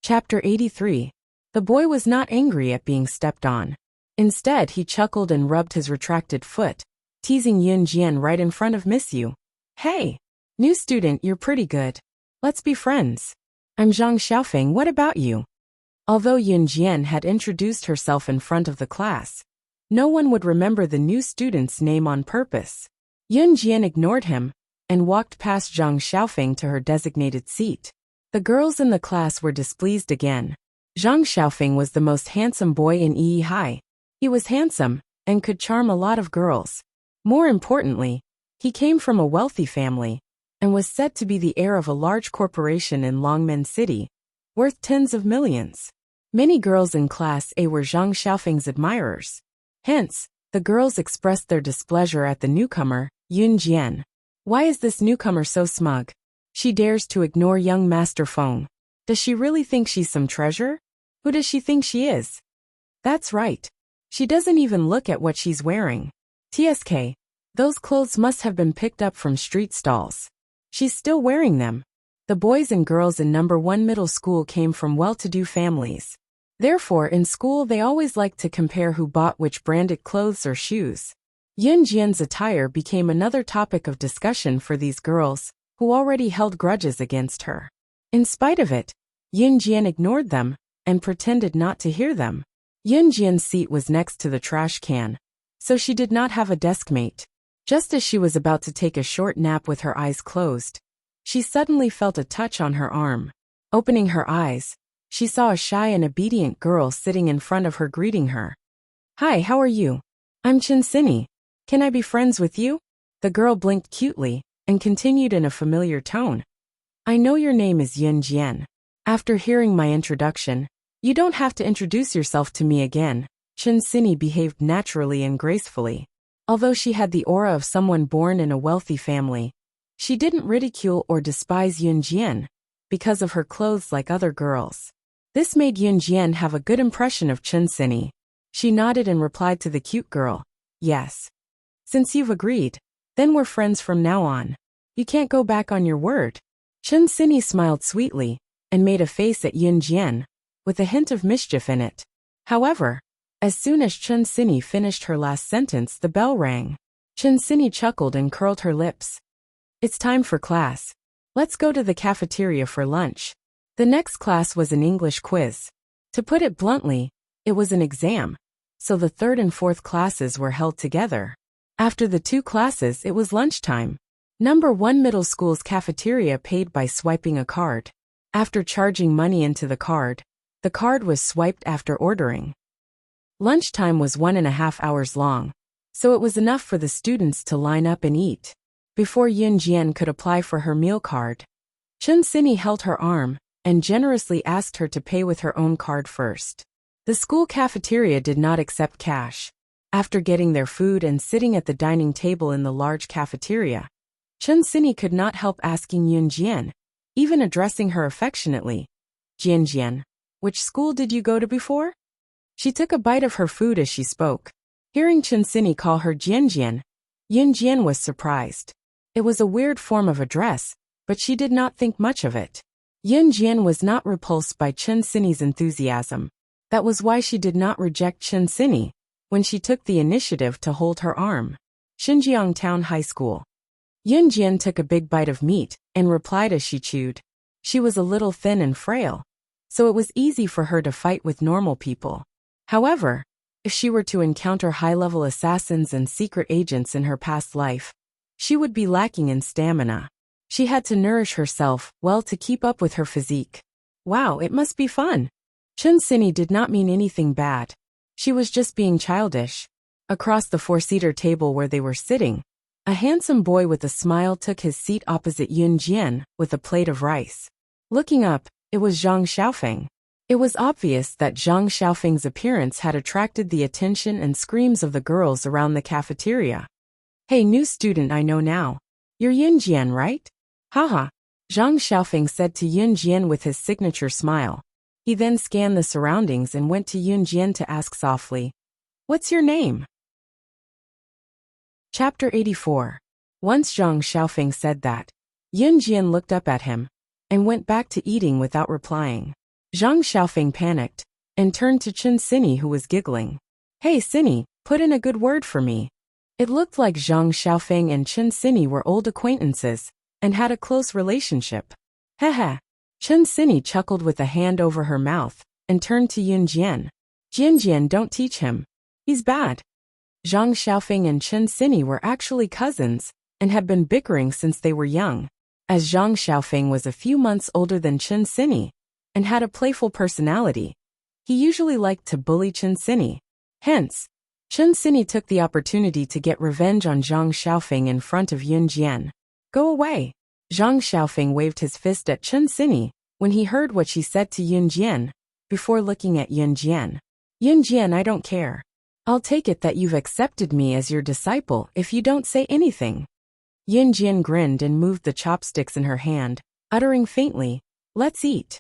Chapter 83. The boy was not angry at being stepped on. Instead, he chuckled and rubbed his retracted foot, teasing Yun Jian right in front of Miss Yu. Hey, new student, you're pretty good. Let's be friends. I'm Zhang Xiaofeng, what about you? Although Yun Jian had introduced herself in front of the class, no one would remember the new student's name on purpose. Yun Jian ignored him and walked past Zhang Xiaofeng to her designated seat. The girls in the class were displeased again. Zhang Xiaofeng was the most handsome boy in Yi High. He was handsome and could charm a lot of girls. More importantly, he came from a wealthy family and was said to be the heir of a large corporation in Longmen City, worth tens of millions. Many girls in Class A were Zhang Xiaofeng's admirers. Hence, the girls expressed their displeasure at the newcomer, Yun Jian. Why is this newcomer so smug? She dares to ignore young Master Feng. Does she really think she's some treasure? Who does she think she is? That's right. She doesn't even look at what she's wearing. TSK. Those clothes must have been picked up from street stalls. She's still wearing them. The boys and girls in number 1 middle school came from well-to-do families. Therefore, in school they always liked to compare who bought which branded clothes or shoes. Yun Jian's attire became another topic of discussion for these girls, who already held grudges against her. In spite of it, Yun Jian ignored them and pretended not to hear them. Yun Jian's seat was next to the trash can, so she did not have a deskmate. Just as she was about to take a short nap with her eyes closed, she suddenly felt a touch on her arm. Opening her eyes, she saw a shy and obedient girl sitting in front of her greeting her. Hi, how are you? I'm Chinsini. Can I be friends with you? The girl blinked cutely and continued in a familiar tone. I know your name is Yun Jian. After hearing my introduction, you don't have to introduce yourself to me again. Chinsini behaved naturally and gracefully. Although she had the aura of someone born in a wealthy family, she didn't ridicule or despise Yun Jian because of her clothes like other girls. This made Yun Jian have a good impression of Chinsini. She nodded and replied to the cute girl. Yes. Since you've agreed, then we're friends from now on. You can't go back on your word. Chinsini smiled sweetly and made a face at Yun Jian, with a hint of mischief in it. However, as soon as Chinsini finished her last sentence, the bell rang. Chinsini chuckled and curled her lips. It's time for class. Let's go to the cafeteria for lunch. The next class was an English quiz. To put it bluntly, it was an exam, so the 3rd and 4th classes were held together. After the 2 classes, it was lunchtime. Number 1 middle school's cafeteria paid by swiping a card. After charging money into the card was swiped after ordering. Lunchtime was 1.5 hours long, so it was enough for the students to line up and eat. Before Yun Jian could apply for her meal card, Chinsini held her arm and generously asked her to pay with her own card first. The school cafeteria did not accept cash. After getting their food and sitting at the dining table in the large cafeteria, Chinsini could not help asking Yun Jian, even addressing her affectionately. Jian Jian, which school did you go to before? She took a bite of her food as she spoke. Hearing Chinsini call her Jian Jian, Yun Jian was surprised. It was a weird form of address, but she did not think much of it. Yun Jian was not repulsed by Chinsini's enthusiasm. That was why she did not reject Chinsini when she took the initiative to hold her arm. Xinjiang Town High School. Yun Jian took a big bite of meat and replied as she chewed. She was a little thin and frail, so it was easy for her to fight with normal people. However, if she were to encounter high-level assassins and secret agents in her past life, she would be lacking in stamina. She had to nourish herself well to keep up with her physique. Wow, it must be fun. Chinsini did not mean anything bad. She was just being childish. Across the 4-seater table where they were sitting, a handsome boy with a smile took his seat opposite Yun Jian with a plate of rice. Looking up, it was Zhang Xiaofeng. It was obvious that Zhang Xiaofeng's appearance had attracted the attention and screams of the girls around the cafeteria. Hey, new student, I know now. You're Yun Jian, right? Haha, Zhang Xiaofeng said to Yun Jian with his signature smile. He then scanned the surroundings and went to Yun Jian to ask softly, "What's your name?" Chapter 84. Once Zhang Xiaofeng said that, Yun Jian looked up at him and went back to eating without replying. Zhang Xiaofeng panicked and turned to Chen Sini, who was giggling. Hey Sini, put in a good word for me. It looked like Zhang Xiaofeng and Chen Sini were old acquaintances and had a close relationship. Heh. Chen Sini chuckled with a hand over her mouth and turned to Yun Jian. Jian, don't teach him. He's bad. Zhang Xiaofeng and Chen Sini were actually cousins and had been bickering since they were young. As Zhang Xiaofeng was a few months older than Chen Sini and had a playful personality, he usually liked to bully Chen Sini. Hence, Chen Sini took the opportunity to get revenge on Zhang Xiaofeng in front of Yun Jian. Go away. Zhang Xiaofeng waved his fist at Chen Sini when he heard what she said to Yun Jian, before looking at Yun Jian. Yun Jian, I don't care. I'll take it that you've accepted me as your disciple if you don't say anything. Yun Jian grinned and moved the chopsticks in her hand, uttering faintly, let's eat.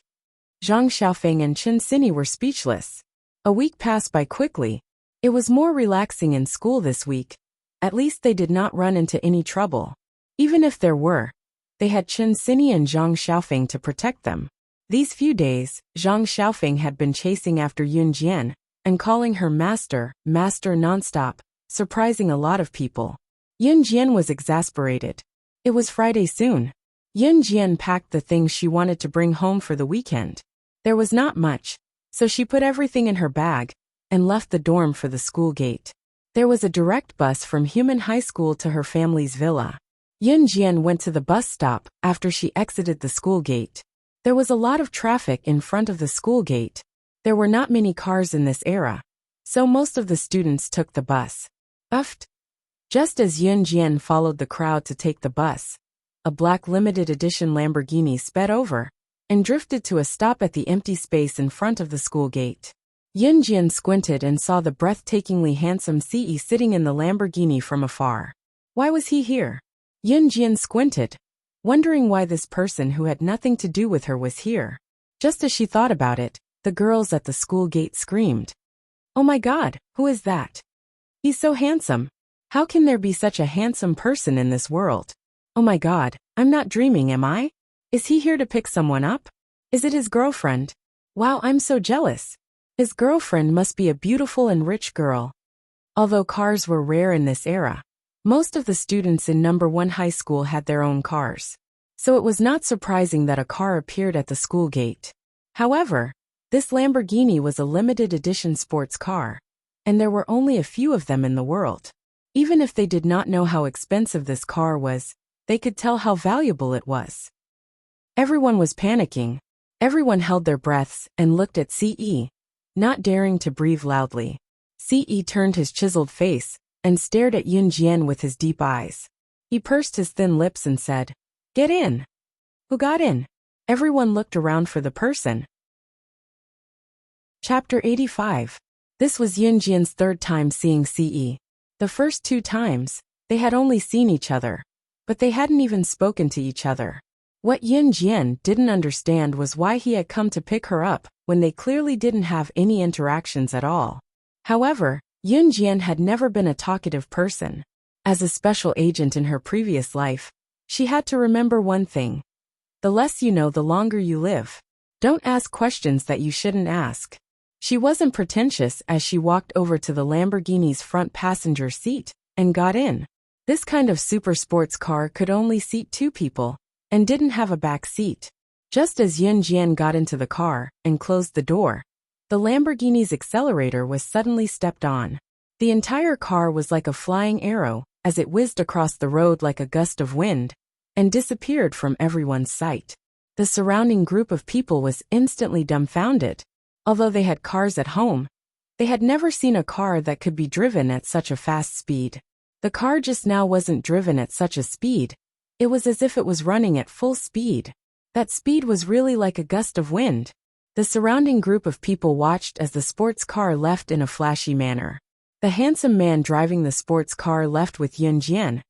Zhang Xiaofeng and Chen Sini were speechless. A week passed by quickly. It was more relaxing in school this week. At least they did not run into any trouble. Even if there were, they had Chen Sini and Zhang Xiaofeng to protect them. These few days, Zhang Xiaofeng had been chasing after Yun Jian and calling her master nonstop, surprising a lot of people. Yun Jian was exasperated. It was Friday soon. Yun Jian packed the things she wanted to bring home for the weekend. There was not much, so she put everything in her bag and left the dorm for the school gate. There was a direct bus from Human High School to her family's villa. Yun Jian went to the bus stop after she exited the school gate. There was a lot of traffic in front of the school gate. There were not many cars in this era, so most of the students took the bus. Just as Yun Jian followed the crowd to take the bus, a black limited edition Lamborghini sped over and drifted to a stop at the empty space in front of the school gate. Yun Jian squinted and saw the breathtakingly handsome Ce sitting in the Lamborghini from afar. Why was he here? Yun Jian squinted, wondering why this person who had nothing to do with her was here. Just as she thought about it, the girls at the school gate screamed. Oh my God, who is that? He's so handsome. How can there be such a handsome person in this world? Oh my God, I'm not dreaming, am I? Is he here to pick someone up? Is it his girlfriend? Wow, I'm so jealous. His girlfriend must be a beautiful and rich girl. Although cars were rare in this era, most of the students in No. 1 high school had their own cars. So it was not surprising that a car appeared at the school gate. However, this Lamborghini was a limited edition sports car, and there were only a few of them in the world. Even if they did not know how expensive this car was, they could tell how valuable it was. Everyone was panicking. Everyone held their breaths and looked at Ce, not daring to breathe loudly. Ce turned his chiseled face and stared at Yun Jian with his deep eyes. He pursed his thin lips and said, Get in. Who got in? Everyone looked around for the person. Chapter 85. This was Yun Jian's third time seeing Ce. The first 2 times, they had only seen each other, but they hadn't even spoken to each other. What Yun Jian didn't understand was why he had come to pick her up when they clearly didn't have any interactions at all. However, Yun Jian had never been a talkative person. As a special agent in her previous life, she had to remember one thing. The less you know, the longer you live. Don't ask questions that you shouldn't ask. She wasn't pretentious as she walked over to the Lamborghini's front passenger seat and got in. This kind of super sports car could only seat 2 people and didn't have a back seat. Just as Yun Jian got into the car and closed the door, the Lamborghini's accelerator was suddenly stepped on. The entire car was like a flying arrow as it whizzed across the road like a gust of wind and disappeared from everyone's sight. The surrounding group of people was instantly dumbfounded. Although they had cars at home, they had never seen a car that could be driven at such a fast speed. The car just now wasn't driven at such a speed. It was as if it was running at full speed. That speed was really like a gust of wind. The surrounding group of people watched as the sports car left in a flashy manner. The handsome man driving the sports car left with Yun Jian,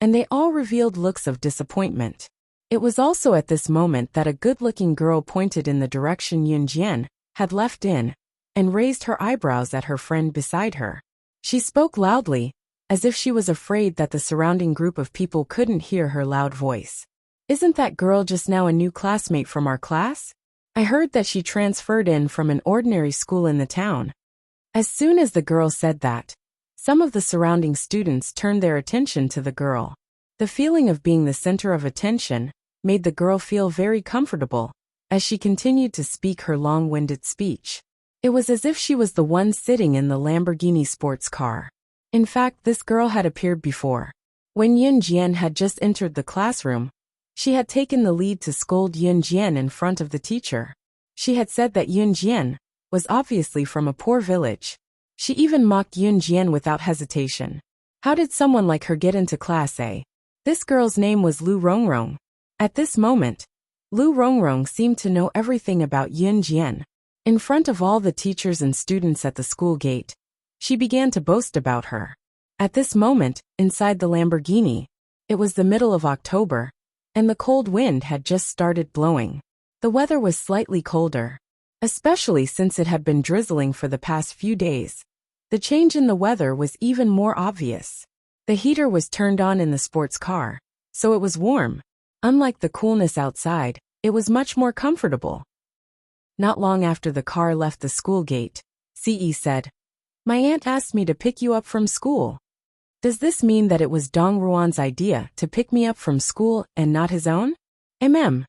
and they all revealed looks of disappointment. It was also at this moment that a good-looking girl pointed in the direction Yun Jian had left in, and raised her eyebrows at her friend beside her. She spoke loudly, as if she was afraid that the surrounding group of people couldn't hear her loud voice. Isn't that girl just now a new classmate from our class? I heard that she transferred in from an ordinary school in the town. As soon as the girl said that, some of the surrounding students turned their attention to the girl. The feeling of being the center of attention made the girl feel very comfortable as she continued to speak her long-winded speech. It was as if she was the one sitting in the Lamborghini sports car. In fact, this girl had appeared before. When Yun Jian had just entered the classroom, she had taken the lead to scold Yun Jian in front of the teacher. She had said that Yun Jian was obviously from a poor village. She even mocked Yun Jian without hesitation. How did someone like her get into Class A? This girl's name was Lu Rongrong. At this moment, Lu Rongrong seemed to know everything about Yun Jian. In front of all the teachers and students at the school gate, she began to boast about her. At this moment, inside the Lamborghini, it was the middle of October, and the cold wind had just started blowing. The weather was slightly colder, especially since it had been drizzling for the past few days. The change in the weather was even more obvious. The heater was turned on in the sports car, so it was warm. Unlike the coolness outside, it was much more comfortable. Not long after the car left the school gate, Ce said, "My aunt asked me to pick you up from school." Does this mean that it was Dong Ruan's idea to pick me up from school and not his own? Mm.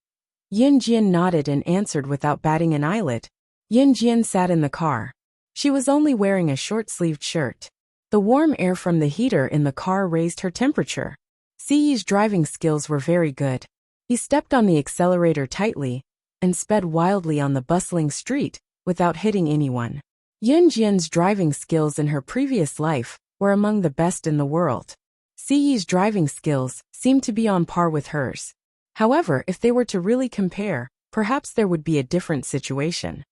Yun Jian nodded and answered without batting an eyelid. Yun Jian sat in the car. She was only wearing a short-sleeved shirt. The warm air from the heater in the car raised her temperature. Ce's driving skills were very good. He stepped on the accelerator tightly and sped wildly on the bustling street without hitting anyone. Yun Jian's driving skills in her previous life were among the best in the world. Ce's driving skills seemed to be on par with hers. However, if they were to really compare, perhaps there would be a different situation.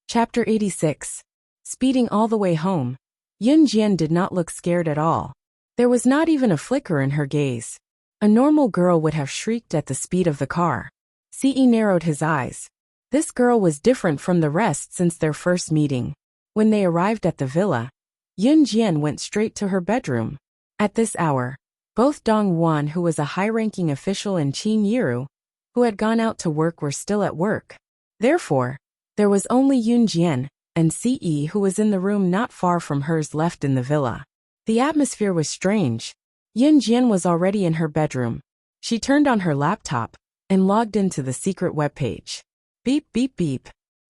Chapter 86. Speeding all the way home. Yun Jian did not look scared at all. There was not even a flicker in her gaze. A normal girl would have shrieked at the speed of the car. Ce narrowed his eyes. This girl was different from the rest since their first meeting. When they arrived at the villa, Yun Jian went straight to her bedroom. At this hour, both Dong Wan, who was a high-ranking official, and Qin Yiru, who had gone out to work, were still at work. Therefore, there was only Yun Jian and Ce, who was in the room not far from hers, left in the villa. The atmosphere was strange. Yun Jian was already in her bedroom. She turned on her laptop and logged into the secret webpage. Beep, beep, beep.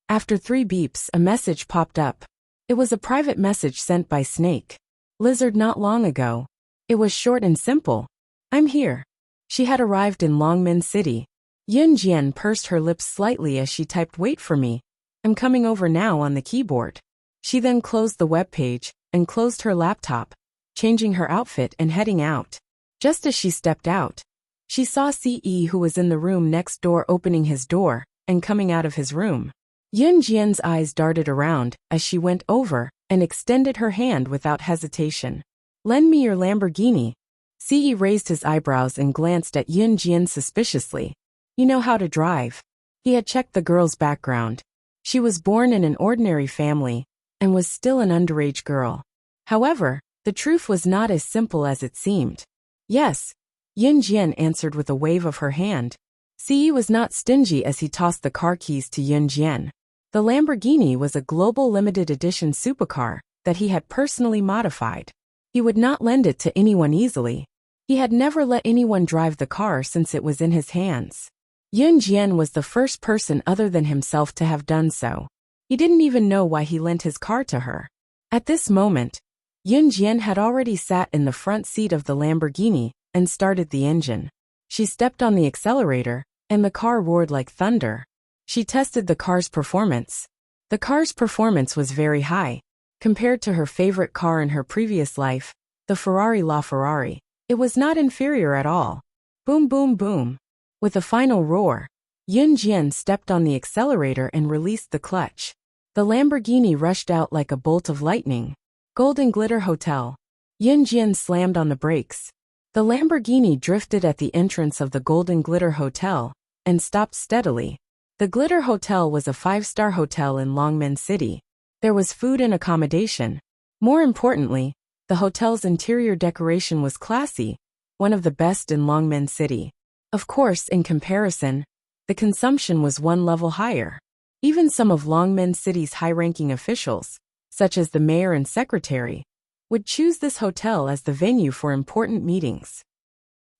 After 3 beeps, a message popped up. It was a private message sent by Snake Lizard not long ago. It was short and simple. "I'm here." She had arrived in Longmin City. Yun Jian pursed her lips slightly as she typed, "Wait for me. I'm coming over now," on the keyboard. She then closed the webpage and closed her laptop, changing her outfit and heading out. Just as she stepped out, she saw Ce, who was in the room next door, opening his door and coming out of his room. Yun Jian's eyes darted around as she went over and extended her hand without hesitation. "Lend me your Lamborghini." Ce raised his eyebrows and glanced at Yun Jian suspiciously. "You know how to drive?" He had checked the girl's background. She was born in an ordinary family and was still an underage girl. However, the truth was not as simple as it seemed. "Yes," Yun Jian answered with a wave of her hand. Ce was not stingy as he tossed the car keys to Yun Jian. The Lamborghini was a global limited edition supercar that he had personally modified. He would not lend it to anyone easily. He had never let anyone drive the car since it was in his hands. Yun Jian was the first person other than himself to have done so. He didn't even know why he lent his car to her. At this moment, Yun Jian had already sat in the front seat of the Lamborghini and started the engine. She stepped on the accelerator, and the car roared like thunder. She tested the car's performance. The car's performance was very high. Compared to her favorite car in her previous life, the Ferrari LaFerrari, it was not inferior at all. Boom, boom, boom. With a final roar, Yun Jian stepped on the accelerator and released the clutch. The Lamborghini rushed out like a bolt of lightning. Golden Glitter Hotel. Yun Jian slammed on the brakes. The Lamborghini drifted at the entrance of the Golden Glitter Hotel and stopped steadily. The Glitter Hotel was a 5-star hotel in Longmen City. There was food and accommodation. More importantly, the hotel's interior decoration was classy, one of the best in Longmen City. Of course, in comparison, the consumption was one level higher. Even some of Longmen City's high-ranking officials, such as the mayor and secretary, would choose this hotel as the venue for important meetings.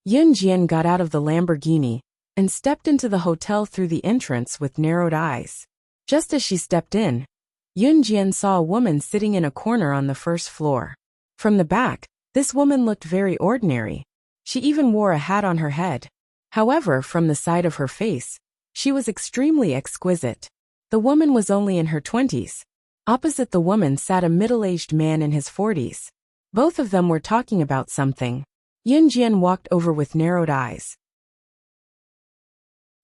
Yun Jian got out of the Lamborghini and stepped into the hotel through the entrance with narrowed eyes. Just as she stepped in, Yun Jian saw a woman sitting in a corner on the first floor. From the back, this woman looked very ordinary. She even wore a hat on her head. However, from the side of her face, she was extremely exquisite. The woman was only in her 20s. Opposite the woman sat a middle-aged man in his 40s. Both of them were talking about something. Yun Jian walked over with narrowed eyes.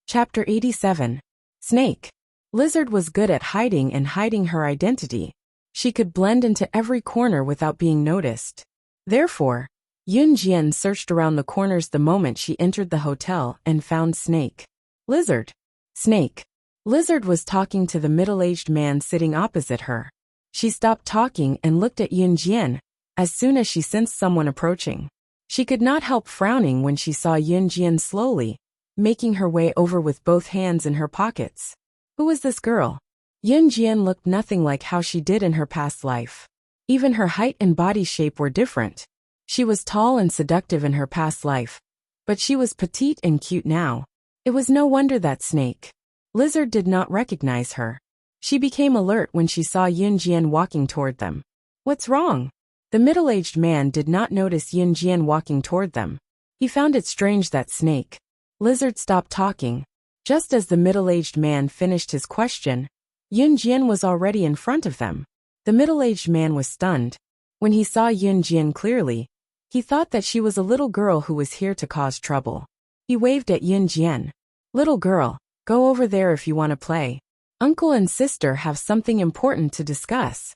Chapter 87. Snake. Lizard was good at hiding and hiding her identity. She could blend into every corner without being noticed. Therefore, Yun Jian searched around the corners the moment she entered the hotel and found Snake. Lizard. Snake. Lizard was talking to the middle-aged man sitting opposite her. She stopped talking and looked at Yun Jian as soon as she sensed someone approaching. She could not help frowning when she saw Yun Jian slowly making her way over with both hands in her pockets. Who was this girl? Yun Jian looked nothing like how she did in her past life. Even her height and body shape were different. She was tall and seductive in her past life, but she was petite and cute now. It was no wonder that Snake. Lizard did not recognize her. She became alert when she saw Yun Jian walking toward them. What's wrong? The middle-aged man did not notice Yun Jian walking toward them. He found it strange that Snake. Lizard stopped talking. Just as the middle-aged man finished his question, Yun Jian was already in front of them. The middle-aged man was stunned. When he saw Yun Jian clearly, he thought that she was a little girl who was here to cause trouble. He waved at Yun Jian. Little girl, go over there if you want to play. Uncle and sister have something important to discuss.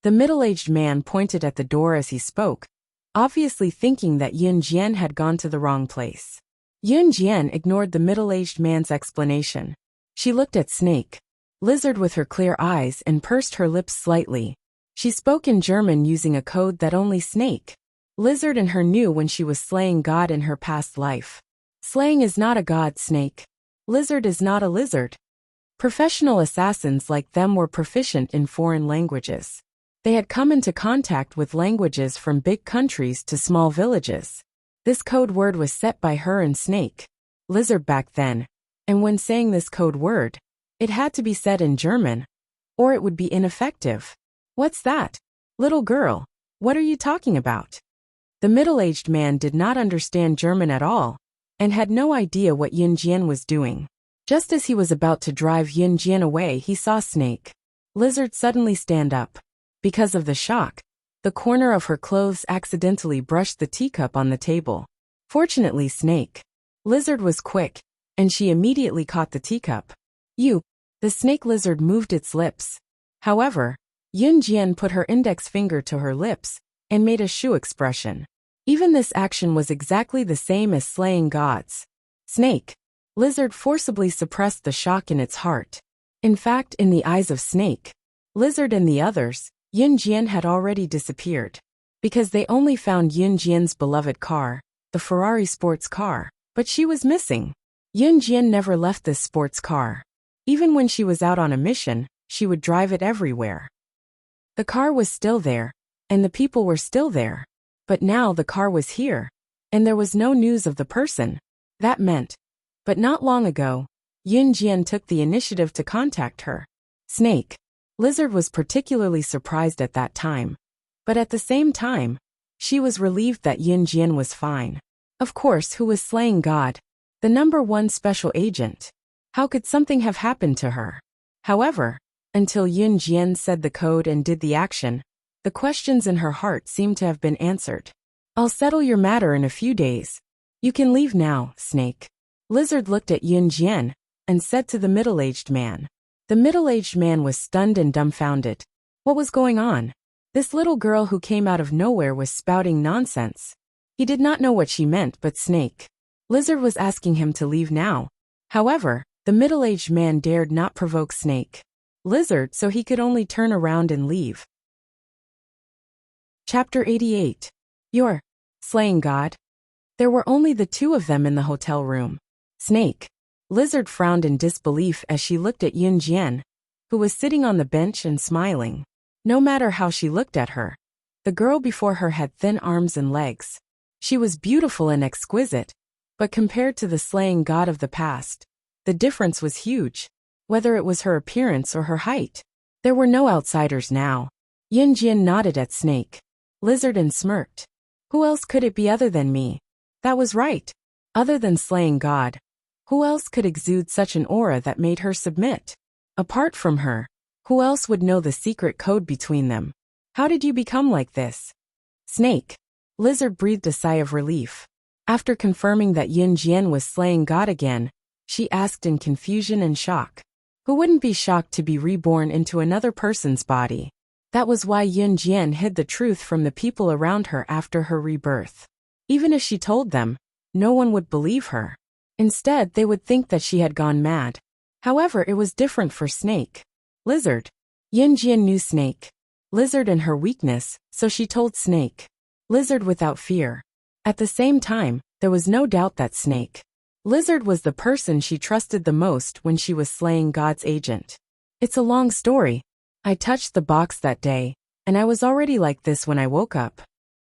The middle-aged man pointed at the door as he spoke, obviously thinking that Yun Jian had gone to the wrong place. Yun Jian ignored the middle-aged man's explanation. She looked at Snake. Lizard with her clear eyes and pursed her lips slightly. She spoke in German using a code that only Snake. Lizard and her knew when she was slaying God in her past life. Slaying is not a god, Snake. Lizard is not a lizard. Professional assassins like them were proficient in foreign languages. They had come into contact with languages from big countries to small villages. This code word was set by her and Snake. Lizard back then. And when saying this code word, it had to be said in German, or it would be ineffective. What's that? Little girl, what are you talking about? The middle-aged man did not understand German at all, and had no idea what Yun Jian was doing. Just as he was about to drive Yun Jian away, he saw Snake. Lizard suddenly stand up. Because of the shock, the corner of her clothes accidentally brushed the teacup on the table. Fortunately, Snake. Lizard was quick, and she immediately caught the teacup. The snake lizard moved its lips. However, Yun Jian put her index finger to her lips and made a shoo expression. Even this action was exactly the same as slaying gods. Snake. Lizard forcibly suppressed the shock in its heart. In fact, in the eyes of Snake, Lizard and the others, Yun Jian had already disappeared. Because they only found Yun Jian's beloved car, the Ferrari sports car, but she was missing. Yun Jian never left this sports car. Even when she was out on a mission, she would drive it everywhere. The car was still there, and the people were still there. But now the car was here, and there was no news of the person. That meant, but not long ago, Yun Jian took the initiative to contact her. Snake. Lizard was particularly surprised at that time. But at the same time, she was relieved that Yun Jian was fine. Of course, who was slaying God? The #1 special agent. How could something have happened to her? However, until Yun Jian said the code and did the action, the questions in her heart seemed to have been answered. I'll settle your matter in a few days. You can leave now, Snake. Lizard looked at Yun Jian and said to the middle-aged man. The middle-aged man was stunned and dumbfounded. What was going on? This little girl who came out of nowhere was spouting nonsense. He did not know what she meant, but Snake. Lizard was asking him to leave now. However, the middle-aged man dared not provoke Snake. Lizard, so he could only turn around and leave. Chapter 88. You're slaying God? There were only the two of them in the hotel room. Snake. Lizard frowned in disbelief as she looked at Yun Jian, who was sitting on the bench and smiling. No matter how she looked at her, the girl before her had thin arms and legs. She was beautiful and exquisite, but compared to the slaying god of the past, the difference was huge. Whether it was her appearance or her height, there were no outsiders now. Yun Jian nodded at Snake, Lizard, and smirked. Who else could it be other than me? That was right. Other than slaying god. Who else could exude such an aura that made her submit? Apart from her, who else would know the secret code between them? How did you become like this? Snake. Lizard breathed a sigh of relief. After confirming that Yun Jian was slaying god again, she asked in confusion and shock. Who wouldn't be shocked to be reborn into another person's body? That was why Yun Jian hid the truth from the people around her after her rebirth. Even if she told them, no one would believe her. Instead, they would think that she had gone mad. However, it was different for Snake. Lizard. Yun Jian knew Snake, Lizard, and her weakness, so she told Snake. Lizard without fear. At the same time, there was no doubt that Snake. Lizard was the person she trusted the most when she was slaying God's agent. It's a long story. I touched the box that day, and I was already like this when I woke up.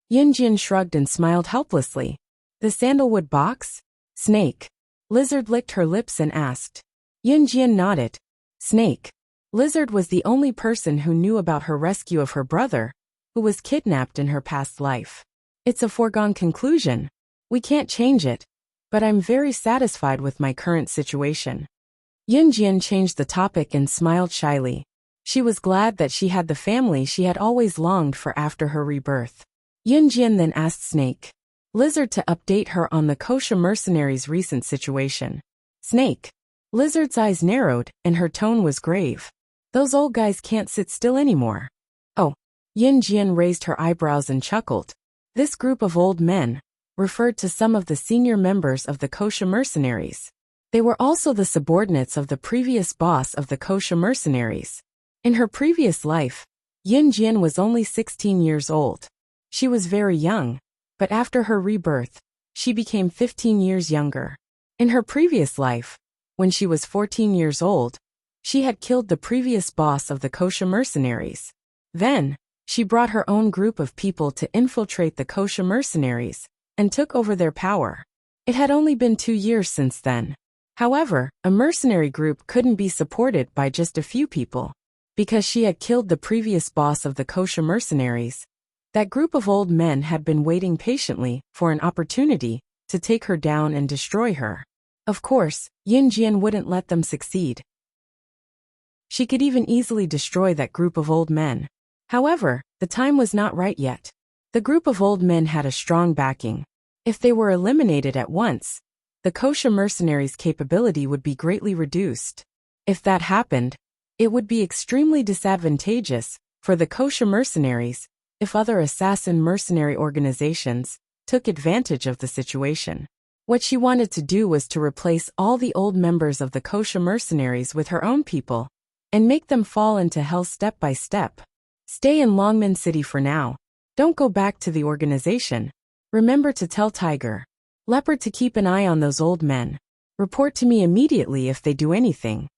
Yun Jian shrugged and smiled helplessly. The sandalwood box? Snake. Lizard licked her lips and asked. Yun Jian nodded. Snake. Lizard was the only person who knew about her rescue of her brother, who was kidnapped in her past life. It's a foregone conclusion. We can't change it, but I'm very satisfied with my current situation. Yun Jian changed the topic and smiled shyly. She was glad that she had the family she had always longed for after her rebirth. Yun Jian then asked Snake. Lizard to update her on the Kosha mercenaries' recent situation. Snake. Lizard's eyes narrowed, and her tone was grave. Those old guys can't sit still anymore. Oh. Yun Jian raised her eyebrows and chuckled. This group of old men referred to some of the senior members of the Kosha mercenaries. They were also the subordinates of the previous boss of the Kosha mercenaries. In her previous life, Yun Jian was only 16 years old. She was very young, but after her rebirth, she became 15 years younger. In her previous life, when she was 14 years old, she had killed the previous boss of the Kosha mercenaries. Then, she brought her own group of people to infiltrate the Kosha mercenaries and took over their power. It had only been 2 years since then. However, a mercenary group couldn't be supported by just a few people. Because she had killed the previous boss of the Kosha mercenaries, that group of old men had been waiting patiently for an opportunity to take her down and destroy her. Of course, Yun Jian wouldn't let them succeed. She could even easily destroy that group of old men. However, the time was not right yet. The group of old men had a strong backing. If they were eliminated at once, the Kosha mercenaries' capability would be greatly reduced. If that happened, it would be extremely disadvantageous for the Kosha mercenaries if other assassin mercenary organizations took advantage of the situation. What she wanted to do was to replace all the old members of the Kosha mercenaries with her own people and make them fall into hell step by step. Stay in Longmen City for now. Don't go back to the organization. Remember to tell Tiger, Leopard to keep an eye on those old men. Report to me immediately if they do anything.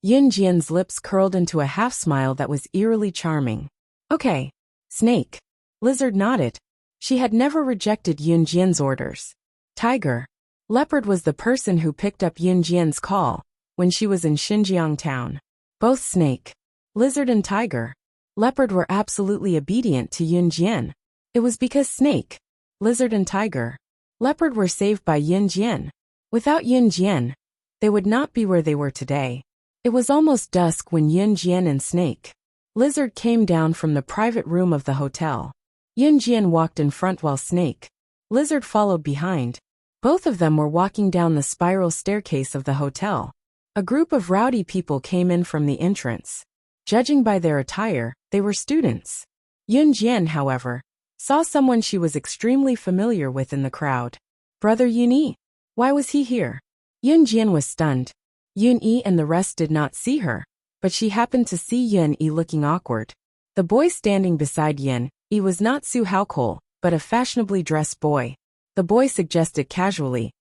Yun Jian's lips curled into a half-smile that was eerily charming. Okay. Snake. Lizard nodded. She had never rejected Yun Jian's orders. Tiger. Leopard was the person who picked up Yun Jian's call when she was in Xinjiang town. Both Snake, Lizard, and Tiger. Leopard were absolutely obedient to Yun Jian. It was because Snake, Lizard, and Tiger, Leopard were saved by Yun Jian. Without Yun Jian, they would not be where they were today. It was almost dusk when Yun Jian and Snake, Lizard came down from the private room of the hotel. Yun Jian walked in front while Snake, Lizard followed behind. Both of them were walking down the spiral staircase of the hotel. A group of rowdy people came in from the entrance. Judging by their attire, they were students. Yun Jian, however, saw someone she was extremely familiar with in the crowd. Brother Yun-Yi. Why was he here? Yun Jian was stunned. Yun-Yi and the rest did not see her, but she happened to see Yun-Yi looking awkward. The boy standing beside Yun-Yi was not Su Haokol, but a fashionably dressed boy. The boy suggested casually,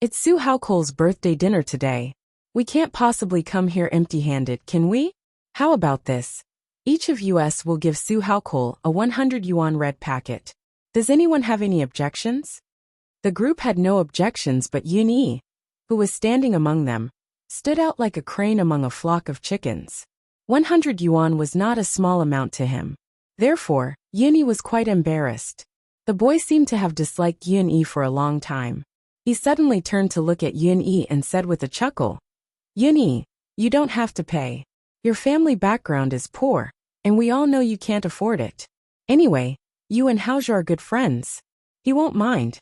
It's Su Haokole's birthday dinner today. We can't possibly come here empty-handed, can we? How about this? Each of us will give Su Haokole a 100 yuan red packet. Does anyone have any objections? The group had no objections, but Yun Yi, who was standing among them, stood out like a crane among a flock of chickens. 100 yuan was not a small amount to him. Therefore, Yun Yi was quite embarrassed. The boy seemed to have disliked Yun Yi for a long time. He suddenly turned to look at Yun Yi and said with a chuckle, "Yun Yi, you don't have to pay. Your family background is poor, and we all know you can't afford it. Anyway, you and Haozhe are good friends. He won't mind."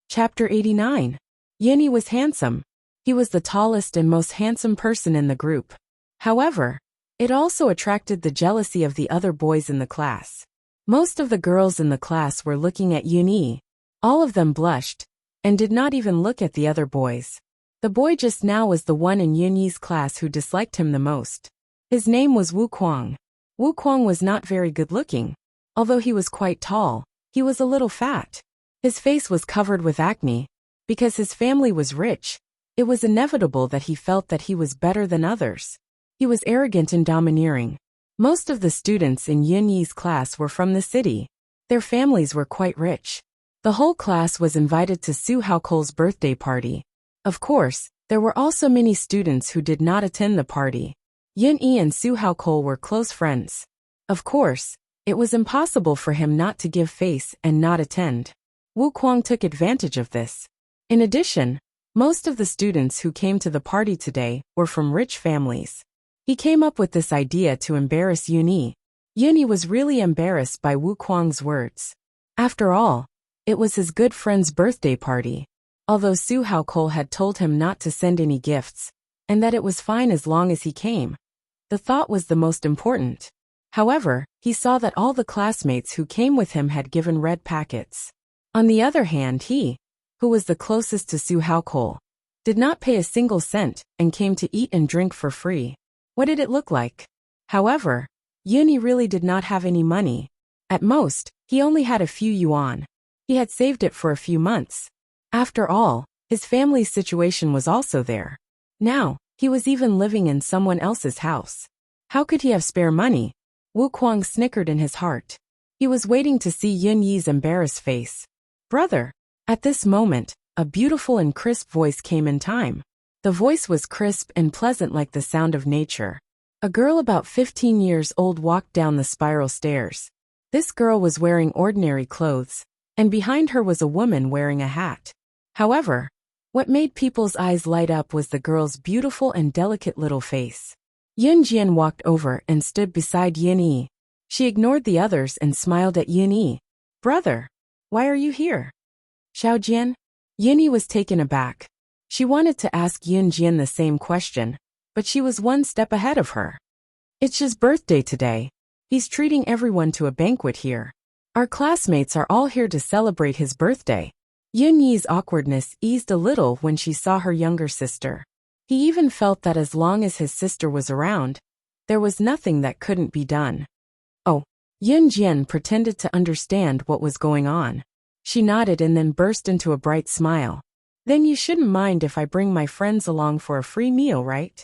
Chapter 89. Yun Yi was handsome. He was the tallest and most handsome person in the group. However, it also attracted the jealousy of the other boys in the class. Most of the girls in the class were looking at Yun Yi. All of them blushed, and did not even look at the other boys. The boy just now was the one in Yun Yi's class who disliked him the most. His name was Wu Kuang. Wu Kuang was not very good-looking. Although he was quite tall, he was a little fat. His face was covered with acne. Because his family was rich, it was inevitable that he felt that he was better than others. He was arrogant and domineering. Most of the students in Yun Yi's class were from the city. Their families were quite rich. The whole class was invited to Su Haokole's birthday party. Of course, there were also many students who did not attend the party. Yun Yi and Su Haokole were close friends. Of course, it was impossible for him not to give face and not attend. Wu Kuang took advantage of this. In addition, most of the students who came to the party today were from rich families. He came up with this idea to embarrass Yun Yi. Yun Yi was really embarrassed by Wu Kuang's words. After all, it was his good friend's birthday party. Although Su Haokole had told him not to send any gifts, and that it was fine as long as he came, the thought was the most important. However, he saw that all the classmates who came with him had given red packets. On the other hand, he, who was the closest to Su Haokole, did not pay a single cent and came to eat and drink for free. What did it look like? However, Yun Yi really did not have any money. At most, he only had a few yuan. He had saved it for a few months. After all, his family's situation was also there. Now, he was even living in someone else's house. How could he have spare money? Wu Kuang snickered in his heart. He was waiting to see Yun Yi's embarrassed face. "Brother." At this moment, a beautiful and crisp voice came in time. The voice was crisp and pleasant like the sound of nature. A girl about 15 years old walked down the spiral stairs. This girl was wearing ordinary clothes, and behind her was a woman wearing a hat. However, what made people's eyes light up was the girl's beautiful and delicate little face. Yun Jian walked over and stood beside Yun Yi. She ignored the others and smiled at Yun Yi. "Brother, why are you here?" "Xiao Jian?" Yun Yi was taken aback. She wanted to ask Yun Jian the same question, but she was one step ahead of her. "It's his birthday today. He's treating everyone to a banquet here. Our classmates are all here to celebrate his birthday." Yun Yi's awkwardness eased a little when she saw her younger sister. He even felt that as long as his sister was around, there was nothing that couldn't be done. "Oh." Yun Jian pretended to understand what was going on. She nodded and then burst into a bright smile. "Then you shouldn't mind if I bring my friends along for a free meal, right?"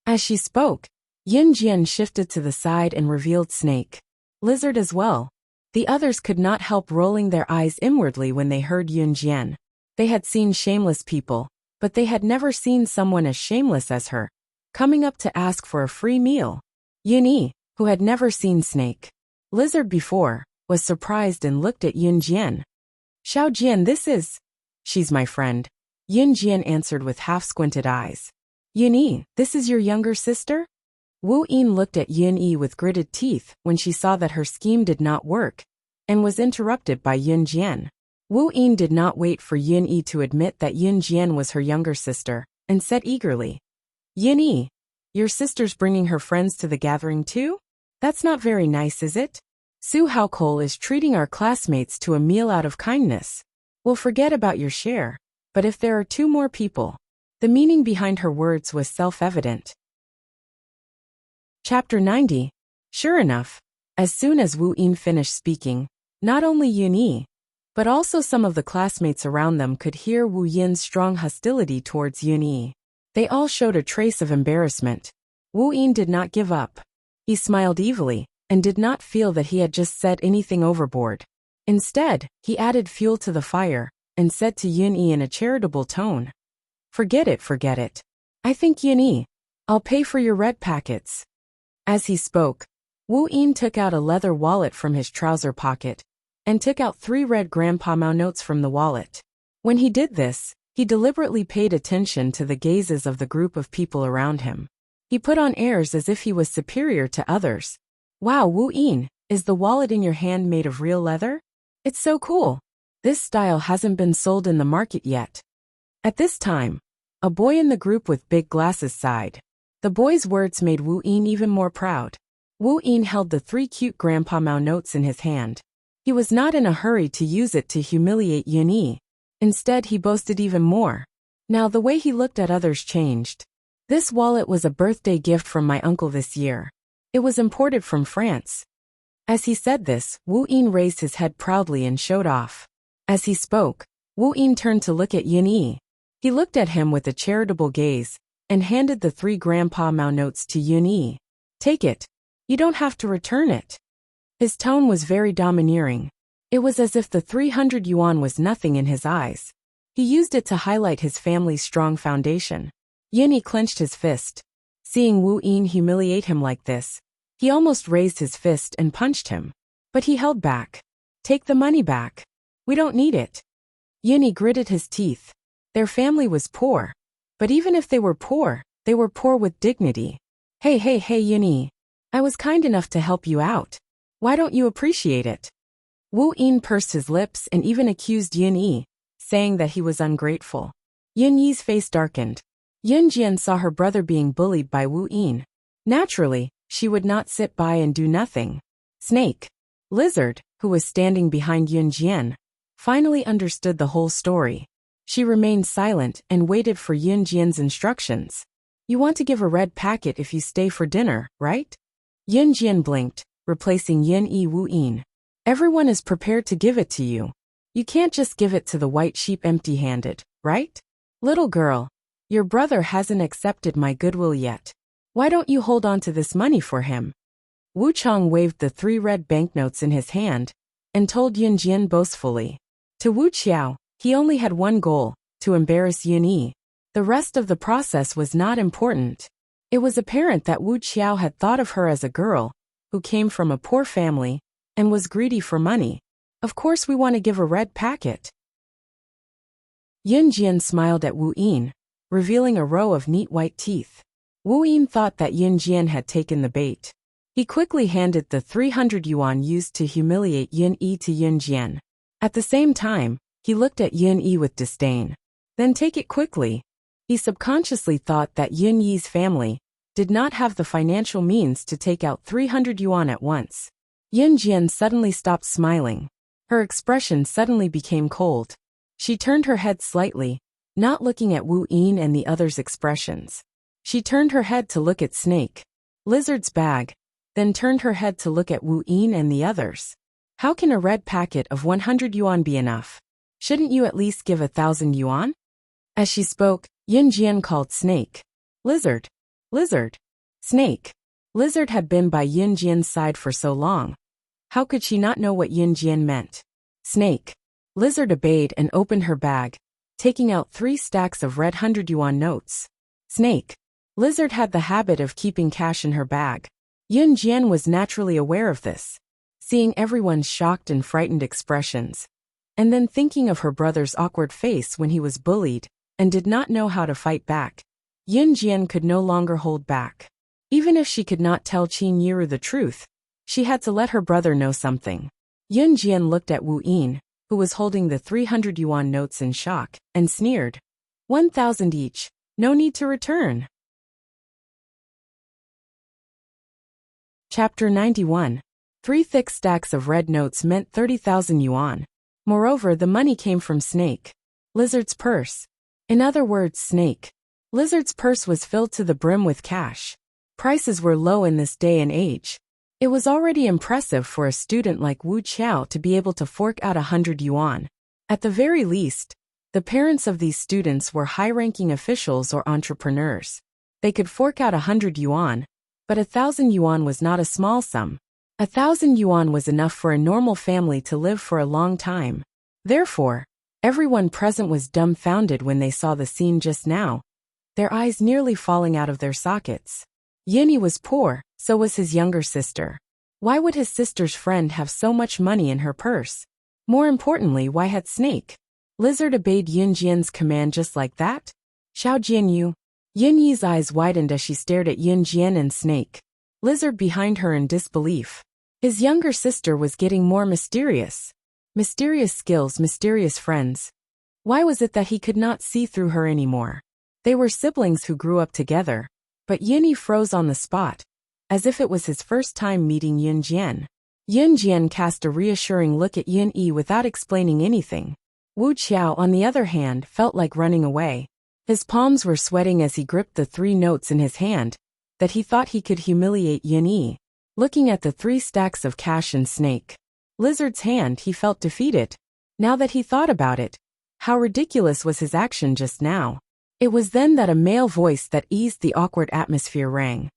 As she spoke, Yun Jian shifted to the side and revealed Snake. Lizard as well. The others could not help rolling their eyes inwardly when they heard Yun Jian. They had seen shameless people, but they had never seen someone as shameless as her, coming up to ask for a free meal. Yun Yi, who had never seen Snake, Lizard before, was surprised and looked at Yun Jian. "Xiao Jian, this is..." "She's my friend," Yun Jian answered with half-squinted eyes. "Yun Yi, this is your younger sister?" Wu Yin looked at Yun Yi with gritted teeth when she saw that her scheme did not work, and was interrupted by Yun Jian. Wu Yin did not wait for Yun Yi to admit that Yun Jian was her younger sister, and said eagerly, "Yun Yi, your sister's bringing her friends to the gathering too? That's not very nice, is it? Su Haokole is treating our classmates to a meal out of kindness. We'll forget about your share, but if there are 2 more people..." The meaning behind her words was self-evident. Chapter 90. Sure enough, as soon as Wu Yin finished speaking, not only Yun Yi, But also some of the classmates around them could hear Wu Yin's strong hostility towards Yun-yi. They all showed a trace of embarrassment. Wu Yin did not give up. He smiled evilly, and did not feel that he had just said anything overboard. Instead, he added fuel to the fire, and said to Yun-yi in a charitable tone, forget it. I think Yun-yi, I'll pay for your red packets. As he spoke, Wu Yin took out a leather wallet from his trouser pocket, and took out 3 red Grandpa Mao notes from the wallet. When he did this, he deliberately paid attention to the gazes of the group of people around him. He put on airs as if he was superior to others. Wow, Wu Yin, is the wallet in your hand made of real leather? It's so cool. This style hasn't been sold in the market yet. At this time, a boy in the group with big glasses sighed. The boy's words made Wu Yin even more proud. Wu Yin held the 3 cute Grandpa Mao notes in his hand. He was not in a hurry to use it to humiliate Yun-yi. Instead, he boasted even more. Now the way he looked at others changed. This wallet was a birthday gift from my uncle this year. It was imported from France. As he said this, Wu Yin raised his head proudly and showed off. As he spoke, Wu Yin turned to look at Yun-yi. He looked at him with a charitable gaze, and handed the 3 Grandpa Mao notes to Yun-yi. Take it. You don't have to return it. His tone was very domineering. It was as if the 300 yuan was nothing in his eyes. He used it to highlight his family's strong foundation. Yun-yi clenched his fist. Seeing Wu Yin humiliate him like this, he almost raised his fist and punched him. But he held back. Take the money back. We don't need it. Yun-yi gritted his teeth. Their family was poor. But even if they were poor with dignity. Hey Yun-yi. I was kind enough to help you out. Why don't you appreciate it? Wu Yin pursed his lips and even accused Yun-yi, saying that he was ungrateful. Yun-yi's face darkened. Yun-jian saw her brother being bullied by Wu Yin. Naturally, she would not sit by and do nothing. Snake, Lizard, who was standing behind Yun-jian, finally understood the whole story. She remained silent and waited for Yun-jian's instructions. You want to give a red packet if you stay for dinner, right? Yun-jian blinked, replacing Yun-yi Wu Yin. Everyone is prepared to give it to you. You can't just give it to the white sheep empty-handed, right? Little girl, your brother hasn't accepted my goodwill yet. Why don't you hold on to this money for him? Wu Chong waved the 3 red banknotes in his hand, and told Yun-jian boastfully. To Wu Qiao, he only had one goal, to embarrass Yun-yi. The rest of the process was not important. It was apparent that Wu Qiao had thought of her as a girl, who came from a poor family, and was greedy for money. Of course we want to give a red packet. Yun-jian smiled at Wu Yin, revealing a row of neat white teeth. Wu Yin thought that Yun-jian had taken the bait. He quickly handed the 300 yuan used to humiliate Yun-yi to Yun-jian. At the same time, he looked at Yun-yi with disdain. Then take it quickly. He subconsciously thought that Yun-yi's family did not have the financial means to take out 300 yuan at once. Yun-jian suddenly stopped smiling. Her expression suddenly became cold. She turned her head slightly, not looking at Wu Yin and the others' expressions. She turned her head to look at Snake, Lizard's bag, then turned her head to look at Wu Yin and the others. How can a red packet of 100 yuan be enough? Shouldn't you at least give 1,000 yuan? As she spoke, Yun-jian called Snake. Lizard. Snake. Lizard had been by Yun-jian's side for so long. How could she not know what Yun-jian meant? Snake. Lizard obeyed and opened her bag, taking out 3 stacks of red 100 yuan notes. Snake. Lizard had the habit of keeping cash in her bag. Yun-jian was naturally aware of this. Seeing everyone's shocked and frightened expressions, and then thinking of her brother's awkward face when he was bullied and did not know how to fight back, Yun-jian could no longer hold back. Even if she could not tell Qin Yiru the truth, she had to let her brother know something. Yun-jian looked at Wu Yin, who was holding the 300 yuan notes in shock, and sneered. 1,000 each, no need to return. Chapter 91. 3 thick stacks of red notes meant 30,000 yuan. Moreover, the money came from Snake, Lizard's purse. In other words, Snake, Lizard's purse was filled to the brim with cash. Prices were low in this day and age. It was already impressive for a student like Wu Qiao to be able to fork out 100 yuan. At the very least, the parents of these students were high-ranking officials or entrepreneurs. They could fork out 100 yuan, but 1,000 yuan was not a small sum. 1,000 yuan was enough for a normal family to live for a long time. Therefore, everyone present was dumbfounded when they saw the scene just now, their eyes nearly falling out of their sockets. Yunyi was poor, so was his younger sister. Why would his sister's friend have so much money in her purse? More importantly, why had Snake Lizard obeyed Yun Jian's command just like that? Xiao Jianyu. Yunyi's eyes widened as she stared at Yun Jian and Snake Lizard behind her in disbelief. His younger sister was getting more mysterious. Mysterious skills, mysterious friends. Why was it that he could not see through her anymore? They were siblings who grew up together, but Yunyi froze on the spot, as if it was his first time meeting Yun Jian. Yun Jian cast a reassuring look at Yunyi without explaining anything. Wu Qiao, on the other hand, felt like running away. His palms were sweating as he gripped the 3 notes in his hand, that he thought he could humiliate Yunyi. Looking at the 3 stacks of cash in Snake Lizard's hand, he felt defeated. Now that he thought about it, how ridiculous was his action just now. It was then that a male voice that eased the awkward atmosphere rang.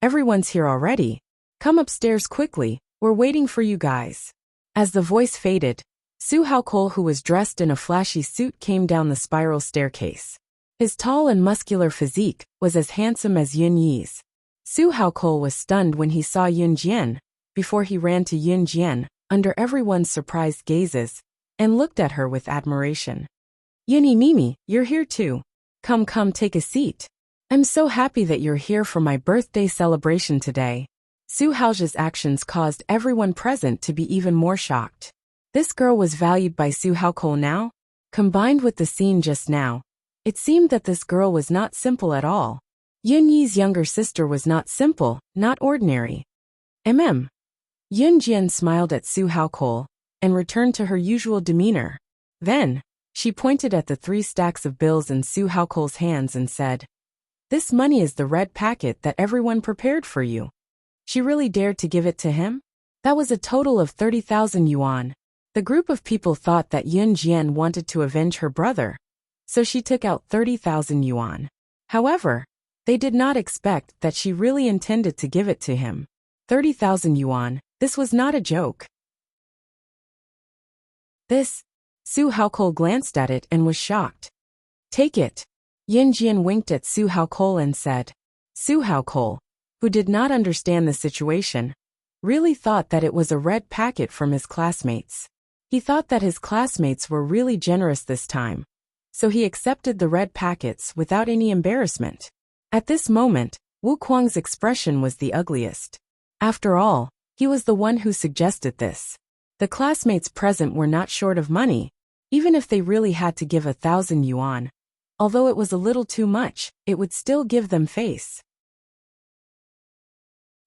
Everyone's here already. Come upstairs quickly, we're waiting for you guys. As the voice faded, Su Haokol, who was dressed in a flashy suit, came down the spiral staircase. His tall and muscular physique was as handsome as Yunyi's. Su Haokol was stunned when he saw Yun Jian, before he ran to Yun Jian, under everyone's surprised gazes, and looked at her with admiration. Yunyi Mimi, you're here too. Come, take a seat. I'm so happy that you're here for my birthday celebration today. Su Hao's actions caused everyone present to be even more shocked. This girl was valued by Su Haokol now? Combined with the scene just now, it seemed that this girl was not simple at all. Yunyi's younger sister was not simple, not ordinary. Yun Jian smiled at Su Haokol, and returned to her usual demeanor. Then, she pointed at the 3 stacks of bills in Su Haokol's hands and said, "This money is the red packet that everyone prepared for you." She really dared to give it to him? That was a total of 30,000 yuan. The group of people thought that Yun Jian wanted to avenge her brother, so she took out 30,000 yuan. However, they did not expect that she really intended to give it to him. 30,000 yuan, this was not a joke. Su Haokol glanced at it and was shocked. Take it. Yun Jian winked at Su Haokol and said. Su Haokol, who did not understand the situation, really thought that it was a red packet from his classmates. He thought that his classmates were really generous this time, so he accepted the red packets without any embarrassment. At this moment, Wu Kuang's expression was the ugliest. After all, he was the one who suggested this. The classmates present were not short of money, even if they really had to give 1,000 yuan. Although it was a little too much, it would still give them face.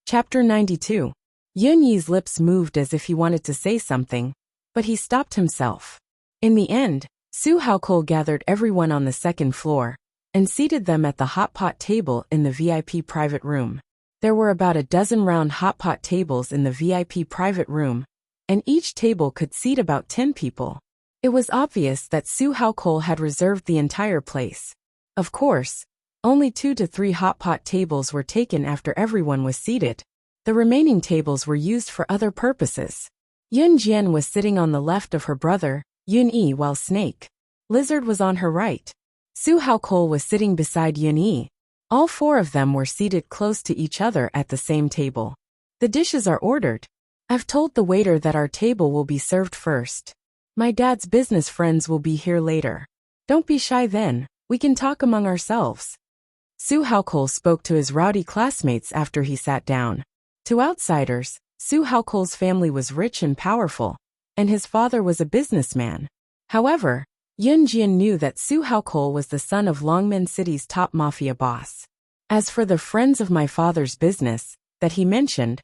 Chapter 92. Yunyi's lips moved as if he wanted to say something, but he stopped himself. In the end, Su Haokol gathered everyone on the 2nd floor and seated them at the hot pot table in the VIP private room. There were about a dozen round hot pot tables in the VIP private room, and each table could seat about 10 people. It was obvious that Su Haokol had reserved the entire place. Of course, only 2 to 3 hot pot tables were taken after everyone was seated. The remaining tables were used for other purposes. Yun Jian was sitting on the left of her brother, Yunyi, while Snake Lizard was on her right. Su Haokol was sitting beside Yunyi. All 4 of them were seated close to each other at the same table. The dishes are ordered. I've told the waiter that our table will be served first. My dad's business friends will be here later. Don't be shy then, we can talk among ourselves. Su Haokol spoke to his rowdy classmates after he sat down. To outsiders, Su Haokol's family was rich and powerful, and his father was a businessman. However, Yun Jian knew that Su Haokol was the son of Longmen City's top mafia boss. As for the friends of my father's business that he mentioned,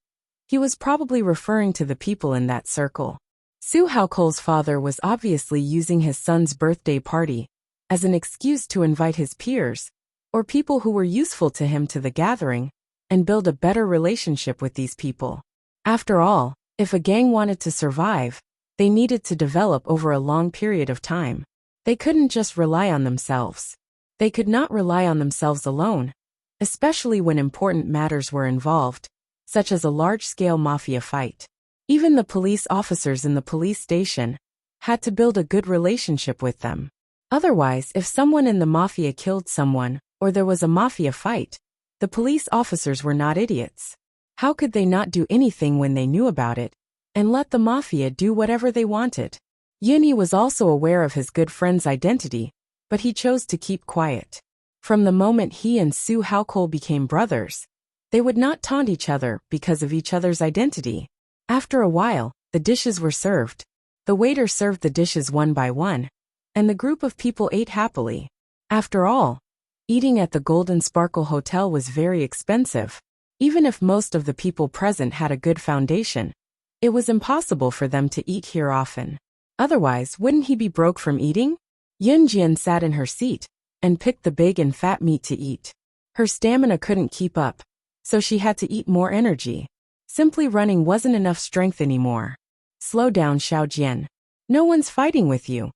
he was probably referring to the people in that circle. Su Haokol's father was obviously using his son's birthday party as an excuse to invite his peers, or people who were useful to him, to the gathering, and build a better relationship with these people. After all, if a gang wanted to survive, they needed to develop over a long period of time. They couldn't just rely on themselves. They could not rely on themselves alone, especially when important matters were involved, such as a large-scale mafia fight. Even the police officers in the police station had to build a good relationship with them. Otherwise, if someone in the mafia killed someone, or there was a mafia fight, the police officers were not idiots. How could they not do anything when they knew about it, and let the mafia do whatever they wanted? Yuni was also aware of his good friend's identity, but he chose to keep quiet. From the moment he and Su Haokol became brothers, they would not taunt each other because of each other's identity. After a while, the dishes were served. The waiter served the dishes one by one, and the group of people ate happily. After all, eating at the Golden Sparkle Hotel was very expensive. Even if most of the people present had a good foundation, it was impossible for them to eat here often. Otherwise, wouldn't he be broke from eating? Yunjian sat in her seat and picked the big and fat meat to eat. Her stamina couldn't keep up, so she had to eat more energy. Simply running wasn't enough strength anymore. Slow down, Xiaojian. No one's fighting with you.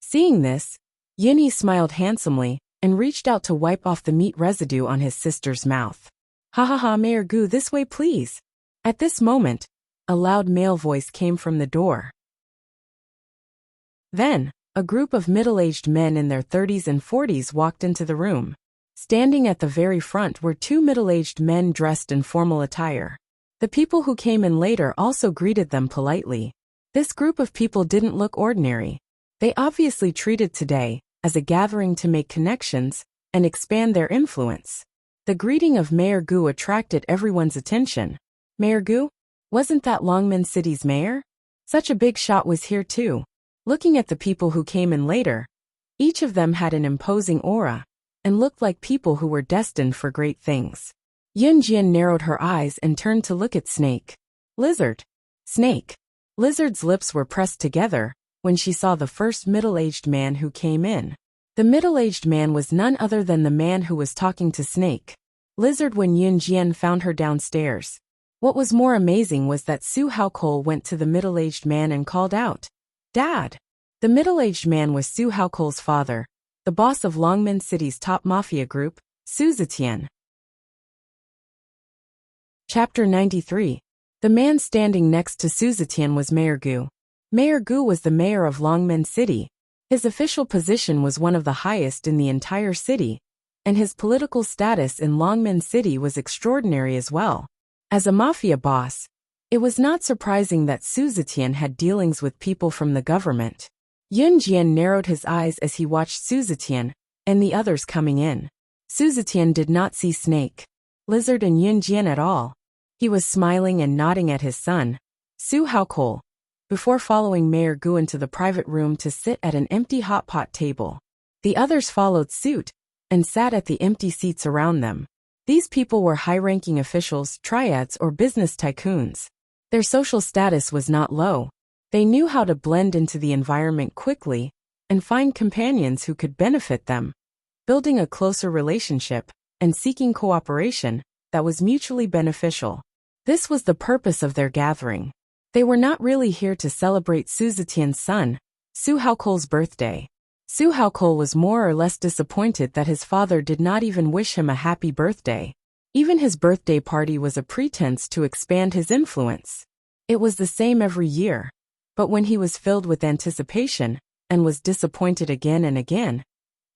Seeing this, Yuni smiled handsomely and reached out to wipe off the meat residue on his sister's mouth. Ha ha ha, Mayor Gu, this way please. At this moment, a loud male voice came from the door. Then, a group of middle-aged men in their 30s and 40s walked into the room. Standing at the very front were two middle-aged men dressed in formal attire. The people who came in later also greeted them politely. This group of people didn't look ordinary. They obviously treated today as a gathering to make connections and expand their influence. The greeting of Mayor Gu attracted everyone's attention. Mayor Gu? Wasn't that Longmen City's mayor? Such a big shot was here too. Looking at the people who came in later, each of them had an imposing aura and looked like people who were destined for great things. Yunjian narrowed her eyes and turned to look at Snake. Lizard. Snake. Lizard's lips were pressed together when she saw the first middle-aged man who came in. The middle-aged man was none other than the man who was talking to Snake. Lizard. When Yunjian found her downstairs, what was more amazing was that Su Haokol went to the middle-aged man and called out, "Dad!" The middle-aged man was Su Haokol's father, the boss of Longmen City's top mafia group, Su Zetian. Chapter 93. The man standing next to Su Zetian was Mayor Gu. Mayor Gu was the mayor of Longmen City. His official position was one of the highest in the entire city, and his political status in Longmen City was extraordinary as well. As a mafia boss, it was not surprising that Su Zetian had dealings with people from the government. Yunjian narrowed his eyes as he watched Su Zetian and the others coming in. Su Zetian did not see Snake, Lizard and Yunjian at all. He was smiling and nodding at his son, Su Haokol, before following Mayor Gu into the private room to sit at an empty hot pot table. The others followed suit and sat at the empty seats around them. These people were high-ranking officials, triads, or business tycoons. Their social status was not low. They knew how to blend into the environment quickly and find companions who could benefit them, building a closer relationship and seeking cooperation that was mutually beneficial. This was the purpose of their gathering. They were not really here to celebrate Su Zetian's son, Su Haokol's birthday. Su Haokol was more or less disappointed that his father did not even wish him a happy birthday. Even his birthday party was a pretense to expand his influence. It was the same every year. But when he was filled with anticipation and was disappointed again and again,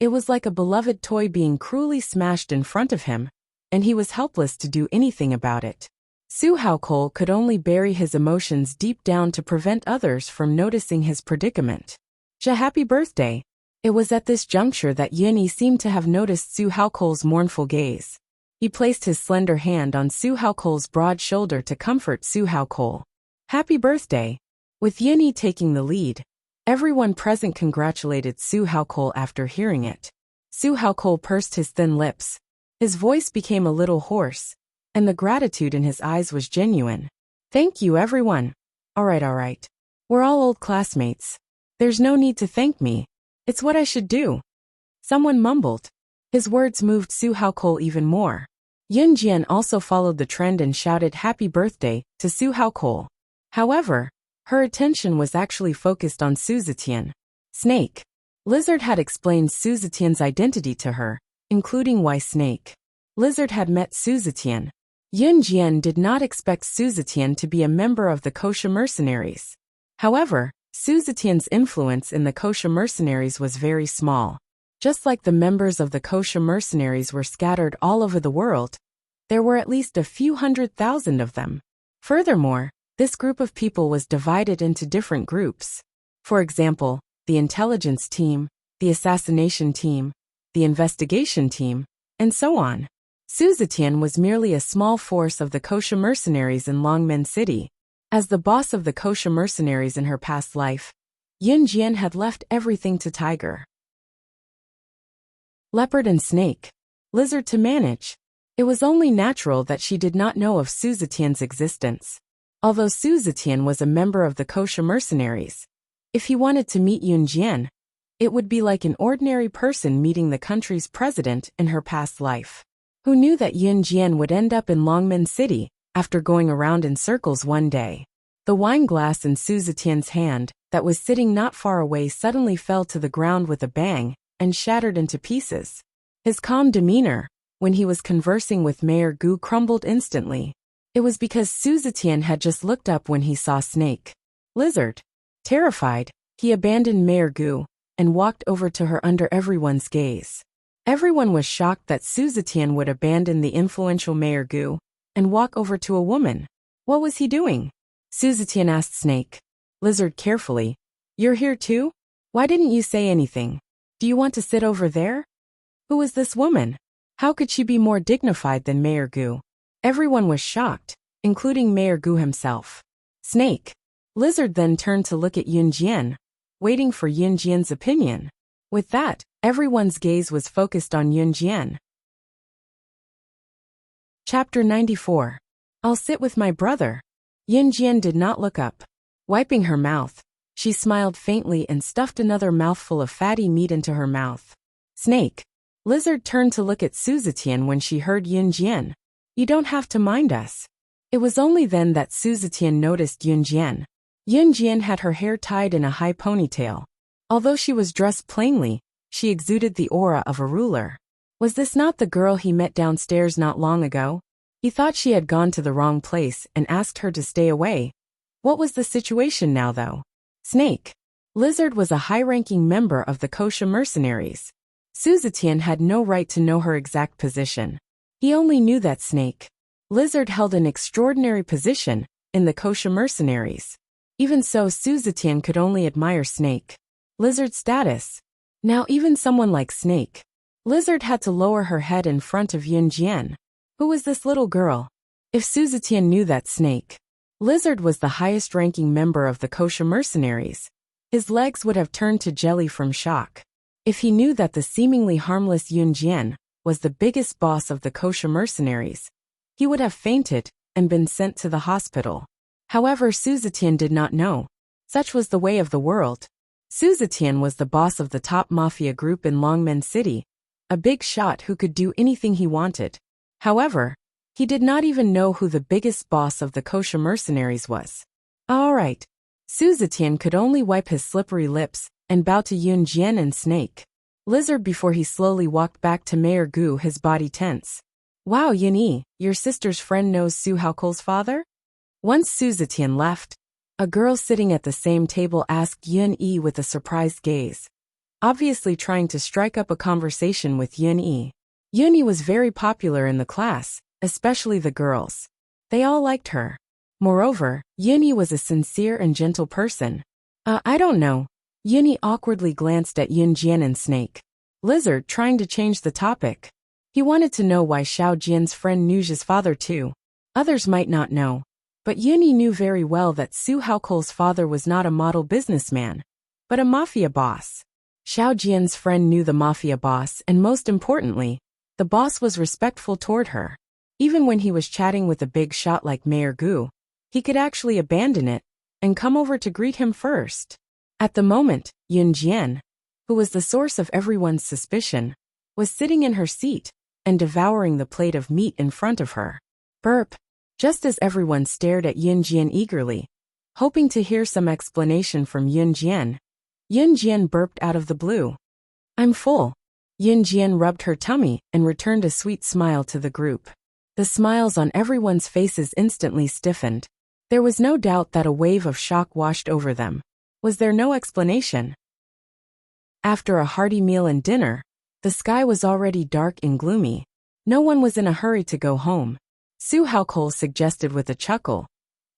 it was like a beloved toy being cruelly smashed in front of him, and he was helpless to do anything about it. Su Haokol could only bury his emotions deep down to prevent others from noticing his predicament. Happy birthday! It was at this juncture that Yuni seemed to have noticed Su Haokol's mournful gaze. He placed his slender hand on Su Haokol's broad shoulder to comfort Su Haokol. Happy birthday! With Yuni taking the lead, everyone present congratulated Su Haokol after hearing it. Su Haokol pursed his thin lips. His voice became a little hoarse, and the gratitude in his eyes was genuine. Thank you, everyone. All right. We're all old classmates. There's no need to thank me. It's what I should do. Someone mumbled. His words moved Su Haokol even more. Yun Jian also followed the trend and shouted happy birthday to Su Haokol. However, her attention was actually focused on Su Zetian. Snake. Lizard had explained Su Zetian's identity to her, including why Snake. Lizard had met Su Zetian. Yun Jian did not expect Su Zetian to be a member of the Kosha mercenaries. However, Su Zetian's influence in the Kosha mercenaries was very small. Just like the members of the Kosha mercenaries were scattered all over the world, there were at least a few 100,000 of them. Furthermore, this group of people was divided into different groups. For example, the intelligence team, the assassination team, the investigation team, and so on. Su Zetian was merely a small force of the Kosha mercenaries in Longmen City. As the boss of the Kosha mercenaries in her past life, Yun Jian had left everything to Tiger, Leopard and Snake, Lizard to manage. It was only natural that she did not know of Su Zetian's existence. Although Su Zetian was a member of the Kosha mercenaries, if he wanted to meet Yun Jian, it would be like an ordinary person meeting the country's president in her past life. Who knew that Yun Jian would end up in Longmen City after going around in circles one day? The wine glass in Su Zetian's hand, that was sitting not far away, suddenly fell to the ground with a bang and shattered into pieces. His calm demeanor, when he was conversing with Mayor Gu, crumbled instantly. It was because Su Zetian had just looked up when he saw Snake. Lizard. Terrified, he abandoned Mayor Gu and walked over to her under everyone's gaze. Everyone was shocked that Su Zetian would abandon the influential Mayor Gu and walk over to a woman. What was he doing? Su Zetian asked Snake. Lizard carefully. You're here too? Why didn't you say anything? Do you want to sit over there? Who is this woman? How could she be more dignified than Mayor Gu? Everyone was shocked, including Mayor Gu himself. Snake. Lizard then turned to look at Yun Jian, waiting for Yun Jian's opinion. With that, everyone's gaze was focused on Yun Jian. Chapter 94. I'll sit with my brother. Yun Jian did not look up. Wiping her mouth, she smiled faintly and stuffed another mouthful of fatty meat into her mouth. Snake. Lizard turned to look at Su Zetian when she heard Yun Jian. You don't have to mind us. It was only then that Su Zetian noticed Yun Jian. Yun Jian had her hair tied in a high ponytail. Although she was dressed plainly, she exuded the aura of a ruler. Was this not the girl he met downstairs not long ago? He thought she had gone to the wrong place and asked her to stay away. What was the situation now, though? Snake. Lizard was a high-ranking member of the Kosha mercenaries. Su Zetian had no right to know her exact position. He only knew that Snake. Lizard held an extraordinary position in the Kosha mercenaries. Even so, Su Zetian could only admire Snake. Lizard's status. Now even someone like Snake. Lizard had to lower her head in front of Yun Jian. Who was this little girl? If Su Zetian knew that Snake. Lizard was the highest-ranking member of the Kosha mercenaries. His legs would have turned to jelly from shock. If he knew that the seemingly harmless Yun Jian was the biggest boss of the Kosha mercenaries, he would have fainted and been sent to the hospital. However, Su Zetian did not know. Such was the way of the world. Su Zetian was the boss of the top mafia group in Longmen City, a big shot who could do anything he wanted. However, he did not even know who the biggest boss of the Kosha mercenaries was. All right. Su Zetian could only wipe his slippery lips and bow to Yun Jian and Snake. Lizard before he slowly walked back to Mayor Gu, his body tense. Wow, Yun Yi, your sister's friend knows Su Haokol's father? Once Su Zetian left, a girl sitting at the same table asked Yun Yi with a surprised gaze, obviously trying to strike up a conversation with Yun Yi. Yun Yi was very popular in the class, especially the girls. They all liked her. Moreover, Yun Yi was a sincere and gentle person. I don't know. Yun Yi awkwardly glanced at Yun Jian and Snake. Lizard trying to change the topic. He wanted to know why Xiao Jian's friend knew his father too. Others might not know. But Yun Yi knew very well that Su Haokol's father was not a model businessman, but a mafia boss. Xiao Jian's friend knew the mafia boss, and most importantly, the boss was respectful toward her. Even when he was chatting with a big shot like Mayor Gu, he could actually abandon it and come over to greet him first. At the moment, Yun Jian, who was the source of everyone's suspicion, was sitting in her seat, and devouring the plate of meat in front of her. Burp. Just as everyone stared at Yunjian eagerly, hoping to hear some explanation from Yunjian burped out of the blue. "I'm full." Yunjian rubbed her tummy and returned a sweet smile to the group. The smiles on everyone's faces instantly stiffened. There was no doubt that a wave of shock washed over them. Was there no explanation? After a hearty meal and dinner, the sky was already dark and gloomy. No one was in a hurry to go home. Su Haokol suggested with a chuckle,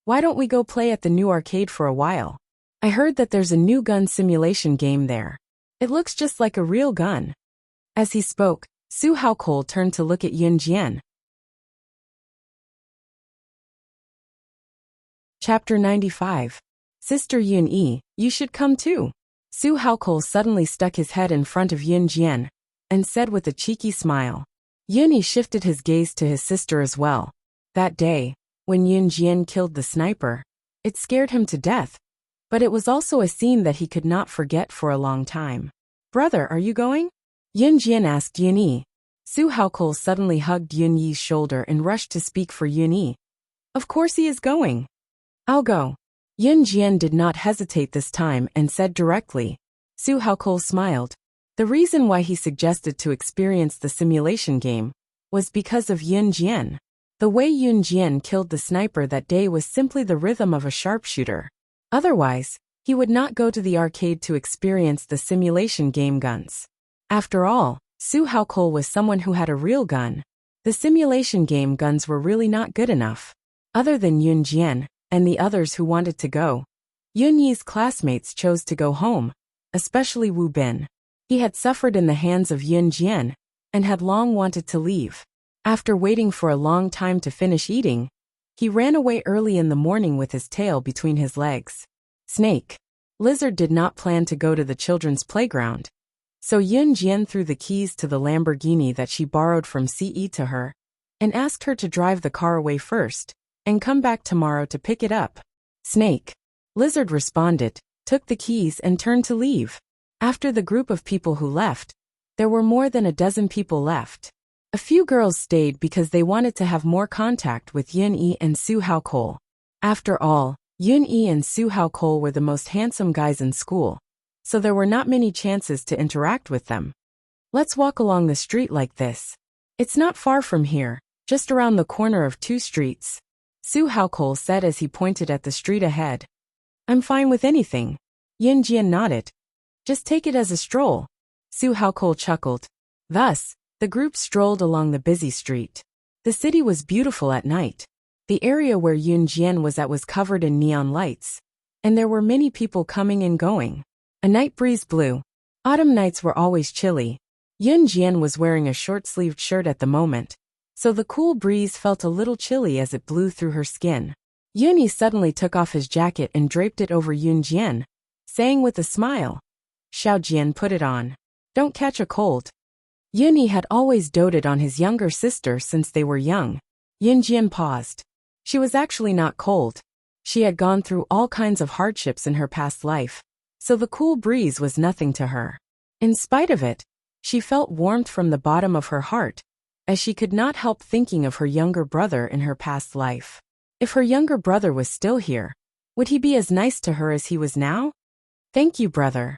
"Why don't we go play at the new arcade for a while? I heard that there's a new gun simulation game there. It looks just like a real gun." As he spoke, Su Haokol turned to look at Yunjian. Chapter 95. Sister Yun-yi, you should come too. Su Haokol suddenly stuck his head in front of Yunjian and said with a cheeky smile. Yun-yi shifted his gaze to his sister as well. That day, when Yunjian killed the sniper, it scared him to death, but it was also a scene that he could not forget for a long time. "Brother, are you going?" Yunjian asked Yun-yi. Su Haokol suddenly hugged Yun-yi's shoulder and rushed to speak for Yun-yi. "Of course he is going. I'll go." Yunjian did not hesitate this time and said directly. Su Haokol smiled. The reason why he suggested to experience the simulation game was because of Yunjian. The way Yunjian killed the sniper that day was simply the rhythm of a sharpshooter. Otherwise, he would not go to the arcade to experience the simulation game guns. After all, Su Haokol was someone who had a real gun. The simulation game guns were really not good enough. Other than Yunjian and the others who wanted to go, Yun-yi's classmates chose to go home, especially Wu Bin. He had suffered in the hands of Yunjian and had long wanted to leave. After waiting for a long time to finish eating, he ran away early in the morning with his tail between his legs. Snake. Lizard did not plan to go to the children's playground, so Yunjian threw the keys to the Lamborghini that she borrowed from Ce to her and asked her to drive the car away first and come back tomorrow to pick it up. Snake. Lizard responded, took the keys and turned to leave. After the group of people who left, there were more than a dozen people left. A few girls stayed because they wanted to have more contact with Yun-yi and Su Haokol. After all, Yun-yi and Su Haokol were the most handsome guys in school, so there were not many chances to interact with them. "Let's walk along the street like this. It's not far from here, just around the corner of 2 streets. Su Haokol said as he pointed at the street ahead. "I'm fine with anything." Yunjian nodded. "Just take it as a stroll." Su Haokol chuckled. Thus, the group strolled along the busy street. The city was beautiful at night. The area where Yunjian was at was covered in neon lights, and there were many people coming and going. A night breeze blew. Autumn nights were always chilly. Yunjian was wearing a short-sleeved shirt at the moment, so the cool breeze felt a little chilly as it blew through her skin. Yun-yi suddenly took off his jacket and draped it over Yunjian, saying with a smile, "Xiaojian, put it on. Don't catch a cold." Yun-yi had always doted on his younger sister since they were young. Yunjian paused. She was actually not cold. She had gone through all kinds of hardships in her past life, so the cool breeze was nothing to her. In spite of it, she felt warmth from the bottom of her heart, as she could not help thinking of her younger brother in her past life. If her younger brother was still here, would he be as nice to her as he was now? "Thank you, brother."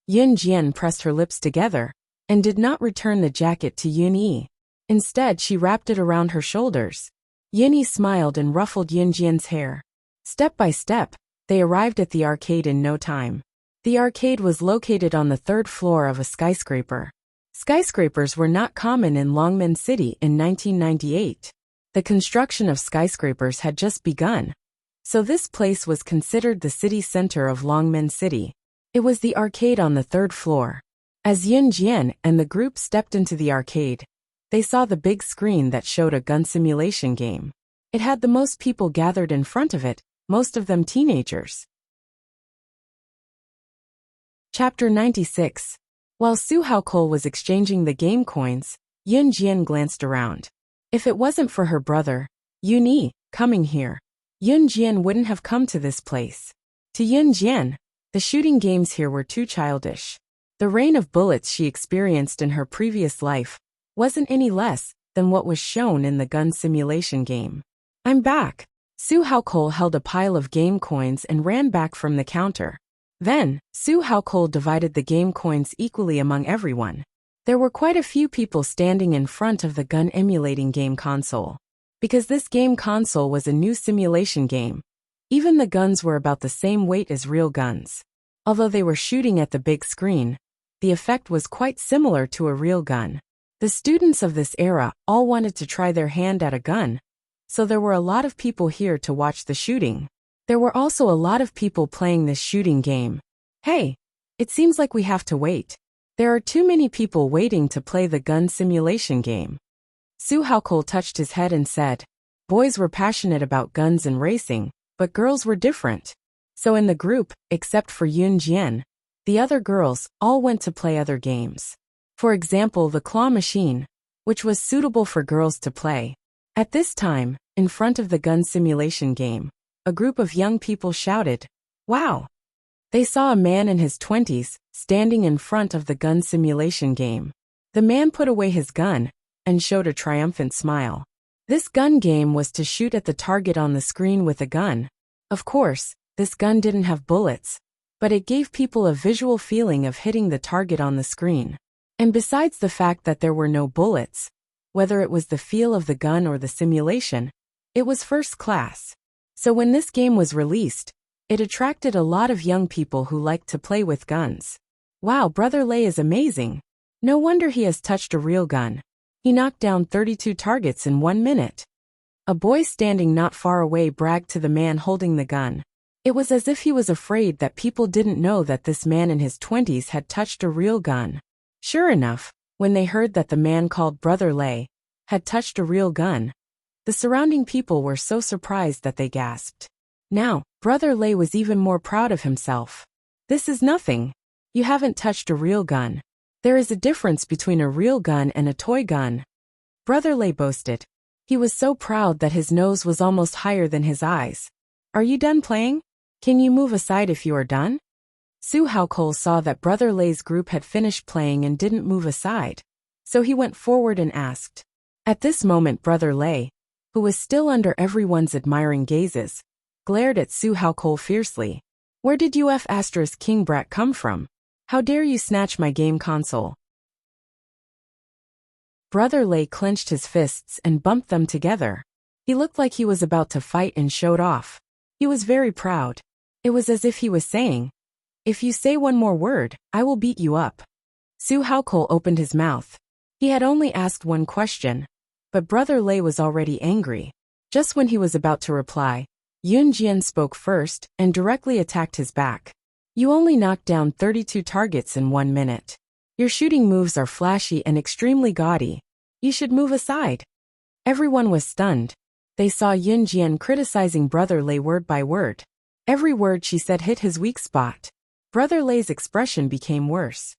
Yunjian pressed her lips together and did not return the jacket to Yun-yi. Instead, she wrapped it around her shoulders. Yun-yi smiled and ruffled Yunjian's hair. Step by step, they arrived at the arcade in no time. The arcade was located on the 3rd floor of a skyscraper. Skyscrapers were not common in Longmen City in 1998. The construction of skyscrapers had just begun, so this place was considered the city center of Longmen City. It was the arcade on the 3rd floor. As Yunjian and the group stepped into the arcade, they saw the big screen that showed a gun simulation game. It had the most people gathered in front of it, most of them teenagers. Chapter 96. While Su Haokol was exchanging the game coins, Yunjian glanced around. If it wasn't for her brother, Yun-yi, coming here, Yunjian wouldn't have come to this place. To Yunjian, the shooting games here were too childish. The rain of bullets she experienced in her previous life wasn't any less than what was shown in the gun simulation game. I'm back. Su Haokol held a pile of game coins and ran back from the counter. Then, Su Haokol divided the game coins equally among everyone. There were quite a few people standing in front of the gun emulating game console. Because this game console was a new simulation game, even the guns were about the same weight as real guns. Although they were shooting at the big screen, the effect was quite similar to a real gun. The students of this era all wanted to try their hand at a gun, so there were a lot of people here to watch the shooting. There were also a lot of people playing this shooting game. Hey, it seems like we have to wait. There are too many people waiting to play the gun simulation game. Su Haokol touched his head and said, boys were passionate about guns and racing, but girls were different. So in the group, except for Yun Jian, the other girls all went to play other games. For example, the claw machine, which was suitable for girls to play. At this time, in front of the gun simulation game, a group of young people shouted, "Wow!" They saw a man in his 20s standing in front of the gun simulation game. The man put away his gun and showed a triumphant smile. This gun game was to shoot at the target on the screen with a gun. Of course, this gun didn't have bullets, but it gave people a visual feeling of hitting the target on the screen. And besides the fact that there were no bullets, whether it was the feel of the gun or the simulation, it was first class. So when this game was released, it attracted a lot of young people who liked to play with guns. Wow, Brother Lei is amazing. No wonder he has touched a real gun. He knocked down 32 targets in 1 minute. A boy standing not far away bragged to the man holding the gun. It was as if he was afraid that people didn't know that this man in his 20s had touched a real gun. Sure enough, when they heard that the man called Brother Lei had touched a real gun, the surrounding people were so surprised that they gasped. Now, Brother Lei was even more proud of himself. This is nothing. You haven't touched a real gun. There is a difference between a real gun and a toy gun. Brother Lei boasted. He was so proud that his nose was almost higher than his eyes. Are you done playing? Can you move aside if you are done? Su Haokol saw that Brother Lei's group had finished playing and didn't move aside, so he went forward and asked. At this moment Brother Lei, who was still under everyone's admiring gazes, glared at Su Haokol fiercely. Where did you King brat come from? How dare you snatch my game console? Brother Lei clenched his fists and bumped them together. He looked like he was about to fight and showed off. He was very proud. It was as if he was saying, if you say one more word, I will beat you up. Su Haokol opened his mouth. He had only asked one question, but Brother Lei was already angry. Just when he was about to reply, Yun Jian spoke first and directly attacked his back. You only knocked down 32 targets in 1 minute. Your shooting moves are flashy and extremely gaudy. You should move aside. Everyone was stunned. They saw Yun Jian criticizing Brother Lei word by word. Every word she said hit his weak spot. Brother Lei's expression became worse.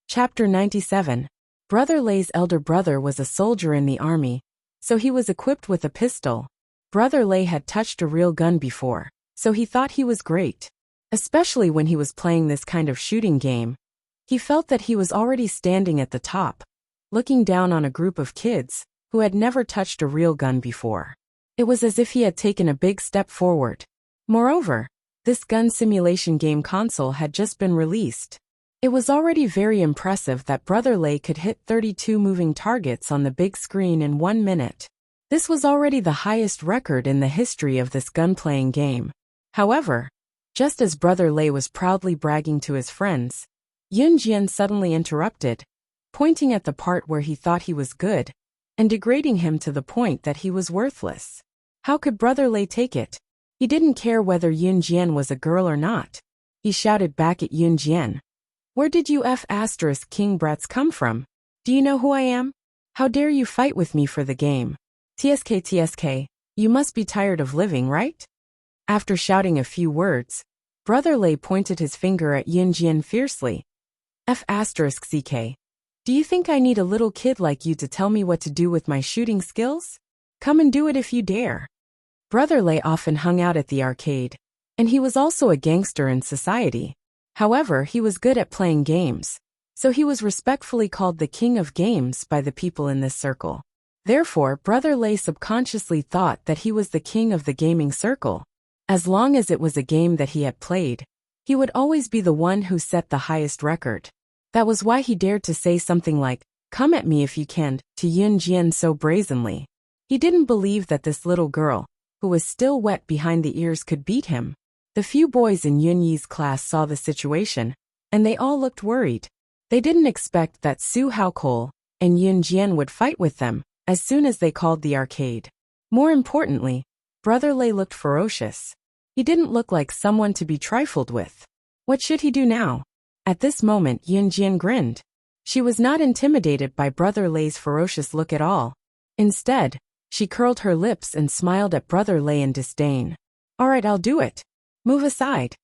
Chapter 97. Brother Lei's elder brother was a soldier in the army, so he was equipped with a pistol. Brother Lei had touched a real gun before, so he thought he was great. Especially when he was playing this kind of shooting game. He felt that he was already standing at the top, looking down on a group of kids who had never touched a real gun before. It was as if he had taken a big step forward. Moreover, this gun simulation game console had just been released. It was already very impressive that Brother Lei could hit 32 moving targets on the big screen in 1 minute. This was already the highest record in the history of this gun-playing game. However, just as Brother Lei was proudly bragging to his friends, Yun Jian suddenly interrupted, pointing at the part where he thought he was good, and degrading him to the point that he was worthless. How could Brother Lei take it? He didn't care whether Yun Jian was a girl or not. He shouted back at Yun Jian. Where did you King brats come from? Do you know who I am? How dare you fight with me for the game? TSK, you must be tired of living, right? After shouting a few words, Brother Lei pointed his finger at Yun Jian fiercely. CK. Do you think I need a little kid like you to tell me what to do with my shooting skills? Come and do it if you dare. Brother Lei often hung out at the arcade, and he was also a gangster in society. However, he was good at playing games, so he was respectfully called the king of games by the people in this circle. Therefore, Brother Lei subconsciously thought that he was the king of the gaming circle. As long as it was a game that he had played, he would always be the one who set the highest record. That was why he dared to say something like, "Come at me if you can," to Yun Jian so brazenly. He didn't believe that this little girl, who was still wet behind the ears, could beat him. The few boys in Yun Yi's class saw the situation, and they all looked worried. They didn't expect that Su Haokol and Yun Jian would fight with them as soon as they called the arcade. More importantly, Brother Lei looked ferocious. He didn't look like someone to be trifled with. What should he do now? At this moment, Yun Jian grinned. She was not intimidated by Brother Lei's ferocious look at all. Instead, she curled her lips and smiled at Brother Lei in disdain. "All right, I'll do it. Move aside."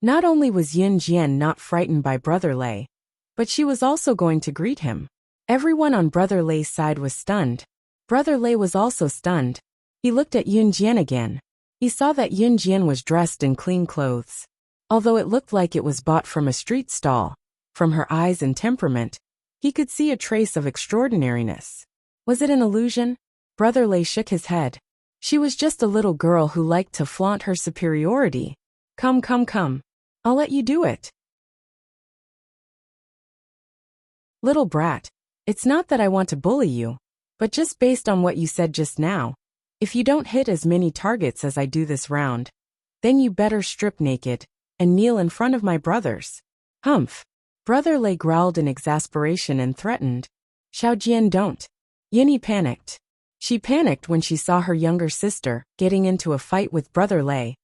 Not only was Yun Jian not frightened by Brother Lei, but she was also going to greet him. Everyone on Brother Lei's side was stunned. Brother Lei was also stunned. He looked at Yun Jian again. He saw that Yun Jian was dressed in clean clothes. Although it looked like it was bought from a street stall, from her eyes and temperament, he could see a trace of extraordinariness. Was it an illusion? Brother Lei shook his head. She was just a little girl who liked to flaunt her superiority. Come, come, come. I'll let you do it. Little brat, it's not that I want to bully you, but just based on what you said just now, if you don't hit as many targets as I do this round, then you better strip naked and kneel in front of my brothers. Humph. Brother Lei growled in exasperation and threatened. Xiao Jian, don't. Yinny panicked. She panicked when she saw her younger sister getting into a fight with Brother Lei,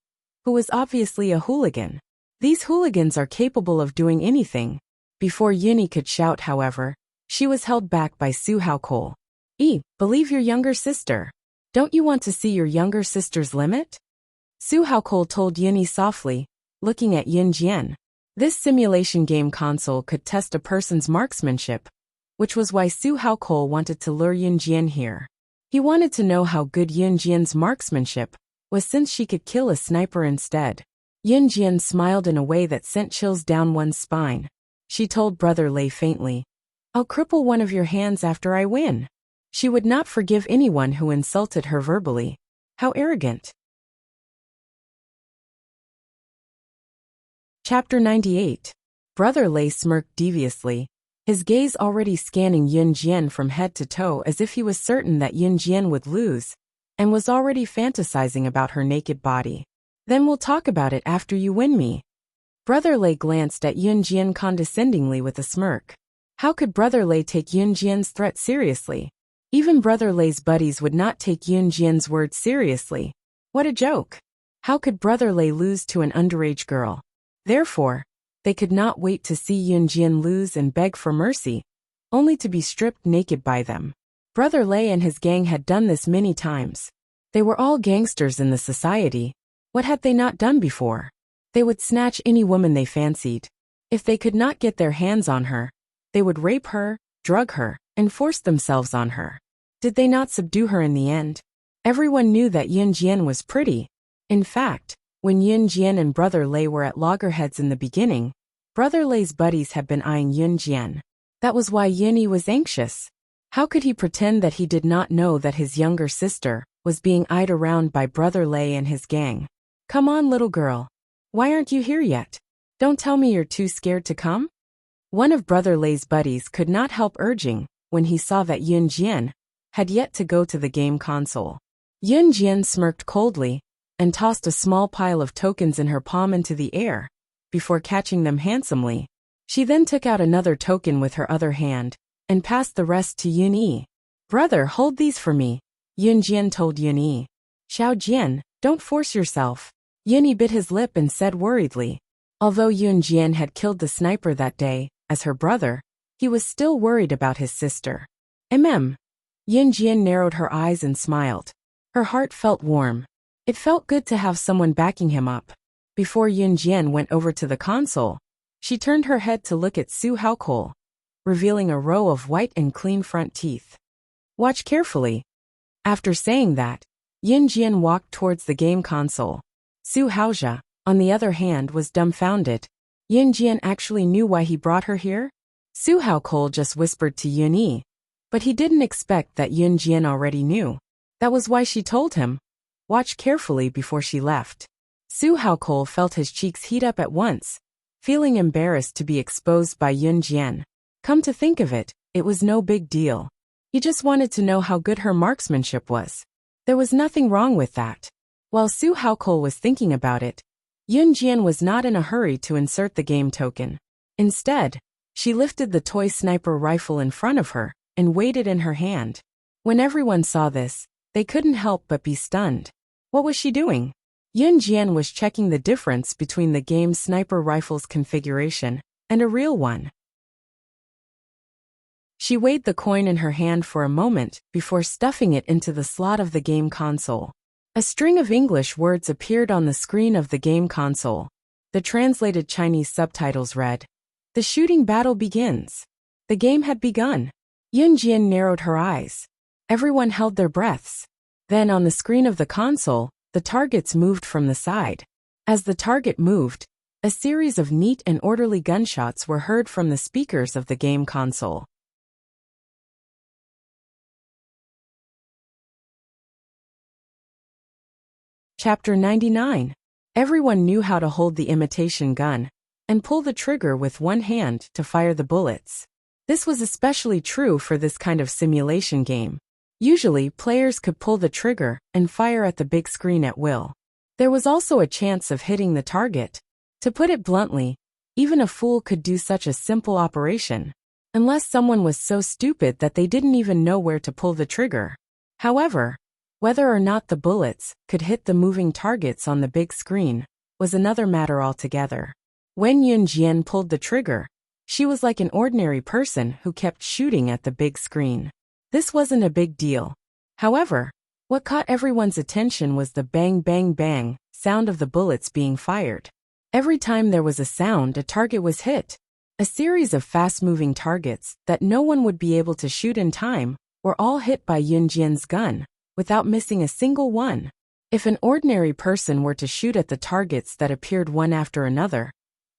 who was obviously a hooligan. These hooligans are capable of doing anything. Before Yinny could shout, however, she was held back by Su Haokol. Believe your younger sister. Don't you want to see your younger sister's limit? Su Haokol told Yinny softly, looking at Yun Jian. This simulation game console could test a person's marksmanship, which was why Su Haokol wanted to lure Yun Jian here. He wanted to know how good Yun Jian's marksmanship was, since she could kill a sniper instead. Yun Jian smiled in a way that sent chills down one's spine. She told Brother Lei faintly, "I'll cripple one of your hands after I win." She would not forgive anyone who insulted her verbally. How arrogant. Chapter 98. Brother Lei smirked deviously, his gaze already scanning Yun Jian from head to toe as if he was certain that Yun Jian would lose, and was already fantasizing about her naked body. Then we'll talk about it after you win me. Brother Lei glanced at Yun Jian condescendingly with a smirk. How could Brother Lei take Yun Jian's threat seriously? Even Brother Lei's buddies would not take Yun Jian's words seriously. What a joke. How could Brother Lei lose to an underage girl? Therefore, they could not wait to see Yun Jian lose and beg for mercy, only to be stripped naked by them. Brother Lei and his gang had done this many times. They were all gangsters in the society. What had they not done before? They would snatch any woman they fancied. If they could not get their hands on her, they would rape her, drug her, and force themselves on her. Did they not subdue her in the end? Everyone knew that Yun Jian was pretty. In fact, when Yun Jian and Brother Lei were at loggerheads in the beginning, Brother Lei's buddies had been eyeing Yun Jian. That was why Yinny was anxious. How could he pretend that he did not know that his younger sister was being eyed around by Brother Lei and his gang? Come on, little girl. Why aren't you here yet? Don't tell me you're too scared to come? One of Brother Lei's buddies could not help urging when he saw that Yun Jian had yet to go to the game console. Yun Jian smirked coldly and tossed a small pile of tokens in her palm into the air, before catching them handsomely. She then took out another token with her other hand and passed the rest to Yun Yi. Brother, hold these for me, Yun Jian told Yun Yi. Xiao Jian, don't force yourself. Yun Yi bit his lip and said worriedly. Although Yun Jian had killed the sniper that day, as her brother, he was still worried about his sister. Yun Jian narrowed her eyes and smiled. Her heart felt warm. It felt good to have someone backing him up. Before Yun Jian went over to the console, she turned her head to look at Su Haokol, revealing a row of white and clean front teeth. Watch carefully. After saying that, Yun Jian walked towards the game console. Su Haojia, on the other hand, was dumbfounded. Yun Jian actually knew why he brought her here? Su Haokol just whispered to Yun Yi, but he didn't expect that Yun Jian already knew. That was why she told him, "Watch carefully," before she left. Su Haokol felt his cheeks heat up at once, feeling embarrassed to be exposed by Yun Jian. Come to think of it, it was no big deal. He just wanted to know how good her marksmanship was. There was nothing wrong with that. While Su Haokol was thinking about it, Yun Jian was not in a hurry to insert the game token. Instead, she lifted the toy sniper rifle in front of her and weighed it in her hand. When everyone saw this, they couldn't help but be stunned. What was she doing? Yun Jian was checking the difference between the game's sniper rifle's configuration and a real one. She weighed the coin in her hand for a moment before stuffing it into the slot of the game console. A string of English words appeared on the screen of the game console. The translated Chinese subtitles read, "The shooting battle begins." The game had begun. Yun Jian narrowed her eyes. Everyone held their breaths. Then on the screen of the console, the targets moved from the side. As the target moved, a series of neat and orderly gunshots were heard from the speakers of the game console. Chapter 99. Everyone knew how to hold the imitation gun and pull the trigger with one hand to fire the bullets. This was especially true for this kind of simulation game. Usually, players could pull the trigger and fire at the big screen at will. There was also a chance of hitting the target. To put it bluntly, even a fool could do such a simple operation, unless someone was so stupid that they didn't even know where to pull the trigger. However, whether or not the bullets could hit the moving targets on the big screen was another matter altogether. When Yun Jian pulled the trigger, she was like an ordinary person who kept shooting at the big screen. This wasn't a big deal. However, what caught everyone's attention was the bang bang bang sound of the bullets being fired. Every time there was a sound, a target was hit. A series of fast-moving targets that no one would be able to shoot in time were all hit by Yun Jian's gun, without missing a single one. If an ordinary person were to shoot at the targets that appeared one after another,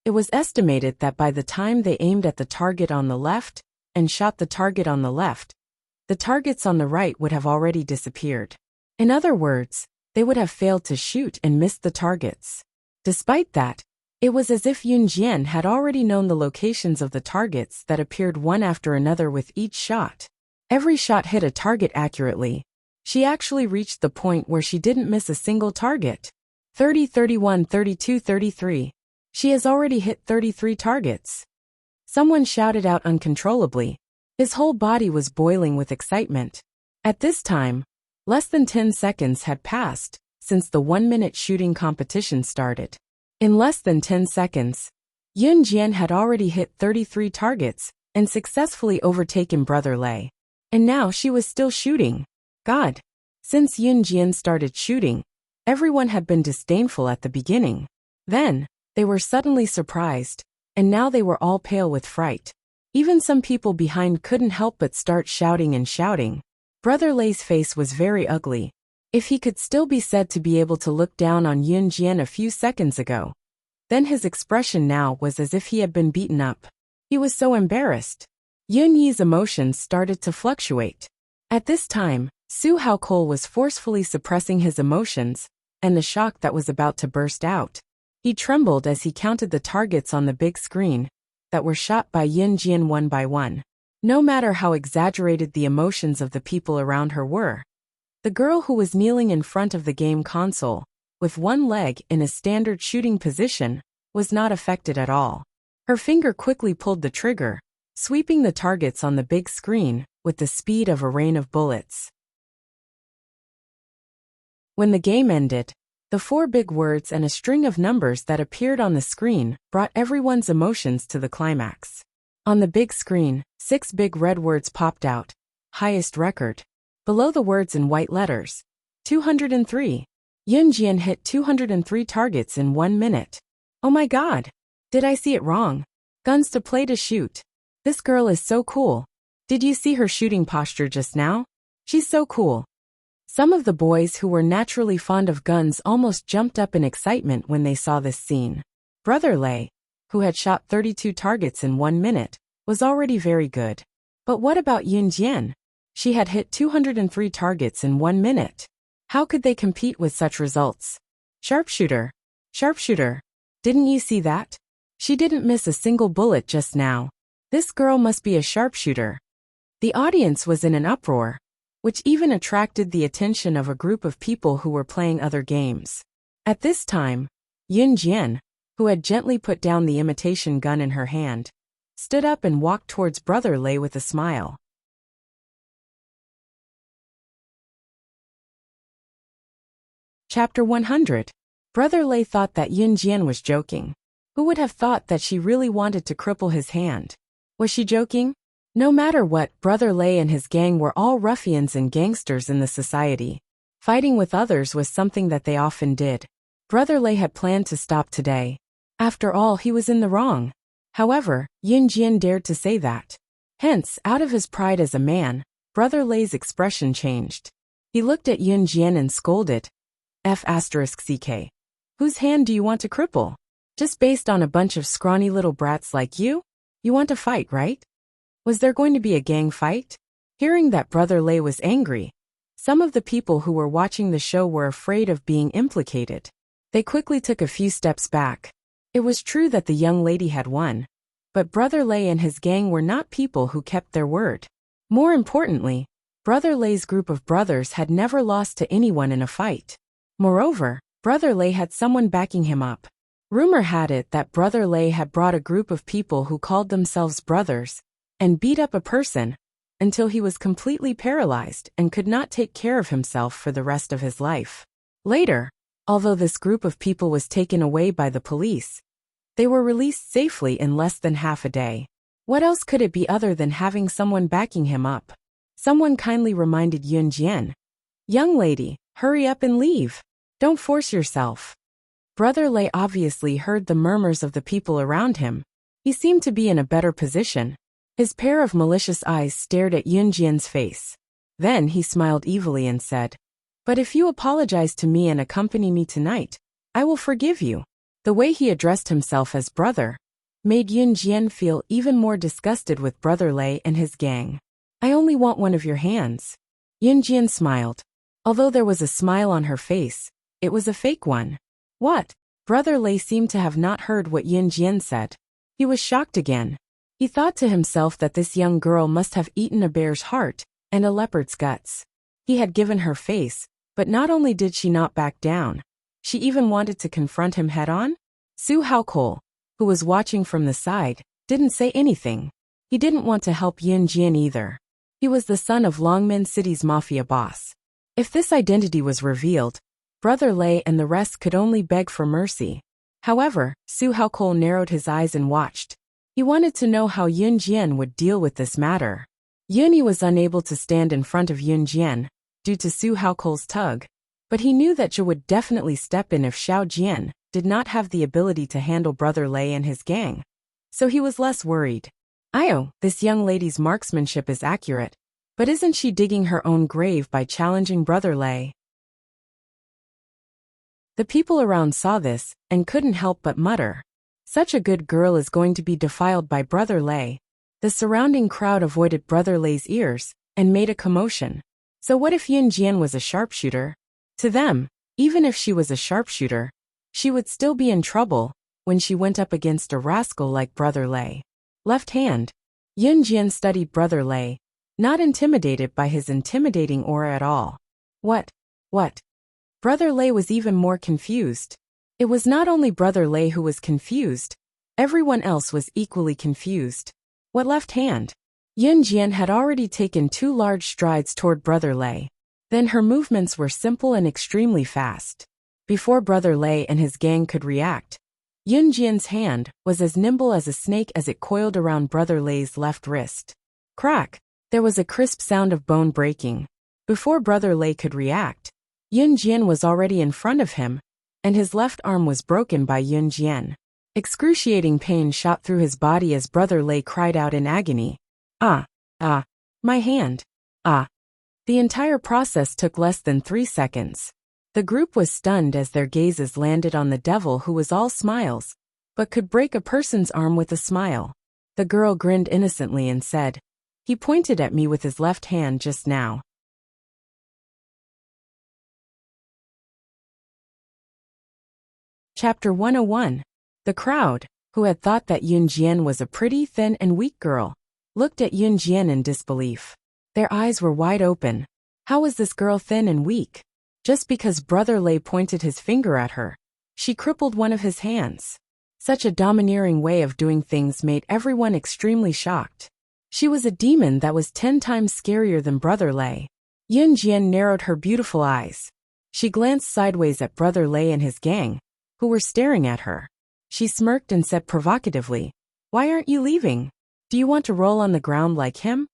it was estimated that by the time they aimed at the target on the left and shot the target on the left, the targets on the right would have already disappeared. In other words, they would have failed to shoot and missed the targets. Despite that, it was as if Yun Jian had already known the locations of the targets that appeared one after another with each shot. Every shot hit a target accurately. She actually reached the point where she didn't miss a single target. 30, 31, 32, 33. She has already hit 33 targets. Someone shouted out uncontrollably. His whole body was boiling with excitement. At this time, less than 10 seconds had passed since the 1-minute shooting competition started. In less than 10 seconds, Yun Jian had already hit 33 targets and successfully overtaken Brother Lei. And now she was still shooting. God! Since Yun Jian started shooting, everyone had been disdainful at the beginning. Then, they were suddenly surprised, and now they were all pale with fright. Even some people behind couldn't help but start shouting and shouting. Brother Lei's face was very ugly. If he could still be said to be able to look down on Yun Jian a few seconds ago, then his expression now was as if he had been beaten up. He was so embarrassed. Yun Yi's emotions started to fluctuate. At this time, Su Haokol was forcefully suppressing his emotions and the shock that was about to burst out. He trembled as he counted the targets on the big screen that were shot by Yun Jian one by one. No matter how exaggerated the emotions of the people around her were, the girl who was kneeling in front of the game console, with one leg in a standard shooting position, was not affected at all. Her finger quickly pulled the trigger, sweeping the targets on the big screen with the speed of a rain of bullets. When the game ended, the 4 big words and a string of numbers that appeared on the screen brought everyone's emotions to the climax. On the big screen, 6 big red words popped out. Highest record. Below the words in white letters, 203. Yun Jian hit 203 targets in 1 minute. Oh my god! Did I see it wrong? Guns to play to shoot. This girl is so cool. Did you see her shooting posture just now? She's so cool. Some of the boys who were naturally fond of guns almost jumped up in excitement when they saw this scene. Brother Lei, who had shot 32 targets in 1 minute, was already very good. But what about Yun Jian? She had hit 203 targets in 1 minute. How could they compete with such results? Sharpshooter. Sharpshooter. Didn't you see that? She didn't miss a single bullet just now. This girl must be a sharpshooter. The audience was in an uproar, which even attracted the attention of a group of people who were playing other games. At this time, Yun Jian, who had gently put down the imitation gun in her hand, stood up and walked towards Brother Lei with a smile. Chapter 100. Brother Lei thought that Yun Jian was joking. Who would have thought that she really wanted to cripple his hand? Was she joking? No matter what, Brother Lei and his gang were all ruffians and gangsters in the society. Fighting with others was something that they often did. Brother Lei had planned to stop today. After all, he was in the wrong. However, Yun Jian dared to say that. Hence, out of his pride as a man, Brother Lei's expression changed. He looked at Yun Jian and scolded. F***ck. Whose hand do you want to cripple? Just based on a bunch of scrawny little brats like you? You want to fight, right? Was there going to be a gang fight? Hearing that Brother Lei was angry, some of the people who were watching the show were afraid of being implicated. They quickly took a few steps back. It was true that the young lady had won, but Brother Lei and his gang were not people who kept their word. More importantly, Brother Lei's group of brothers had never lost to anyone in a fight. Moreover, Brother Lei had someone backing him up. Rumor had it that Brother Lei had brought a group of people who called themselves brothers and beat up a person until he was completely paralyzed and could not take care of himself for the rest of his life. Later, although this group of people was taken away by the police, they were released safely in less than half a day. What else could it be other than having someone backing him up? Someone kindly reminded Yun Jian. Young lady, hurry up and leave. Don't force yourself. Brother Lei obviously heard the murmurs of the people around him. He seemed to be in a better position. His pair of malicious eyes stared at Yun Jian's face. Then he smiled evilly and said, "But if you apologize to me and accompany me tonight, I will forgive you." The way he addressed himself as brother made Yun Jian feel even more disgusted with Brother Lei and his gang. "I only want one of your hands." Yun Jian smiled. Although there was a smile on her face, it was a fake one. What? Brother Lei seemed to have not heard what Yun Jian said. He was shocked again. He thought to himself that this young girl must have eaten a bear's heart and a leopard's guts. He had given her face, but not only did she not back down, she even wanted to confront him head-on. Su Haokol, who was watching from the side, didn't say anything. He didn't want to help Yun Jian either. He was the son of Longmen City's mafia boss. If this identity was revealed, Brother Lei and the rest could only beg for mercy. However, Su Haokol narrowed his eyes and watched. He wanted to know how Yun Jian would deal with this matter. Yuni was unable to stand in front of Yun Jian, due to Su Haokol's tug, but he knew that Zhou would definitely step in if Xiao Jian did not have the ability to handle Brother Lei and his gang. So he was less worried. This young lady's marksmanship is accurate, but isn't she digging her own grave by challenging Brother Lei? The people around saw this and couldn't help but mutter. Such a good girl is going to be defiled by Brother Lei. The surrounding crowd avoided Brother Lei's ears and made a commotion. So what if Yun Jian was a sharpshooter? To them, even if she was a sharpshooter, she would still be in trouble when she went up against a rascal like Brother Lei. Left hand. Yun Jian studied Brother Lei, not intimidated by his intimidating aura at all. What? Brother Lei was even more confused. It was not only Brother Lei who was confused, everyone else was equally confused. What left hand? Yun Jian had already taken 2 large strides toward Brother Lei. Then her movements were simple and extremely fast. Before Brother Lei and his gang could react, Yun Jian's hand was as nimble as a snake as it coiled around Brother Lei's left wrist. Crack! There was a crisp sound of bone breaking. Before Brother Lei could react, Yun Jian was already in front of him, and his left arm was broken by Yun Jian. Excruciating pain shot through his body as Brother Lei cried out in agony. My hand. The entire process took less than 3 seconds. The group was stunned as their gazes landed on the devil who was all smiles, but could break a person's arm with a smile. The girl grinned innocently and said, "He pointed at me with his left hand just now." Chapter 101. The crowd, who had thought that Yun Jian was a pretty, thin and weak girl, looked at Yun Jian in disbelief. Their eyes were wide open. How was this girl thin and weak? Just because Brother Lei pointed his finger at her, she crippled one of his hands. Such a domineering way of doing things made everyone extremely shocked. She was a demon that was 10 times scarier than Brother Lei. Yun Jian narrowed her beautiful eyes. She glanced sideways at Brother Lei and his gang, who were staring at her. She smirked and said provocatively, "Why aren't you leaving? Do you want to roll on the ground like him?"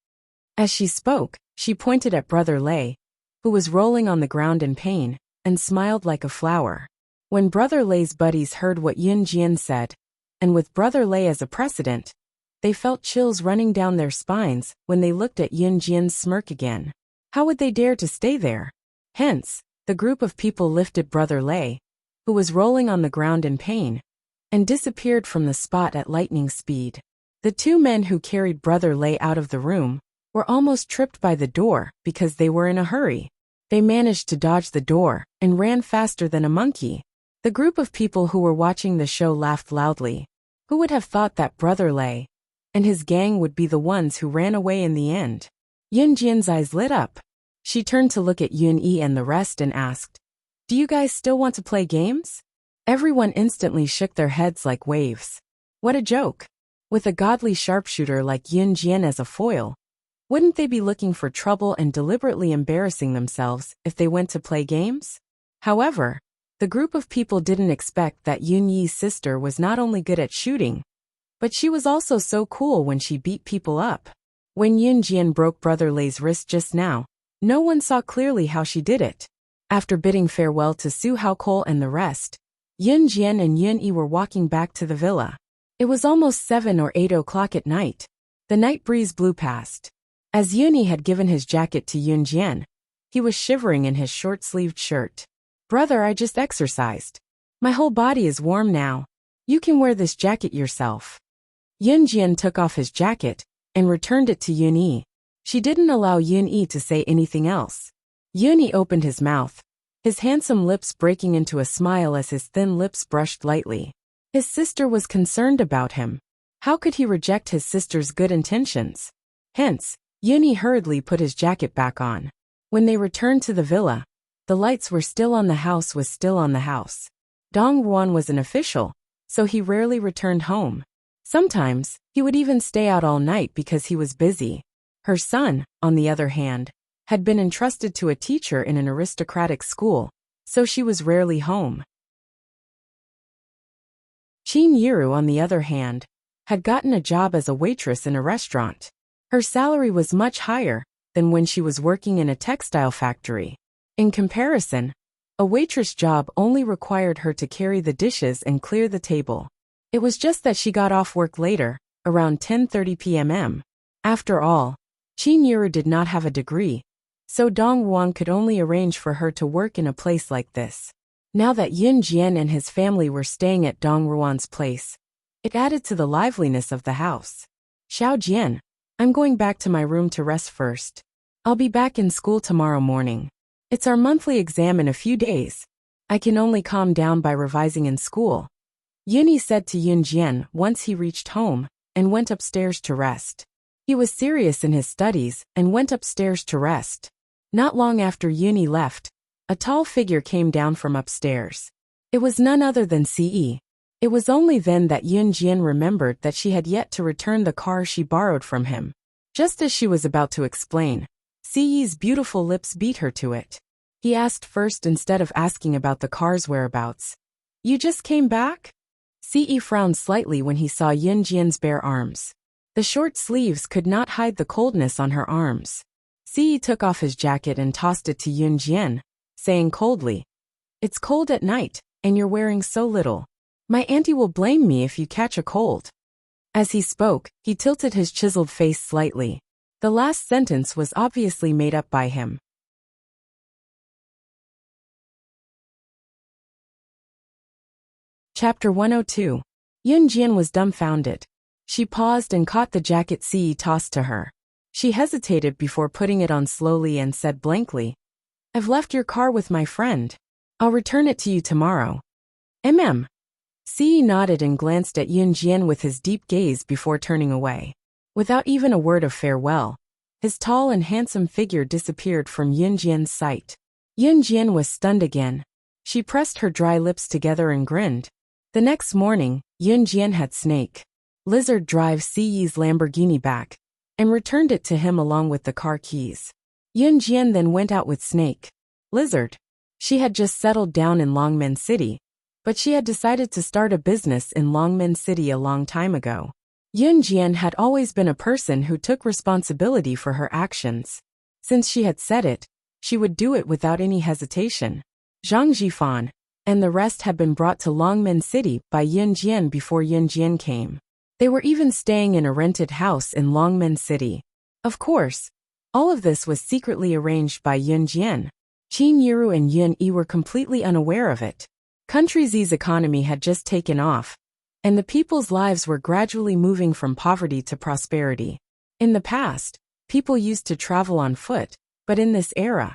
As she spoke, she pointed at Brother Lei, who was rolling on the ground in pain, and smiled like a flower. When Brother Lei's buddies heard what Yun Jian said, and with Brother Lei as a precedent, they felt chills running down their spines when they looked at Yun Jian's smirk again. How would they dare to stay there? Hence, the group of people lifted Brother Lei, who was rolling on the ground in pain, and disappeared from the spot at lightning speed. The 2 men who carried Brother Lei out of the room were almost tripped by the door because they were in a hurry. They managed to dodge the door and ran faster than a monkey. The group of people who were watching the show laughed loudly. Who would have thought that Brother Lei and his gang would be the ones who ran away in the end? Yun Jian's eyes lit up. She turned to look at Yun Yi and the rest and asked, "Do you guys still want to play games?" Everyone instantly shook their heads like waves. What a joke! With a godly sharpshooter like Yun Jian as a foil, wouldn't they be looking for trouble and deliberately embarrassing themselves if they went to play games? However, the group of people didn't expect that Yun Yi's sister was not only good at shooting, but she was also so cool when she beat people up. When Yun Jian broke Brother Lei's wrist just now, no one saw clearly how she did it. After bidding farewell to Su Haokol and the rest, Yun Jian and Yun Yi were walking back to the villa. It was almost 7 or 8 o'clock at night. The night breeze blew past. As Yun Yi had given his jacket to Yun Jian, he was shivering in his short-sleeved shirt. "Brother, I just exercised. My whole body is warm now. You can wear this jacket yourself." Yun Jian took off his jacket and returned it to Yun Yi. She didn't allow Yun Yi to say anything else. Yun Yi opened his mouth, his handsome lips breaking into a smile as his thin lips brushed lightly. His sister was concerned about him. How could he reject his sister's good intentions? Hence, Yun Yi hurriedly put his jacket back on. When they returned to the villa, the lights were still on, the house was still on the house. Dong Ruan was an official, so he rarely returned home. Sometimes, he would even stay out all night because he was busy. Her son, on the other hand, had been entrusted to a teacher in an aristocratic school, so she was rarely home. Qin Yiru, on the other hand, had gotten a job as a waitress in a restaurant. Her salary was much higher than when she was working in a textile factory. In comparison, a waitress job only required her to carry the dishes and clear the table. It was just that she got off work later, around 10:30 p.m. After all, Qin Yiru did not have a degree, so Dong Ruan could only arrange for her to work in a place like this. Now that Yun Jian and his family were staying at Dong Ruan's place, it added to the liveliness of the house. "Xiao Jian, I'm going back to my room to rest first. I'll be back in school tomorrow morning. It's our monthly exam in a few days. I can only calm down by revising in school," Yun Yi said to Yun Jian once he reached home and went upstairs to rest. He was serious in his studies and went upstairs to rest. Not long after Yun Yi left, a tall figure came down from upstairs. It was none other than Ce. It was only then that Yun Jian remembered that she had yet to return the car she borrowed from him. Just as she was about to explain, Ce's beautiful lips beat her to it. He asked first instead of asking about the car's whereabouts. "You just came back?" Ce frowned slightly when he saw Yun Jian's bare arms. The short sleeves could not hide the coldness on her arms. Ce took off his jacket and tossed it to Yun Jian, saying coldly, "It's cold at night, and you're wearing so little. My auntie will blame me if you catch a cold." As he spoke, he tilted his chiseled face slightly. The last sentence was obviously made up by him. Chapter 102. Yun Jian was dumbfounded. She paused and caught the jacket Ce tossed to her. She hesitated before putting it on slowly and said blankly, "I've left your car with my friend. I'll return it to you tomorrow." Ce nodded and glanced at Yunjian with his deep gaze before turning away. Without even a word of farewell, his tall and handsome figure disappeared from Yunjian's sight. Yunjian was stunned again. She pressed her dry lips together and grinned. The next morning, Yunjian had Snake Lizard drive Ce's Lamborghini back and returned it to him along with the car keys. Yunjian then went out with Snake Lizard. She had just settled down in Longmen City, but she had decided to start a business in Longmen City a long time ago. Yunjian had always been a person who took responsibility for her actions. Since she had said it, she would do it without any hesitation. Zhang Jifan and the rest had been brought to Longmen City by Yunjian before Yunjian came. They were even staying in a rented house in Longmen City. Of course, all of this was secretly arranged by Yunjian. Qin Yiru and Yun Yi were completely unaware of it. Country Z's economy had just taken off, and the people's lives were gradually moving from poverty to prosperity. In the past, people used to travel on foot, but in this era,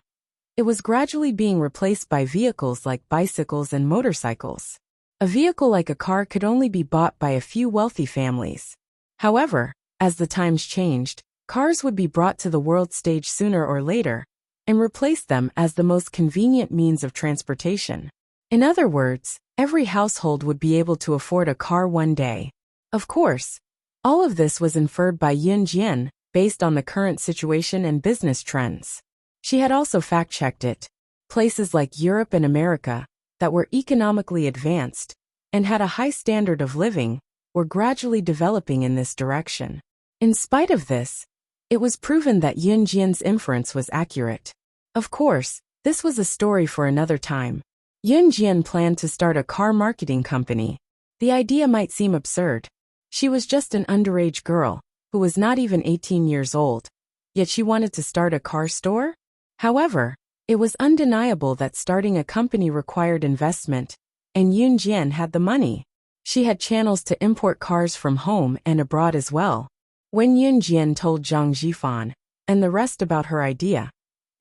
it was gradually being replaced by vehicles like bicycles and motorcycles. A vehicle like a car could only be bought by a few wealthy families. However, as the times changed, cars would be brought to the world stage sooner or later, and replace them as the most convenient means of transportation. In other words, every household would be able to afford a car one day. Of course, all of this was inferred by Yunjian, based on the current situation and business trends. She had also fact-checked it. Places like Europe and America, that were economically advanced and had a high standard of living, were gradually developing in this direction. In spite of this, it was proven that Yunjian's inference was accurate. Of course, this was a story for another time. Yunjian planned to start a car marketing company. The idea might seem absurd. She was just an underage girl, who was not even 18 years old, yet she wanted to start a car store? However, it was undeniable that starting a company required investment, and Yunjian had the money. She had channels to import cars from home and abroad as well. When Yunjian told Zhang Jifan and the rest about her idea,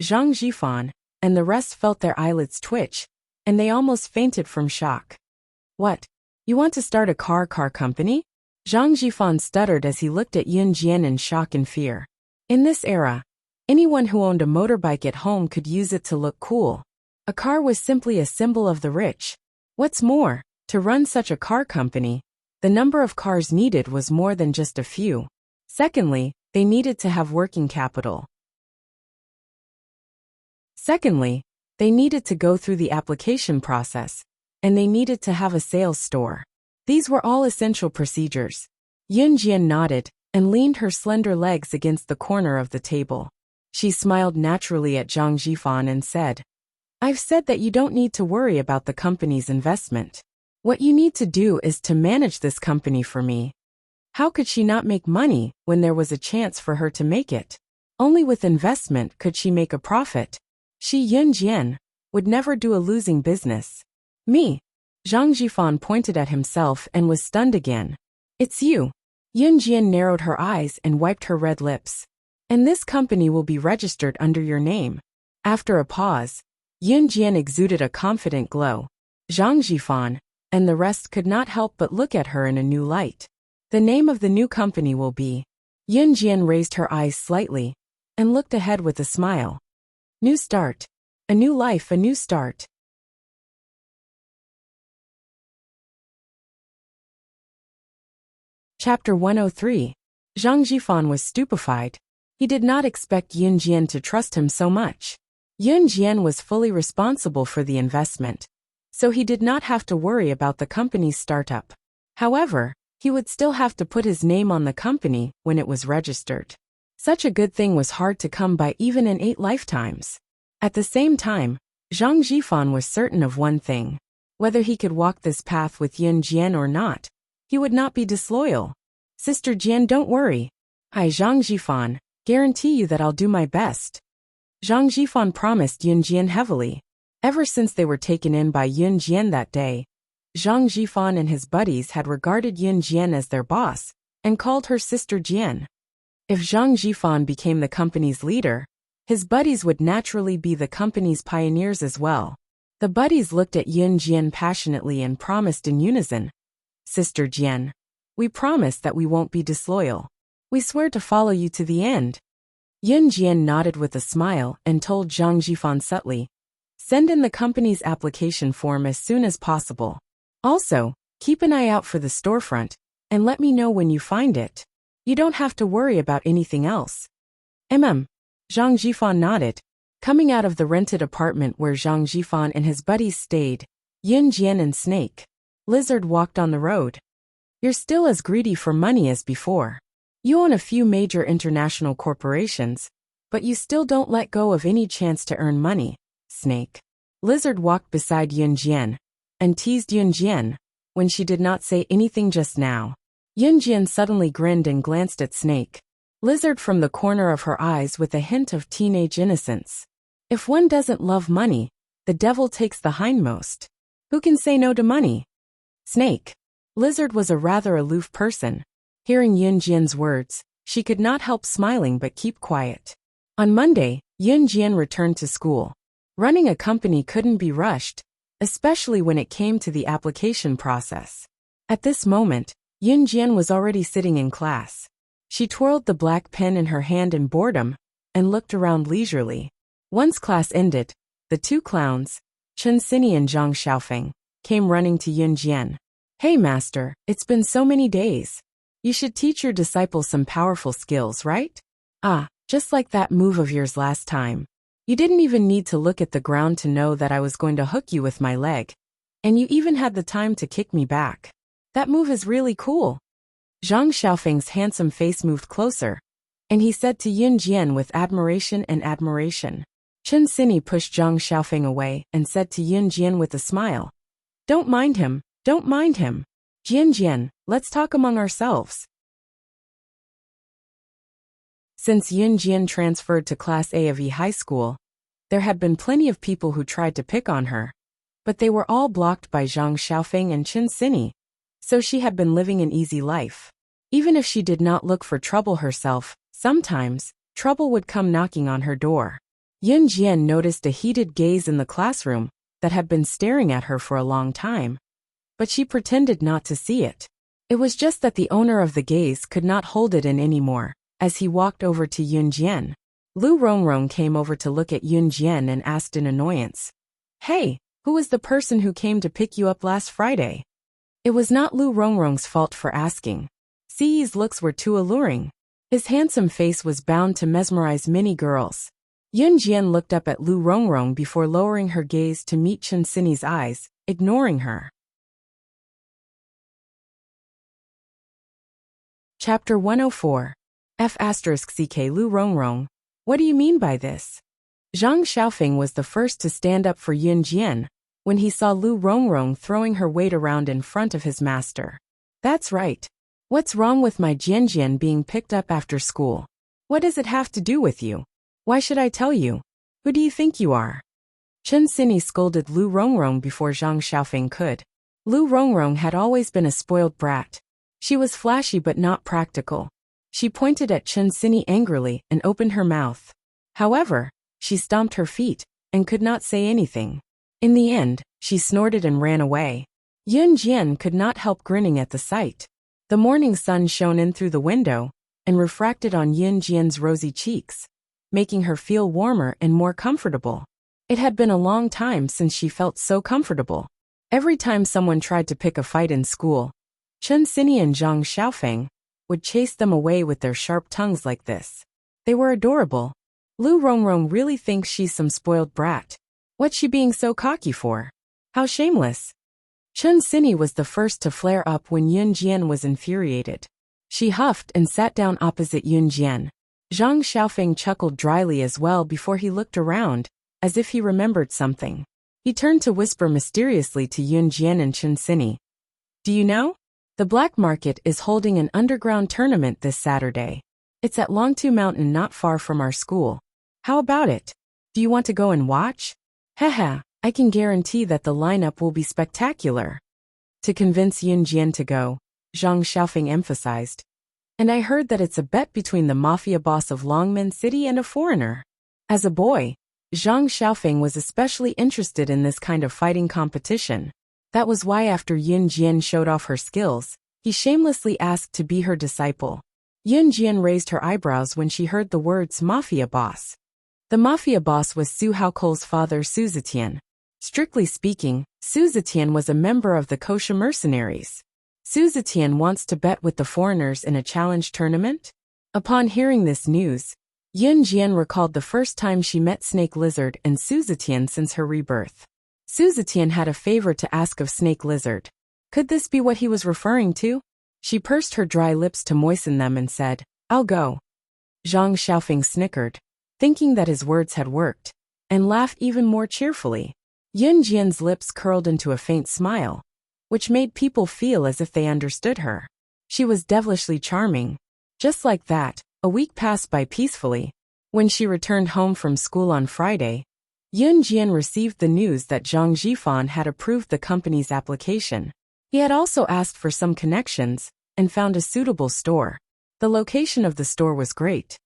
Zhang Jifan and the rest felt their eyelids twitch, and they almost fainted from shock. "What? You want to start a car company?" Zhang Jifan stuttered as he looked at Yunjian in shock and fear. In this era, anyone who owned a motorbike at home could use it to look cool. A car was simply a symbol of the rich. What's more, to run such a car company, the number of cars needed was more than just a few. Secondly, they needed to have working capital. Secondly, they needed to go through the application process, and they needed to have a sales store. These were all essential procedures. Yunjian nodded and leaned her slender legs against the corner of the table. She smiled naturally at Zhang Jifan and said, "I've said that you don't need to worry about the company's investment. What you need to do is to manage this company for me." How could she not make money when there was a chance for her to make it? Only with investment could she make a profit. She, Yunjian, would never do a losing business. "Me?" Zhang Jifan pointed at himself and was stunned again. "It's you." Yunjian narrowed her eyes and wiped her red lips. "And this company will be registered under your name." After a pause, Yunjian exuded a confident glow. Zhang Jifan and the rest could not help but look at her in a new light. "The name of the new company will be..." Yunjian raised her eyes slightly and looked ahead with a smile. "New start. A new life, a new start." Chapter 103. Zhang Jifan was stupefied. He did not expect Yunjian to trust him so much. Yunjian was fully responsible for the investment, so he did not have to worry about the company's startup. However, he would still have to put his name on the company when it was registered. Such a good thing was hard to come by even in 8 lifetimes. At the same time, Zhang Jifan was certain of one thing. Whether he could walk this path with Yunjian or not, he would not be disloyal. "Sister Jian, don't worry. I, Zhang Jifan, guarantee you that I'll do my best." Zhang Jifan promised Yunjian heavily. Ever since they were taken in by Yunjian that day, Zhang Jifan and his buddies had regarded Yunjian as their boss, and called her Sister Jian. If Zhang Jifan became the company's leader, his buddies would naturally be the company's pioneers as well. The buddies looked at Yun Jian passionately and promised in unison. Sister Jian, we promise that we won't be disloyal. We swear to follow you to the end. Yun Jian nodded with a smile and told Zhang Jifan subtly, send in the company's application form as soon as possible. Also, keep an eye out for the storefront, and let me know when you find it. You don't have to worry about anything else. Zhang Jifan nodded. Coming out of the rented apartment where Zhang Jifan and his buddies stayed, Yun Jian and Snake Lizard walked on the road. You're still as greedy for money as before. You own a few major international corporations, but you still don't let go of any chance to earn money. Snake Lizard walked beside Yun Jian and teased Yun Jian when she did not say anything just now. Yun Jian suddenly grinned and glanced at Snake Lizard from the corner of her eyes with a hint of teenage innocence. If one doesn't love money, the devil takes the hindmost. Who can say no to money? Snake Lizard was a rather aloof person. Hearing Yun Jian's words, she could not help smiling but keep quiet. On Monday, Yun Jian returned to school. Running a company couldn't be rushed, especially when it came to the application process. At this moment, Yun Jian was already sitting in class. She twirled the black pen in her hand in boredom and looked around leisurely. Once class ended, the two clowns, Chen Xini and Zhang Xiaofeng, came running to Yun Jian. Hey master, it's been so many days. You should teach your disciples some powerful skills, right? Ah, just like that move of yours last time. You didn't even need to look at the ground to know that I was going to hook you with my leg. And you even had the time to kick me back. That move is really cool. Zhang Xiaofeng's handsome face moved closer, and he said to Yun Jian with admiration. Chen Xini pushed Zhang Xiaofeng away and said to Yun Jian with a smile, don't mind him, don't mind him. Jian, let's talk among ourselves. Since Yun Jian transferred to Class A of E High School, there had been plenty of people who tried to pick on her, but they were all blocked by Zhang Xiaofeng and Chen Xini, so she had been living an easy life. Even if she did not look for trouble herself, sometimes, trouble would come knocking on her door. Yun Jian noticed a heated gaze in the classroom that had been staring at her for a long time, but she pretended not to see it. It was just that the owner of the gaze could not hold it in anymore. As he walked over to Yun Jian, Lu Rongrong came over to look at Yun Jian and asked in annoyance, hey, who was the person who came to pick you up last Friday? It was not Lu Rongrong's fault for asking. Si's looks were too alluring. His handsome face was bound to mesmerize many girls. Yun Jian looked up at Lu Rongrong before lowering her gaze to meet Chen Xini's eyes, ignoring her. Chapter 104. F***ck Lu Rongrong. What do you mean by this? Zhang Xiaofeng was the first to stand up for Yun Jian when he saw Lu Rongrong throwing her weight around in front of his master. That's right. What's wrong with my Jian being picked up after school? What does it have to do with you? Why should I tell you? Who do you think you are? Chen Xini scolded Lu Rongrong before Zhang Xiaofeng could. Lu Rongrong had always been a spoiled brat. She was flashy but not practical. She pointed at Chen Xini angrily and opened her mouth. However, she stomped her feet and could not say anything. In the end, she snorted and ran away. Yun Jian could not help grinning at the sight. The morning sun shone in through the window and refracted on Yun Jian's rosy cheeks, making her feel warmer and more comfortable. It had been a long time since she felt so comfortable. Every time someone tried to pick a fight in school, Chen Xini and Zhang Xiaofeng would chase them away with their sharp tongues like this. They were adorable. Lu Rongrong really thinks she's some spoiled brat. What's she being so cocky for? How shameless. Chen Xini was the first to flare up when Yun Jian was infuriated. She huffed and sat down opposite Yun Jian. Zhang Xiaofeng chuckled dryly as well before he looked around, as if he remembered something. He turned to whisper mysteriously to Yun Jian and Chen Xini. Do you know? The black market is holding an underground tournament this Saturday. It's at Longtu Mountain not far from our school. How about it? Do you want to go and watch? Haha, I can guarantee that the lineup will be spectacular. To convince Yun Jian to go, Zhang Xiaofeng emphasized, And I heard that it's a bet between the mafia boss of Longmen City and a foreigner. As a boy, Zhang Xiaofeng was especially interested in this kind of fighting competition. That was why after Yun Jian showed off her skills, he shamelessly asked to be her disciple. Yun Jian raised her eyebrows when she heard the words mafia boss. The mafia boss was Su Haokol's father Su Zetian. Strictly speaking, Su Zetian was a member of the kosher mercenaries. Su Zetian wants to bet with the foreigners in a challenge tournament? Upon hearing this news, Yun Jian recalled the first time she met Snake Lizard and Su Zetian since her rebirth. Su Zetian had a favor to ask of Snake Lizard. Could this be what he was referring to? She pursed her dry lips to moisten them and said, "I'll go." Zhang Xiaofeng snickered, thinking that his words had worked, and laughed even more cheerfully. Yun Jian's lips curled into a faint smile, which made people feel as if they understood her. She was devilishly charming. Just like that, a week passed by peacefully. When she returned home from school on Friday, Yun Jian received the news that Zhang Zhifan had approved the company's application. He had also asked for some connections and found a suitable store. The location of the store was great.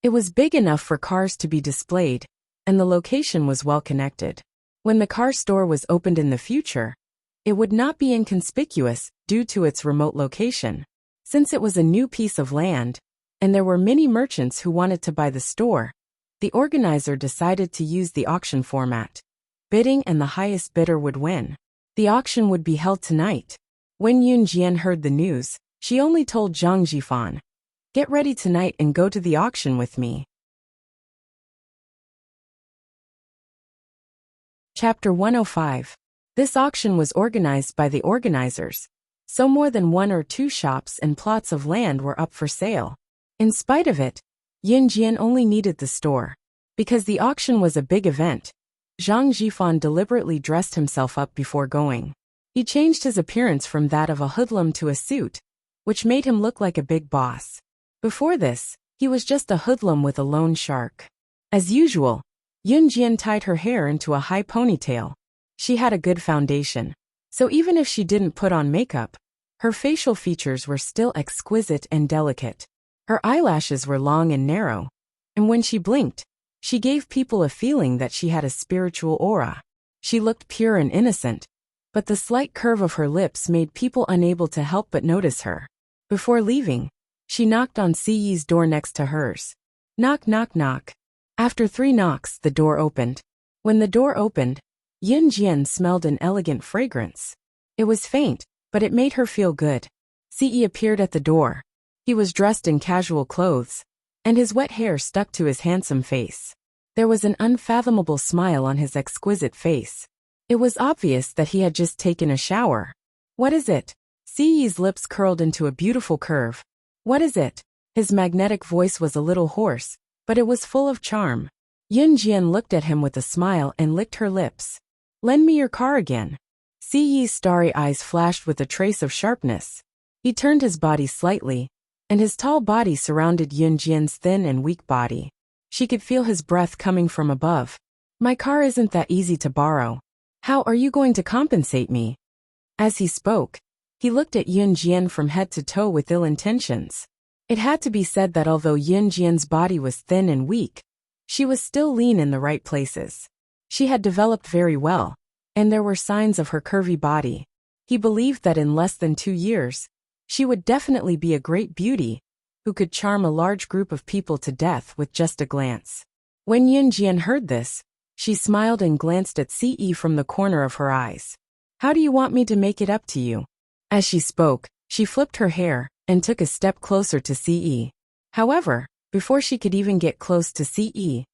It was big enough for cars to be displayed, and the location was well connected. When the car store was opened in the future, it would not be inconspicuous due to its remote location. Since it was a new piece of land, and there were many merchants who wanted to buy the store, the organizer decided to use the auction format. Bidding and the highest bidder would win. The auction would be held tonight. When Yun Jian heard the news, she only told Zhang Zhifan, "Get ready tonight and go to the auction with me." Chapter 105. This auction was organized by the organizers, so more than 1 or 2 shops and plots of land were up for sale. In spite of it, Yun Jian only needed the store. Because the auction was a big event, Zhang Zhifan deliberately dressed himself up before going. He changed his appearance from that of a hoodlum to a suit, which made him look like a big boss. Before this, he was just a hoodlum with a loan shark. As usual, Yun Jian tied her hair into a high ponytail. She had a good foundation, so even if she didn't put on makeup, her facial features were still exquisite and delicate. Her eyelashes were long and narrow, and when she blinked, she gave people a feeling that she had a spiritual aura. She looked pure and innocent, but the slight curve of her lips made people unable to help but notice her. Before leaving, she knocked on Siyi's door next to hers. Knock, knock, knock. After 3 knocks, the door opened. When the door opened, Yun Jian smelled an elegant fragrance. It was faint, but it made her feel good. Siyi appeared at the door. He was dressed in casual clothes, and his wet hair stuck to his handsome face. There was an unfathomable smile on his exquisite face. It was obvious that he had just taken a shower. "What is it?" Siyi's lips curled into a beautiful curve. "What is it?" His magnetic voice was a little hoarse, but it was full of charm. Yun Jian looked at him with a smile and licked her lips. "Lend me your car again." Siyi's starry eyes flashed with a trace of sharpness. He turned his body slightly, and his tall body surrounded Yun Jian's thin and weak body. She could feel his breath coming from above. "My car isn't that easy to borrow. How are you going to compensate me?" As he spoke, he looked at Yun Jian from head to toe with ill intentions. It had to be said that although Yun Jian's body was thin and weak, she was still lean in the right places. She had developed very well, and there were signs of her curvy body. He believed that in less than 2 years, she would definitely be a great beauty, who could charm a large group of people to death with just a glance. When Yun Jian heard this, she smiled and glanced at Ce from the corner of her eyes. "How do you want me to make it up to you?" As she spoke, she flipped her hair and took a step closer to Ce. However, before she could even get close to Ce,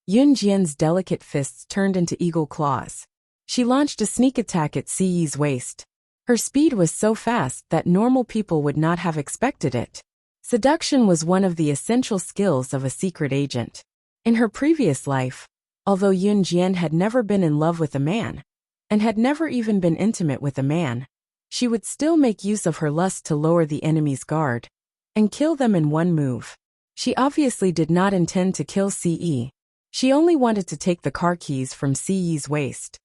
Yun Jian's delicate fists turned into eagle claws. She launched a sneak attack at Ce's waist. Her speed was so fast that normal people would not have expected it. Seduction was one of the essential skills of a secret agent. In her previous life, although Yun Jian had never been in love with a man, and had never even been intimate with a man, she would still make use of her lust to lower the enemy's guard, and kill them in one move. She obviously did not intend to kill Ce. She only wanted to take the car keys from Ce's waist.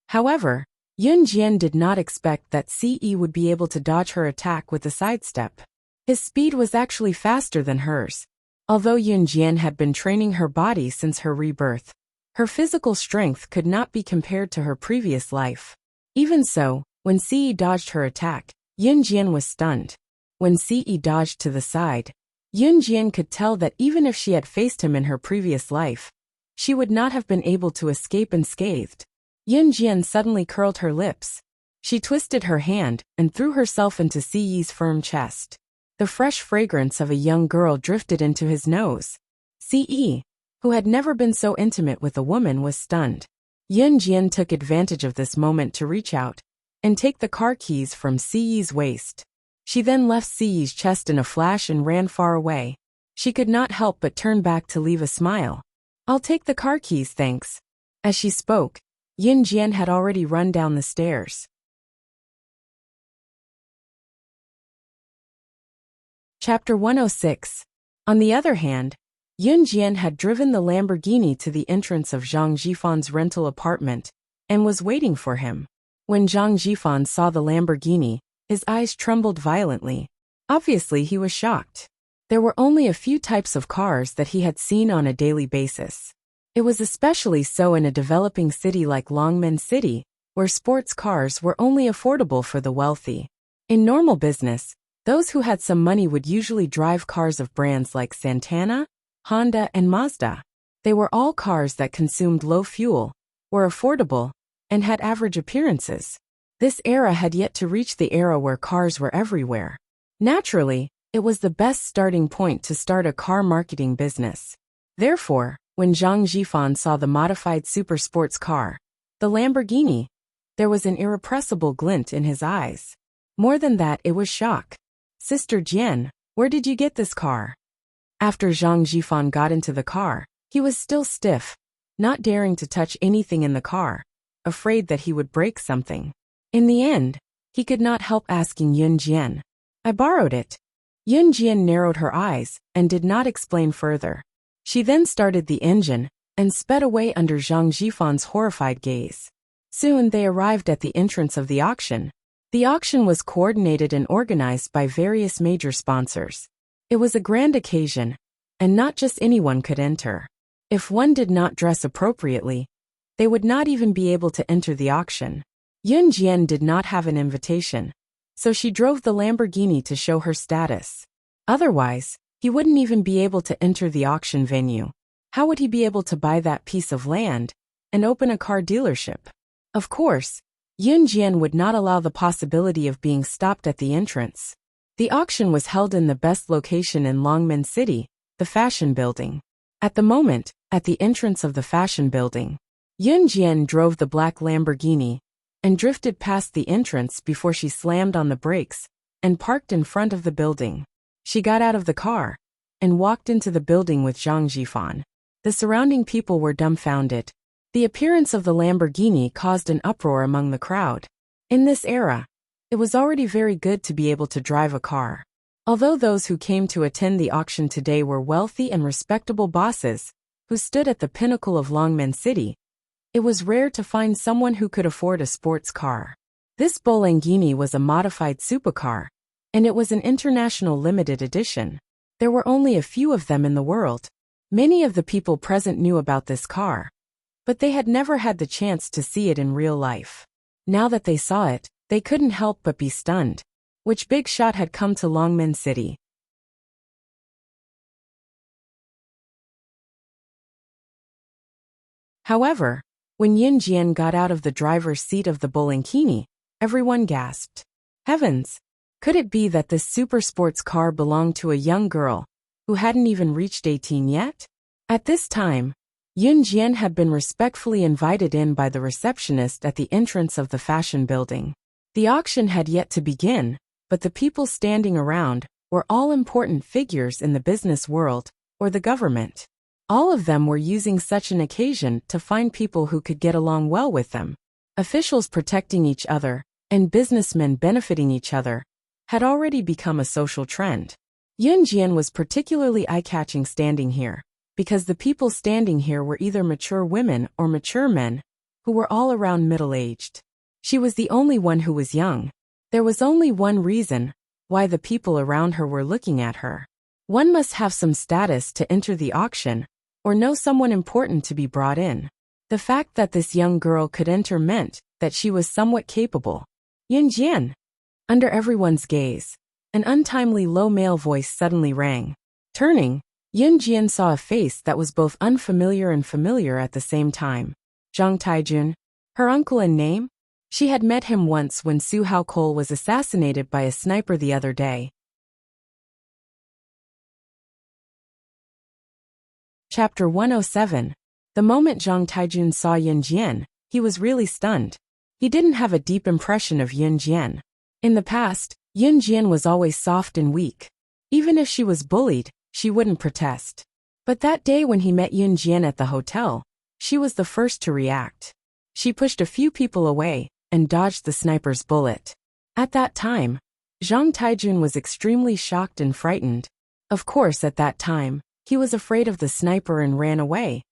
However, Yun Jian did not expect that Ce would be able to dodge her attack with a sidestep. His speed was actually faster than hers. Although Yun Jian had been training her body since her rebirth, her physical strength could not be compared to her previous life. Even so, when Ce dodged her attack, Yun Jian was stunned. When Ce dodged to the side, Yun Jian could tell that even if she had faced him in her previous life, she would not have been able to escape unscathed. Yun Jian suddenly curled her lips. She twisted her hand and threw herself into Ce's firm chest. The fresh fragrance of a young girl drifted into his nose. Ce, who had never been so intimate with a woman, was stunned. Yun Jian took advantage of this moment to reach out and take the car keys from Ce's waist. She then left Ce's chest in a flash and ran far away. She could not help but turn back to leave a smile. "I'll take the car keys, thanks." As she spoke, Yun Jian had already run down the stairs. Chapter 106. On the other hand, Yun Jian had driven the Lamborghini to the entrance of Zhang Jifan's rental apartment and was waiting for him. When Zhang Jifan saw the Lamborghini, his eyes trembled violently. Obviously, he was shocked. There were only a few types of cars that he had seen on a daily basis. It was especially so in a developing city like Longmen City, where sports cars were only affordable for the wealthy. In normal business, those who had some money would usually drive cars of brands like Santana, Honda, and Mazda. They were all cars that consumed low fuel, were affordable, and had average appearances. This era had yet to reach the era where cars were everywhere. Naturally, it was the best starting point to start a car marketing business. Therefore, when Zhang Jifan saw the modified super sports car, the Lamborghini, there was an irrepressible glint in his eyes. More than that, it was shock. "Sister Jian, where did you get this car?" After Zhang Jifan got into the car, he was still stiff, not daring to touch anything in the car, afraid that he would break something. In the end, he could not help asking Yun Jian. "I borrowed it." Yun Jian narrowed her eyes and did not explain further. She then started the engine and sped away under Zhang Jifan's horrified gaze. Soon they arrived at the entrance of the auction. The auction was coordinated and organized by various major sponsors. It was a grand occasion, and not just anyone could enter. If one did not dress appropriately, they would not even be able to enter the auction. Yun Jian did not have an invitation, so she drove the Lamborghini to show her status. Otherwise, he wouldn't even be able to enter the auction venue. How would he be able to buy that piece of land and open a car dealership? Of course, Yun Jian would not allow the possibility of being stopped at the entrance. The auction was held in the best location in Longmen City, the Fashion Building. At the moment, at the entrance of the Fashion Building, Yun Jian drove the black Lamborghini and drifted past the entrance before she slammed on the brakes and parked in front of the building. She got out of the car and walked into the building with Zhang Jifan. The surrounding people were dumbfounded. The appearance of the Lamborghini caused an uproar among the crowd. In this era, it was already very good to be able to drive a car. Although those who came to attend the auction today were wealthy and respectable bosses who stood at the pinnacle of Longmen City, it was rare to find someone who could afford a sports car. This Bolangini was a modified supercar, and it was an international limited edition. There were only a few of them in the world. Many of the people present knew about this car, but they had never had the chance to see it in real life. Now that they saw it, they couldn't help but be stunned. Which big shot had come to Longmen City? However, when Yun Jian got out of the driver's seat of the Bolangini, everyone gasped. Heavens! Could it be that this super sports car belonged to a young girl who hadn't even reached 18 yet? At this time, Yun Jian had been respectfully invited in by the receptionist at the entrance of the Fashion Building. The auction had yet to begin, but the people standing around were all important figures in the business world or the government. All of them were using such an occasion to find people who could get along well with them. Officials protecting each other and businessmen benefiting each other had already become a social trend. Yun Jian was particularly eye-catching standing here, because the people standing here were either mature women or mature men, who were all around middle-aged. She was the only one who was young. There was only one reason why the people around her were looking at her. One must have some status to enter the auction, or know someone important to be brought in. The fact that this young girl could enter meant that she was somewhat capable. Yunjian. Under everyone's gaze, an untimely low male voice suddenly rang. Turning, Yunjian saw a face that was both unfamiliar and familiar at the same time. Zhang Taijun. Her uncle and name? She had met him once when Su Haokol was assassinated by a sniper the other day. Chapter 107. The moment Zhang Taijun saw Yunjian, he was really stunned. He didn't have a deep impression of Yunjian. In the past, Yunjian was always soft and weak. Even if she was bullied, she wouldn't protest. But that day when he met Yunjian at the hotel, she was the first to react. She pushed a few people away and dodged the sniper's bullet. At that time, Zhang Taijun was extremely shocked and frightened. Of course, at that time, he was afraid of the sniper and ran away.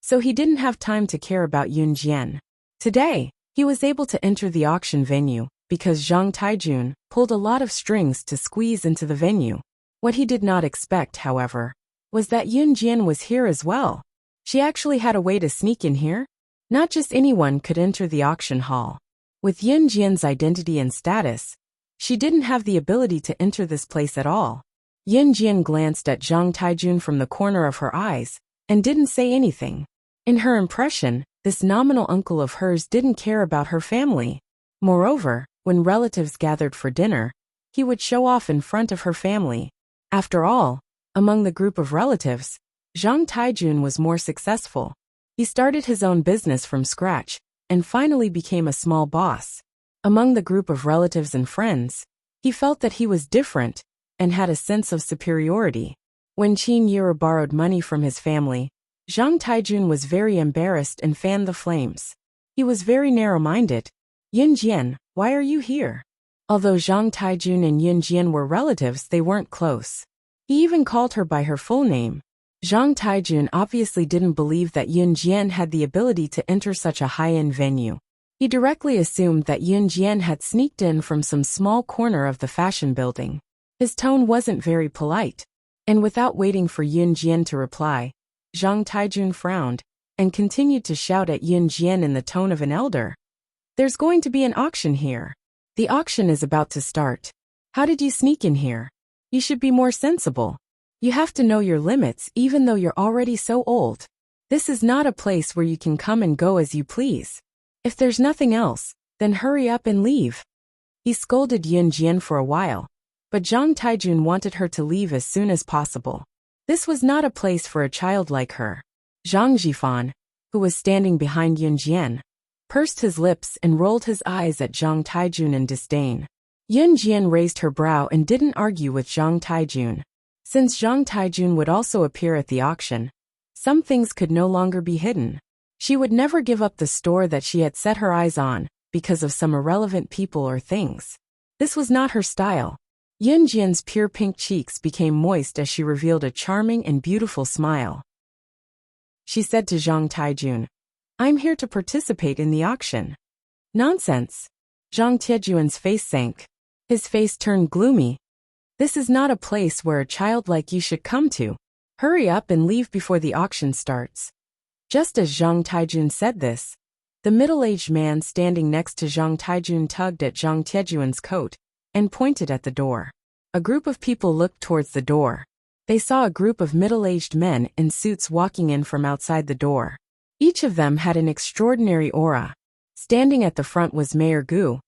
So he didn't have time to care about Yunjian. Today, he was able to enter the auction venue because Zhang Taijun pulled a lot of strings to squeeze into the venue. What he did not expect, however, was that Yunjian was here as well. She actually had a way to sneak in here. Not just anyone could enter the auction hall. With Yunjian's identity and status, she didn't have the ability to enter this place at all. Yunjian glanced at Zhang Taijun from the corner of her eyes and didn't say anything. In her impression, this nominal uncle of hers didn't care about her family. Moreover, when relatives gathered for dinner, he would show off in front of her family. After all, among the group of relatives, Zhang Taijun was more successful. He started his own business from scratch and finally became a small boss. Among the group of relatives and friends, he felt that he was different and had a sense of superiority. When Qin Yira borrowed money from his family, Zhang Taijun was very embarrassed and fanned the flames. He was very narrow-minded. Yunjian, why are you here? Although Zhang Taijun and Yunjian were relatives, they weren't close. He even called her by her full name. Zhang Taijun obviously didn't believe that Yunjian had the ability to enter such a high-end venue. He directly assumed that Yunjian had sneaked in from some small corner of the fashion building. His tone wasn't very polite, and without waiting for Yunjian to reply, Zhang Taijun frowned and continued to shout at Yunjian in the tone of an elder. There's going to be an auction here. The auction is about to start. How did you sneak in here? You should be more sensible. You have to know your limits even though you're already so old. This is not a place where you can come and go as you please. If there's nothing else, then hurry up and leave. He scolded Yunjian for a while, but Zhang Taijun wanted her to leave as soon as possible. This was not a place for a child like her. Zhang Jifan, who was standing behind Yunjian, pursed his lips and rolled his eyes at Zhang Taijun in disdain. Yunjian raised her brow and didn't argue with Zhang Taijun. Since Zhang Taijun would also appear at the auction, some things could no longer be hidden. She would never give up the store that she had set her eyes on because of some irrelevant people or things. This was not her style. Yunjian's pure pink cheeks became moist as she revealed a charming and beautiful smile. She said to Zhang Taijun, I'm here to participate in the auction. Nonsense. Zhang Taijun's face sank. His face turned gloomy. This is not a place where a child like you should come to. Hurry up and leave before the auction starts. Just as Zhang Taijun said this, the middle-aged man standing next to Zhang Taijun tugged at Zhang Taijun's coat and pointed at the door. A group of people looked towards the door. They saw a group of middle-aged men in suits walking in from outside the door. Each of them had an extraordinary aura. Standing at the front was Mayor Gu,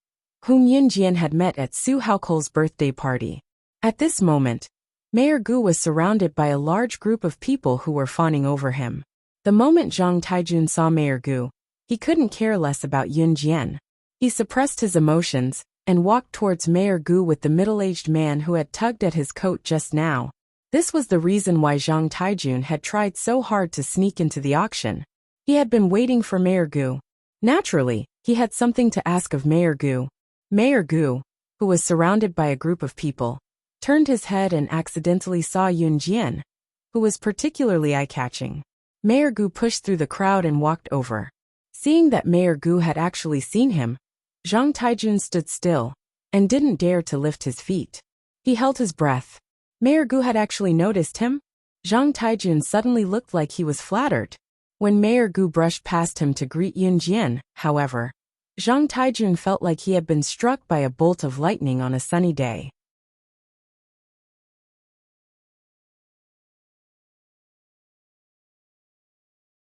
whom Yunjian had met at Su Haokol's birthday party. At this moment, Mayor Gu was surrounded by a large group of people who were fawning over him. The moment Zhang Taijun saw Mayor Gu, he couldn't care less about Yunjian. He suppressed his emotions and walked towards Mayor Gu with the middle-aged man who had tugged at his coat just now. This was the reason why Zhang Taijun had tried so hard to sneak into the auction. He had been waiting for Mayor Gu. Naturally, he had something to ask of Mayor Gu. Mayor Gu, who was surrounded by a group of people, turned his head and accidentally saw Yunjian, who was particularly eye-catching. Mayor Gu pushed through the crowd and walked over. Seeing that Mayor Gu had actually seen him, Zhang Taijun stood still and didn't dare to lift his feet. He held his breath. Mayor Gu had actually noticed him. Zhang Taijun suddenly looked like he was flattered. When Mayor Gu brushed past him to greet Yun Jian, however, Zhang Taijun felt like he had been struck by a bolt of lightning on a sunny day.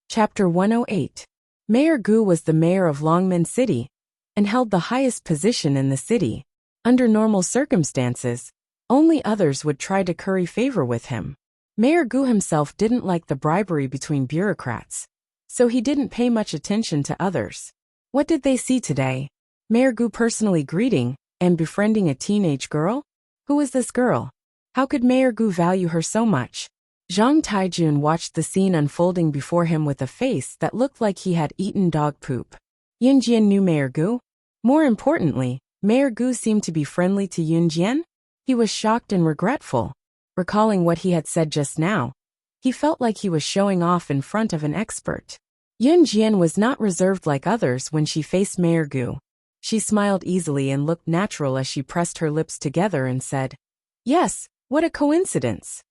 Chapter 108. Mayor Gu was the mayor of Longmen City and held the highest position in the city. Under normal circumstances, only others would try to curry favor with him. Mayor Gu himself didn't like the bribery between bureaucrats, so he didn't pay much attention to others. What did they see today? Mayor Gu personally greeting and befriending a teenage girl? Who was this girl? How could Mayor Gu value her so much? Zhang Taijun watched the scene unfolding before him with a face that looked like he had eaten dog poop. Yun Jian knew Mayor Gu. More importantly, Mayor Gu seemed to be friendly to Yun Jian. He was shocked and regretful. Recalling what he had said just now, he felt like he was showing off in front of an expert. Yun Jian was not reserved like others when she faced Mayor Gu. She smiled easily and looked natural as she pressed her lips together and said, "Yes, what a coincidence."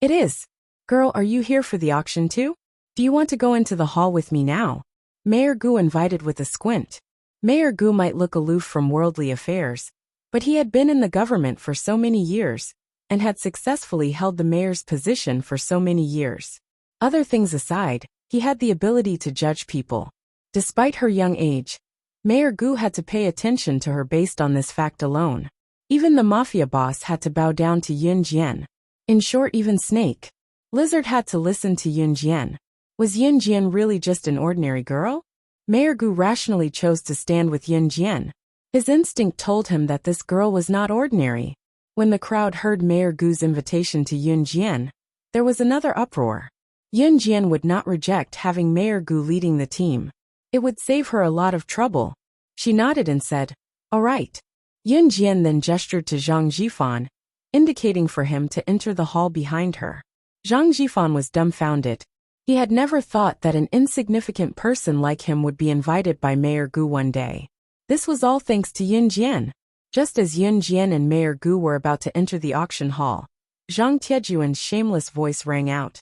"It is. Girl, are you here for the auction too? Do you want to go into the hall with me now?" Mayor Gu invited with a squint. Mayor Gu might look aloof from worldly affairs, but he had been in the government for so many years and had successfully held the mayor's position for so many years. Other things aside, he had the ability to judge people. Despite her young age, Mayor Gu had to pay attention to her based on this fact alone. Even the mafia boss had to bow down to Yun Jian. In short, even Snake Lizard had to listen to Yun Jian. Was Yun Jian really just an ordinary girl? Mayor Gu rationally chose to stand with Yun Jian. His instinct told him that this girl was not ordinary. When the crowd heard Mayor Gu's invitation to Yun Jian, there was another uproar. Yun Jian would not reject having Mayor Gu leading the team. It would save her a lot of trouble. She nodded and said, "All right." Yun Jian then gestured to Zhang Jifan, indicating for him to enter the hall behind her. Zhang Jifan was dumbfounded. He had never thought that an insignificant person like him would be invited by Mayor Gu one day. This was all thanks to Yun Jian. Just as Yun Jian and Mayor Gu were about to enter the auction hall, Zhang Tiejuan's shameless voice rang out.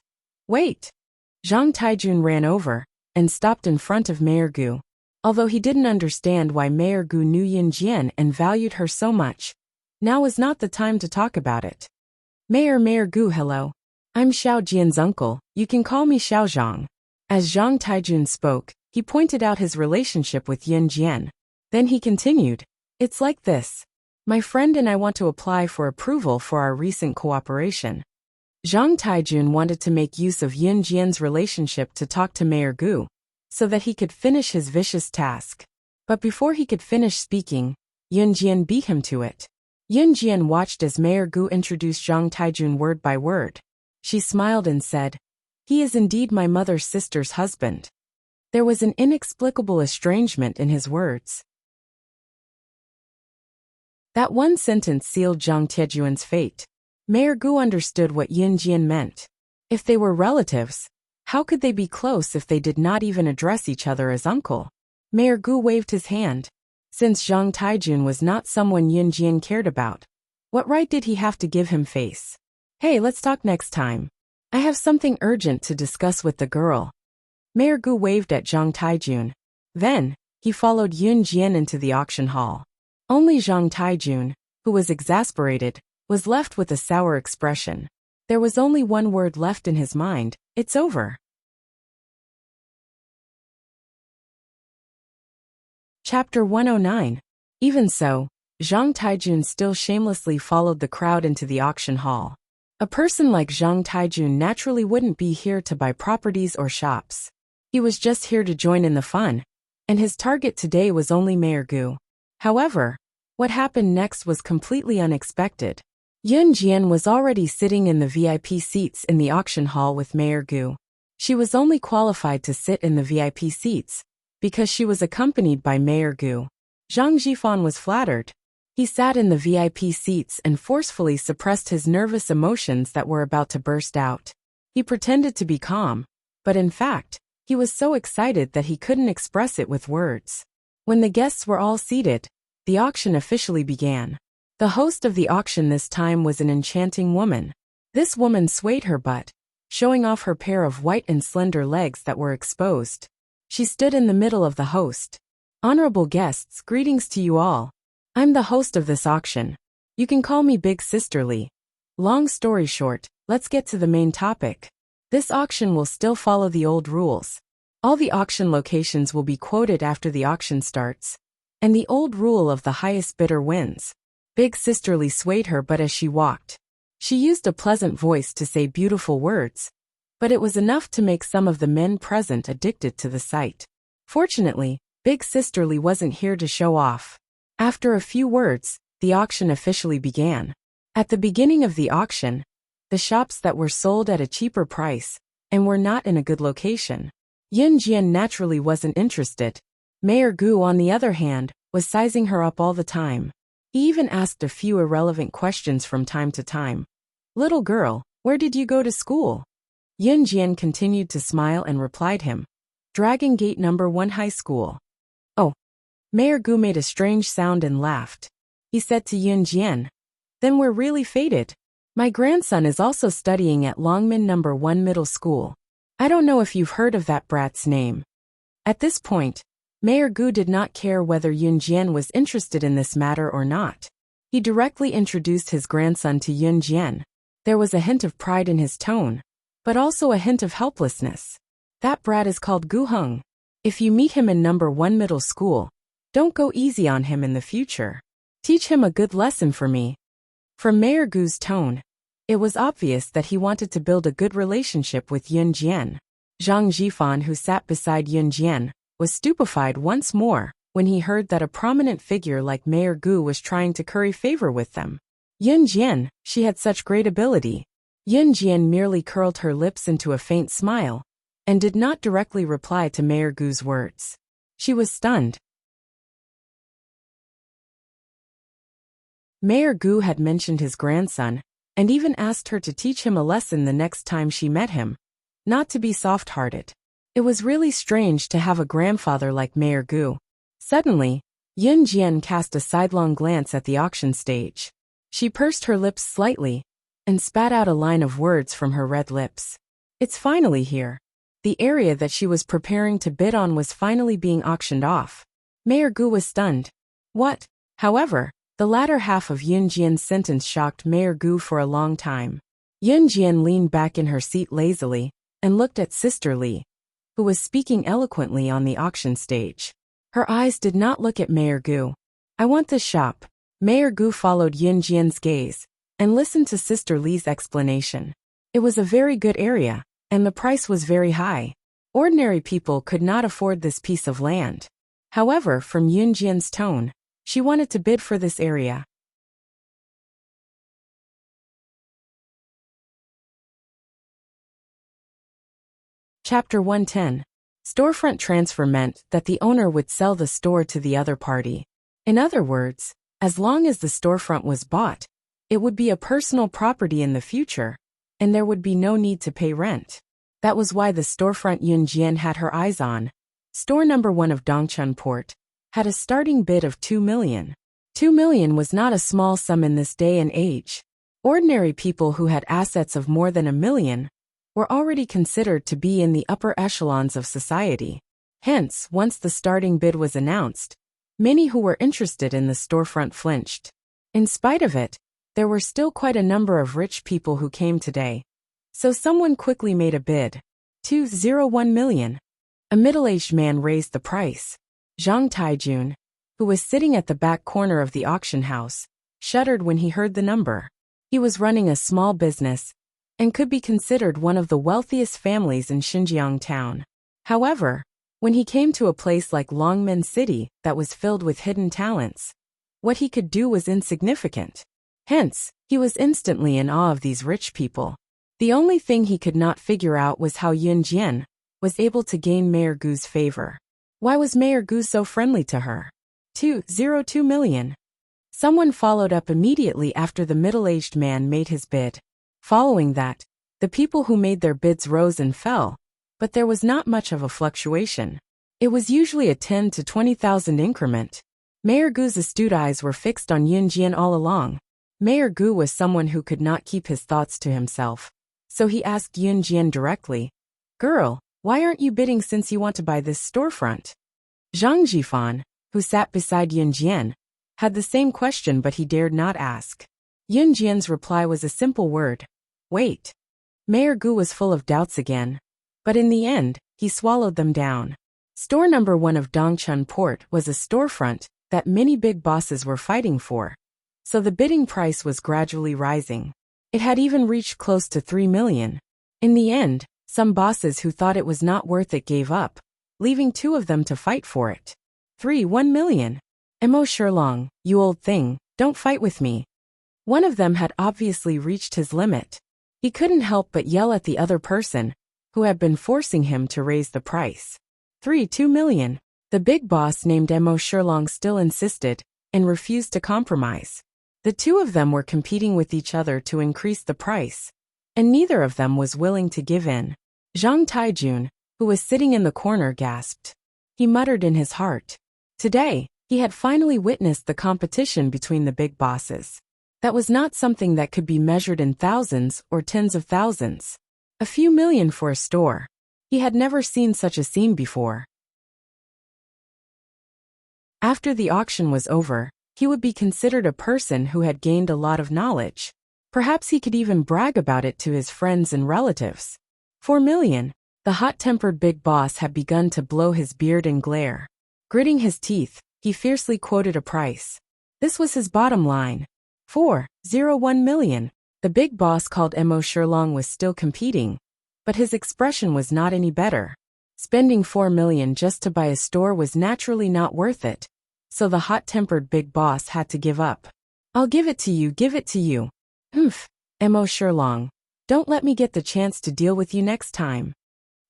"Wait!" Zhang Taijun ran over and stopped in front of Mayor Gu. Although he didn't understand why Mayor Gu knew Yun Jian and valued her so much, now was not the time to talk about it. Mayor Gu, hello. I'm Xiao Jian's uncle, you can call me Xiao Zhang." As Zhang Taijun spoke, he pointed out his relationship with Yun Jian. Then he continued, "It's like this. My friend and I want to apply for approval for our recent cooperation." Zhang Taijun wanted to make use of Yun Jian's relationship to talk to Mayor Gu, so that he could finish his vicious task. But before he could finish speaking, Yun Jian beat him to it. Yun Jian watched as Mayor Gu introduced Zhang Taijun word by word. She smiled and said, "He is indeed my mother's sister's husband." There was an inexplicable estrangement in his words. That one sentence sealed Zhang Tiejuan's fate. Mayor Gu understood what Yun Jian meant. If they were relatives, how could they be close if they did not even address each other as uncle? Mayor Gu waved his hand. Since Zhang Taijun was not someone Yun Jian cared about, what right did he have to give him face? "Hey, let's talk next time. I have something urgent to discuss with the girl." Mayor Gu waved at Zhang Taijun. Then, he followed Yun Jian into the auction hall. Only Zhang Taijun, who was exasperated, was left with a sour expression. There was only one word left in his mind: it's over. Chapter 109. Even so, Zhang Taijun still shamelessly followed the crowd into the auction hall. A person like Zhang Taijun naturally wouldn't be here to buy properties or shops. He was just here to join in the fun, and his target today was only Mayor Gu. However, what happened next was completely unexpected. Yun Jian was already sitting in the VIP seats in the auction hall with Mayor Gu. She was only qualified to sit in the VIP seats because she was accompanied by Mayor Gu. Zhang Jifan was flattered. He sat in the VIP seats and forcefully suppressed his nervous emotions that were about to burst out. He pretended to be calm, but in fact, he was so excited that he couldn't express it with words. When the guests were all seated, the auction officially began. The host of the auction this time was an enchanting woman. This woman swayed her butt, showing off her pair of white and slender legs that were exposed. She stood in the middle of the host. Honorable guests, greetings to you all. I'm the host of this auction. You can call me Big Sisterly. Long story short, let's get to the main topic. This auction will still follow the old rules. All the auction locations will be quoted after the auction starts. And the old rule of the highest bidder wins. Big Sisterly swayed her butt as she walked. She used a pleasant voice to say beautiful words, but it was enough to make some of the men present addicted to the sight. Fortunately, Big Sisterly wasn't here to show off. After a few words, the auction officially began. At the beginning of the auction, the shops that were sold at a cheaper price and were not in a good location. Yun Jian naturally wasn't interested. Mayor Gu, on the other hand, was sizing her up all the time. He even asked a few irrelevant questions from time to time. Little girl, where did you go to school? Yun Jian continued to smile and replied him. Dragon Gate number 1 High School. Oh. Mayor Gu made a strange sound and laughed. He said to Yun Jian. Then we're really fated. My grandson is also studying at Longmin number 1 Middle School. I don't know if you've heard of that brat's name. At this point, Mayor Gu did not care whether Yun Jian was interested in this matter or not. He directly introduced his grandson to Yun Jian. There was a hint of pride in his tone, but also a hint of helplessness. That brat is called Gu Heng. If you meet him in number 1 middle school, don't go easy on him in the future. Teach him a good lesson for me. From Mayor Gu's tone, it was obvious that he wanted to build a good relationship with Yun Jian. Zhang Jifan, who sat beside Yun Jian, was stupefied once more when he heard that a prominent figure like Mayor Gu was trying to curry favor with them. Yun Jian, she had such great ability. Yun Jian merely curled her lips into a faint smile and did not directly reply to Mayor Gu's words. She was stunned. Mayor Gu had mentioned his grandson and even asked her to teach him a lesson the next time she met him, not to be soft-hearted. It was really strange to have a grandfather like Mayor Gu. Suddenly, Yun Jian cast a sidelong glance at the auction stage. She pursed her lips slightly and spat out a line of words from her red lips. It's finally here. The area that she was preparing to bid on was finally being auctioned off. Mayor Gu was stunned. What? However, the latter half of Yun Jian's sentence shocked Mayor Gu for a long time. Yun Jian leaned back in her seat lazily and looked at Sister Li, who was speaking eloquently on the auction stage. Her eyes did not look at Mayor Gu. I want this shop. Mayor Gu followed Yun Jian's gaze and listened to Sister Li's explanation. It was a very good area, and the price was very high. Ordinary people could not afford this piece of land. However, from Yun Jian's tone, she wanted to bid for this area. Chapter 110. Storefront transfer meant that the owner would sell the store to the other party. In other words, as long as the storefront was bought, it would be a personal property in the future, and there would be no need to pay rent. That was why the storefront Yun Jian had her eyes on. Store number 1 of Dongchun Port had a starting bid of 2 million. 2 million was not a small sum in this day and age. Ordinary people who had assets of more than 1 million were already considered to be in the upper echelons of society. Hence, once the starting bid was announced, many who were interested in the storefront flinched. In spite of it, there were still quite a number of rich people who came today. So someone quickly made a bid. 201 million. A middle-aged man raised the price. Zhang Taijun, who was sitting at the back corner of the auction house, shuddered when he heard the number. He was running a small business and could be considered one of the wealthiest families in Xinjiang town. However, when he came to a place like Longmen City that was filled with hidden talents, what he could do was insignificant. Hence, he was instantly in awe of these rich people. The only thing he could not figure out was how Yun Jian was able to gain Mayor Gu's favor. Why was Mayor Gu so friendly to her? 202 million. Someone followed up immediately after the middle-aged man made his bid. Following that, the people who made their bids rose and fell, but there was not much of a fluctuation. It was usually a 10 to 20,000 increment. Mayor Gu's astute eyes were fixed on Yun Jian all along. Mayor Gu was someone who could not keep his thoughts to himself. So he asked Yun Jian directly, "Girl, why aren't you bidding since you want to buy this storefront?" Zhang Jifan, who sat beside Yun Jian, had the same question but he dared not ask. Yun Jian's reply was a simple word: wait. Mayor Gu was full of doubts again. But in the end, he swallowed them down. Store number 1 of Dongchun Port was a storefront that many big bosses were fighting for. So the bidding price was gradually rising. It had even reached close to 3 million. In the end, some bosses who thought it was not worth it gave up, leaving 2 of them to fight for it. 1 million. Mo Shilong, you old thing, don't fight with me. One of them had obviously reached his limit. He couldn't help but yell at the other person, who had been forcing him to raise the price. 2 million. The big boss named Mo Shilong still insisted, and refused to compromise. The 2 of them were competing with each other to increase the price, and neither of them was willing to give in. Zhang Taijun, who was sitting in the corner, gasped. He muttered in his heart. Today, he had finally witnessed the competition between the big bosses. That was not something that could be measured in thousands or tens of thousands. A few million for a store. He had never seen such a scene before. After the auction was over, he would be considered a person who had gained a lot of knowledge. Perhaps he could even brag about it to his friends and relatives. 4 million. The hot-tempered big boss had begun to blow his beard and glare. Gritting his teeth, he fiercely quoted a price. This was his bottom line. 4.01 million. The big boss called Mo Shilong was still competing, but his expression was not any better. Spending 4 million just to buy a store was naturally not worth it, so the hot-tempered big boss had to give up. I'll give it to you, give it to you. Mo Shilong, don't let me get the chance to deal with you next time.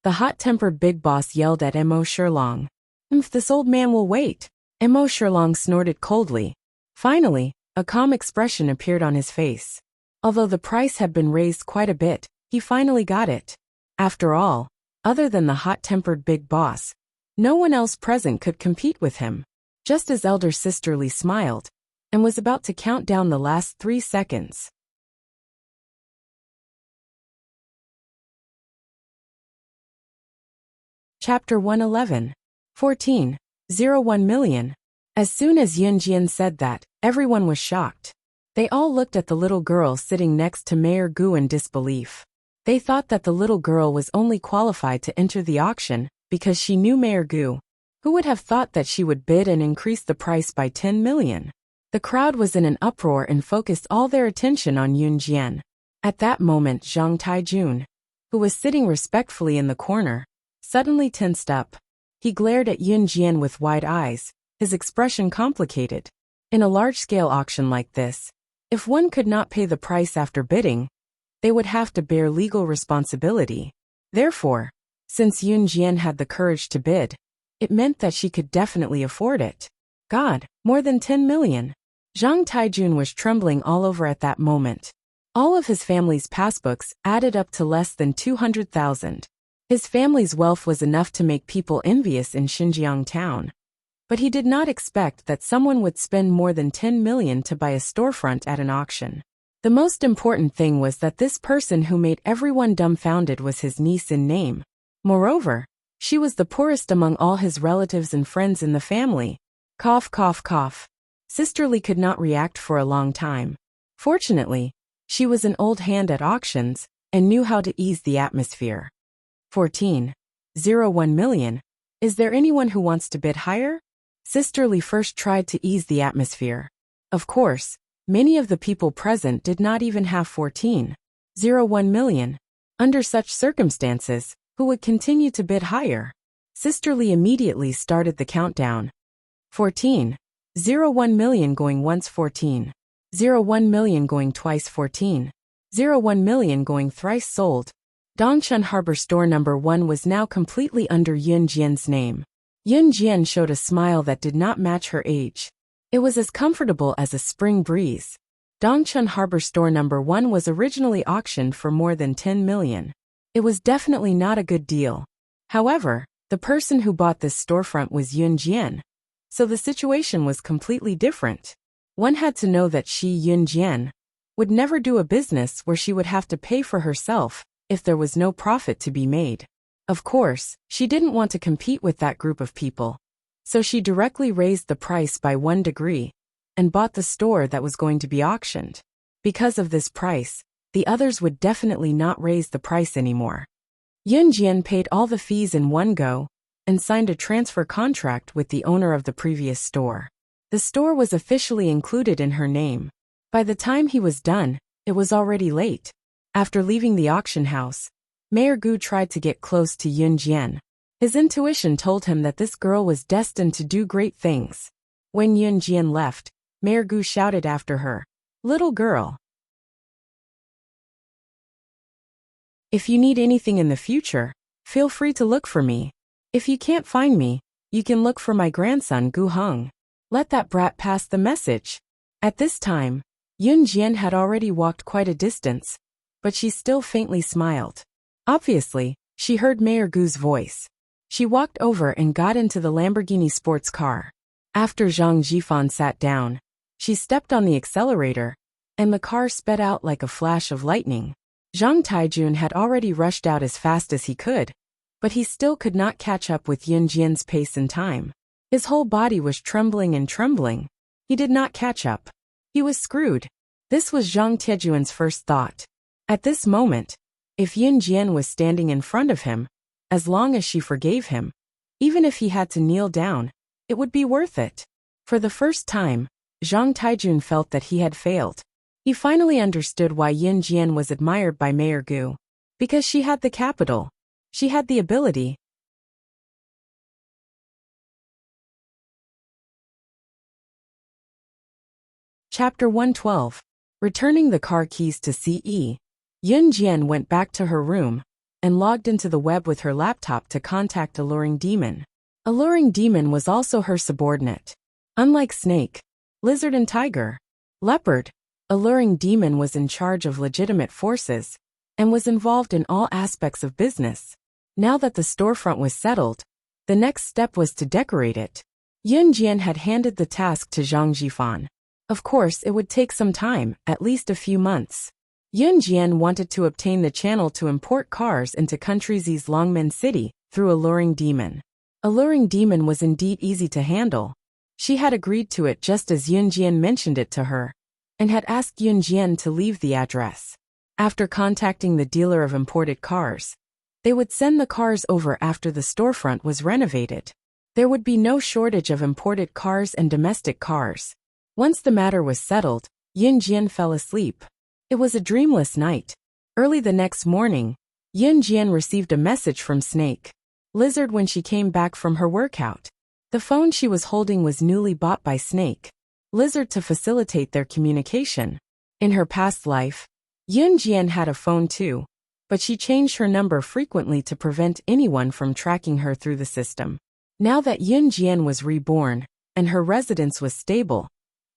The hot-tempered big boss yelled at Mo Shilong. This old man will wait. Mo Shilong snorted coldly. Finally, a calm expression appeared on his face. Although the price had been raised quite a bit, he finally got it. After all, other than the hot-tempered big boss, no one else present could compete with him. Just as elder sisterly smiled, and was about to count down the last 3 seconds. Chapter 111. 14.01 million. As soon as Yun Jian said that, everyone was shocked. They all looked at the little girl sitting next to Mayor Gu in disbelief. They thought that the little girl was only qualified to enter the auction because she knew Mayor Gu. Who would have thought that she would bid and increase the price by 10 million? The crowd was in an uproar and focused all their attention on Yun Jian. At that moment, Zhang Taijun, who was sitting respectfully in the corner, suddenly tensed up. He glared at Yun Jian with wide eyes, his expression complicated. In a large-scale auction like this, if one could not pay the price after bidding, they would have to bear legal responsibility. Therefore, since Yun Jian had the courage to bid, it meant that she could definitely afford it. God, more than 10 million. Zhang Taijun was trembling all over at that moment. All of his family's passbooks added up to less than 200,000. His family's wealth was enough to make people envious in Xinjiang town. But he did not expect that someone would spend more than 10 million to buy a storefront at an auction. The most important thing was that this person who made everyone dumbfounded was his niece in name. Moreover, she was the poorest among all his relatives and friends in the family. Cough, cough, cough. Sisterly could not react for a long time. Fortunately, she was an old hand at auctions and knew how to ease the atmosphere. 14.01 million. Is there anyone who wants to bid higher? Sisterly first tried to ease the atmosphere. Of course, many of the people present did not even have 14.01 million. Under such circumstances, who would continue to bid higher? Sisterly immediately started the countdown. 14.01 million going once, 14.01 million going twice, 14.01 million going thrice sold. Dongchun Harbor Store number 1 was now completely under Yun Jian's name. Yun Jian showed a smile that did not match her age. It was as comfortable as a spring breeze. Dongchun Harbor Store number 1 was originally auctioned for more than 10 million. It was definitely not a good deal. However, The person who bought this storefront was Yun Jian. So the situation was completely different. One had to know that she, Yun Jian, would never do a business where she would have to pay for herself if there was no profit to be made. Of course, she didn't want to compete with that group of people. So she directly raised the price by 1 degree and bought the store that was going to be auctioned. Because of this price, the others would definitely not raise the price anymore. Yun Jian paid all the fees in one go and signed a transfer contract with the owner of the previous store. The store was officially included in her name. By the time he was done, it was already late. After leaving the auction house, Mayor Gu tried to get close to Yun Jian. His intuition told him that this girl was destined to do great things. When Yun Jian left, Mayor Gu shouted after her, "Little girl, if you need anything in the future, feel free to look for me. If you can't find me, you can look for my grandson Gu Heng. Let that brat pass the message." At this time, Yun Jian had already walked quite a distance, but she still faintly smiled. Obviously, she heard Mayor Gu's voice. She walked over and got into the Lamborghini sports car. After Zhang Jifan sat down, she stepped on the accelerator, and the car sped out like a flash of lightning. Zhang Taijun had already rushed out as fast as he could, but he still could not catch up with Yun Jian's pace in time. His whole body was trembling and trembling. He did not catch up. He was screwed. This was Zhang Tiejuan's first thought. At this moment, if Yun Jian was standing in front of him, as long as she forgave him, even if he had to kneel down, it would be worth it. For the first time, Zhang Taijun felt that he had failed. He finally understood why Yun Jian was admired by Mayor Gu. Because she had the capital. She had the ability. Chapter 112. Returning the car keys to CE. Yun Jian went back to her room and logged into the web with her laptop to contact Alluring Demon. Alluring Demon was also her subordinate. Unlike Snake, Lizard and Tiger, Leopard, Alluring Demon was in charge of legitimate forces and was involved in all aspects of business. Now that the storefront was settled, the next step was to decorate it. Yun Jian had handed the task to Zhang Jifan. Of course, it would take some time, at least a few months. Yun Jian wanted to obtain the channel to import cars into countries East Longmen City through Alluring Demon. Alluring Demon was indeed easy to handle. She had agreed to it just as Yun Jian mentioned it to her, and had asked Yun Jian to leave the address. After contacting the dealer of imported cars, they would send the cars over after the storefront was renovated. There would be no shortage of imported cars and domestic cars. Once the matter was settled, Yun Jian fell asleep. It was a dreamless night. Early the next morning, Yun Jian received a message from Snake, Lizard when she came back from her workout. The phone she was holding was newly bought by Snake, Lizard to facilitate their communication. In her past life, Yun Jian had a phone too, but she changed her number frequently to prevent anyone from tracking her through the system. Now that Yun Jian was reborn, and her residence was stable,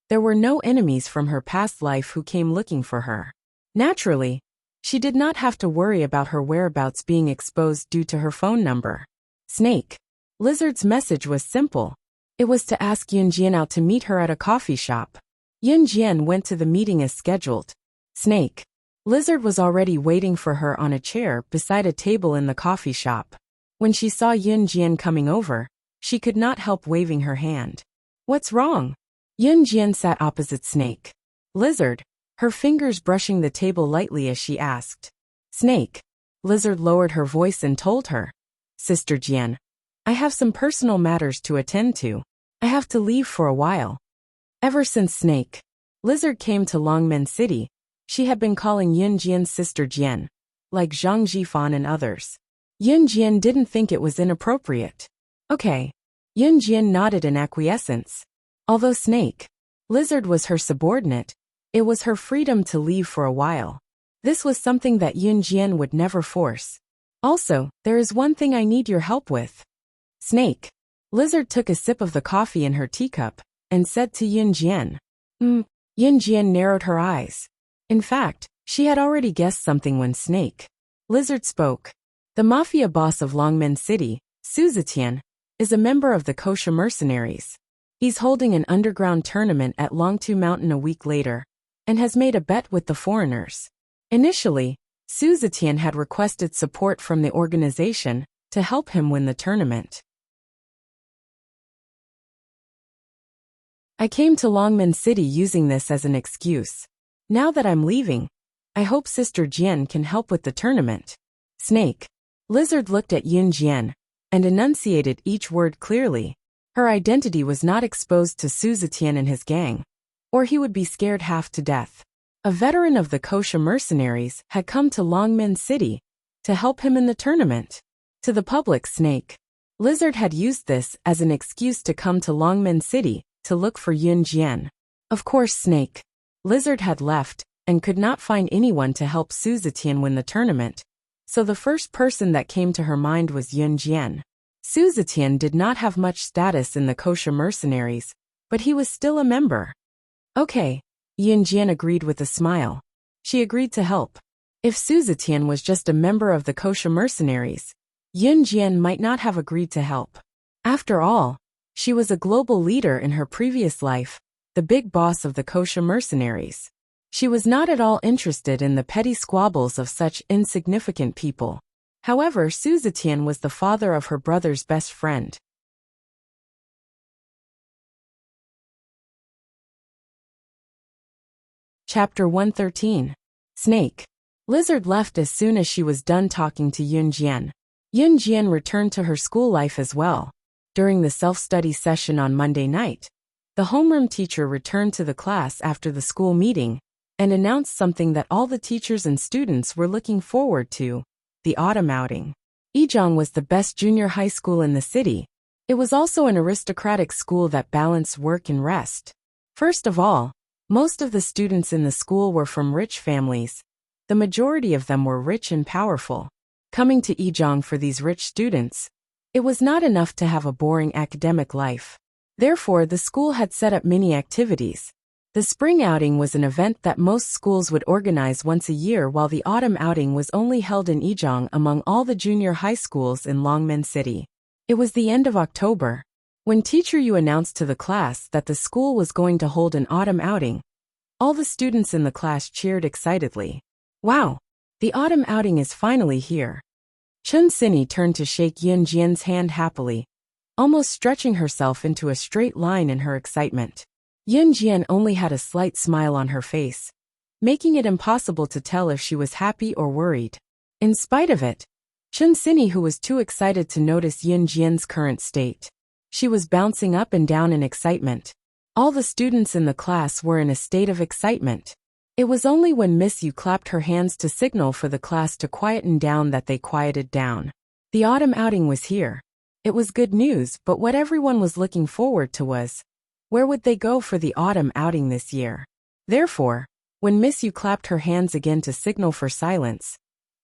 there were no enemies from her past life who came looking for her. Naturally, she did not have to worry about her whereabouts being exposed due to her phone number. Snake. Lizard's message was simple. It was to ask Yun Jian out to meet her at a coffee shop. Yun Jian went to the meeting as scheduled. Snake. Lizard was already waiting for her on a chair beside a table in the coffee shop. When she saw Yun Jian coming over, she could not help waving her hand. "What's wrong?" Yun Jian sat opposite Snake. Lizard, her fingers brushing the table lightly as she asked. Snake. Lizard lowered her voice and told her, "Sister Jian, I have some personal matters to attend to. I have to leave for a while." Ever since Snake, Lizard came to Longmen City, she had been calling Yun Jian's sister Jian, like Zhang Jifan and others. Yun Jian didn't think it was inappropriate. Okay. Yun Jian nodded in acquiescence. Although Snake, Lizard was her subordinate, it was her freedom to leave for a while. This was something that Yun Jian would never force. Also, there is one thing I need your help with. Snake. Lizard took a sip of the coffee in her teacup and said to Yun Jian. Yun Jian narrowed her eyes. In fact, she had already guessed something when Snake, Lizard spoke. The mafia boss of Longmen City, Suzetian, is a member of the Kosha mercenaries. He's holding an underground tournament at Longtu Mountain a week later, and has made a bet with the foreigners. Initially, Suzetian had requested support from the organization to help him win the tournament. I came to Longmen City using this as an excuse. Now that I'm leaving, I hope Sister Jian can help with the tournament. Snake. Lizard looked at Yun Jian and enunciated each word clearly. Her identity was not exposed to Suzetian and his gang, or he would be scared half to death. A veteran of the Kosha mercenaries had come to Longmen City to help him in the tournament. To the public, Snake. Lizard had used this as an excuse to come to Longmen City to look for Yun Jian. Of course, Snake. Lizard had left and could not find anyone to help Suzetian win the tournament, so the first person that came to her mind was Yun Jian. Suzetian did not have much status in the Kosha mercenaries, but he was still a member. Okay, Yun Jian agreed with a smile. She agreed to help. If Suzetian was just a member of the Kosha mercenaries, Yun Jian might not have agreed to help. After all, she was a global leader in her previous life, the big boss of the Kosha mercenaries. She was not at all interested in the petty squabbles of such insignificant people. However, Suzetian was the father of her brother's best friend. Chapter 113. Snake. Lizard left as soon as she was done talking to Yun Jian. Yun Jian returned to her school life as well. During the self-study session on Monday night, the homeroom teacher returned to the class after the school meeting and announced something that all the teachers and students were looking forward to: the autumn outing. Ijong was the best junior high school in the city. It was also an aristocratic school that balanced work and rest. First of all, most of the students in the school were from rich families. The majority of them were rich and powerful. Coming to Ijong for these rich students, it was not enough to have a boring academic life. Therefore, the school had set up many activities. The spring outing was an event that most schools would organize once a year, while the autumn outing was only held in Ijong among all the junior high schools in Longmen City. It was the end of October. When Teacher Yu announced to the class that the school was going to hold an autumn outing, all the students in the class cheered excitedly. Wow! The autumn outing is finally here. Chun Sini turned to shake Yun Jian's hand happily, almost stretching herself into a straight line in her excitement. Yun Jian only had a slight smile on her face, making it impossible to tell if she was happy or worried. In spite of it, Chun Sini, who was too excited to notice Yun Jian's current state, she was bouncing up and down in excitement. All the students in the class were in a state of excitement. It was only when Miss Yu clapped her hands to signal for the class to quieten down that they quieted down. The autumn outing was here. It was good news, but what everyone was looking forward to was, where would they go for the autumn outing this year? Therefore, when Miss Yu clapped her hands again to signal for silence,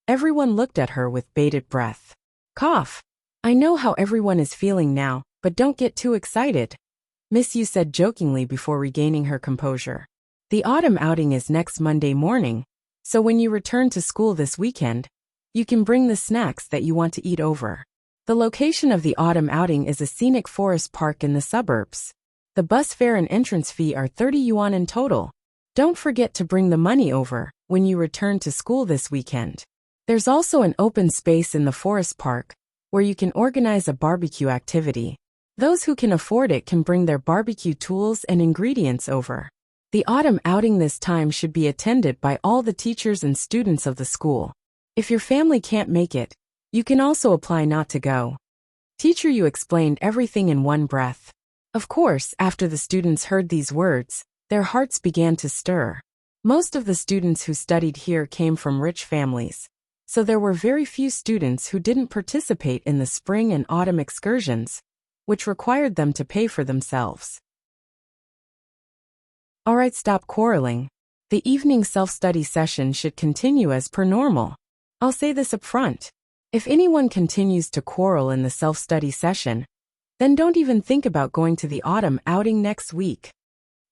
everyone looked at her with bated breath. Cough. I know how everyone is feeling now, but don't get too excited, Miss Yu said jokingly before regaining her composure. The autumn outing is next Monday morning, so when you return to school this weekend, you can bring the snacks that you want to eat over. The location of the autumn outing is a scenic forest park in the suburbs. The bus fare and entrance fee are 30 yuan in total. Don't forget to bring the money over when you return to school this weekend. There's also an open space in the forest park where you can organize a barbecue activity. Those who can afford it can bring their barbecue tools and ingredients over. The autumn outing this time should be attended by all the teachers and students of the school. If your family can't make it, you can also apply not to go. Teacher Yu explained everything in one breath. Of course, after the students heard these words, their hearts began to stir. Most of the students who studied here came from rich families, so there were very few students who didn't participate in the spring and autumn excursions, which required them to pay for themselves. Alright, stop quarreling. The evening self-study session should continue as per normal. I'll say this up front. If anyone continues to quarrel in the self-study session, then don't even think about going to the autumn outing next week.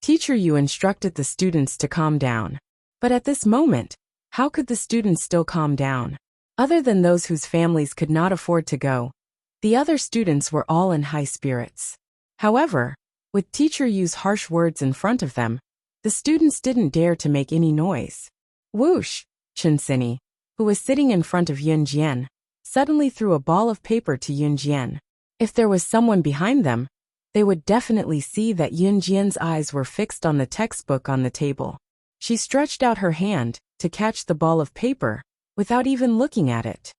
Teacher Yu instructed the students to calm down. But at this moment, how could the students still calm down? Other than those whose families could not afford to go, The other students were all in high spirits. However, with Teacher Yu's harsh words in front of them, the students didn't dare to make any noise. Whoosh! Chinsinny, who was sitting in front of Yunjian, suddenly threw a ball of paper to Yunjian. If there was someone behind them, they would definitely see that Yunjian's eyes were fixed on the textbook on the table. She stretched out her hand to catch the ball of paper without even looking at it.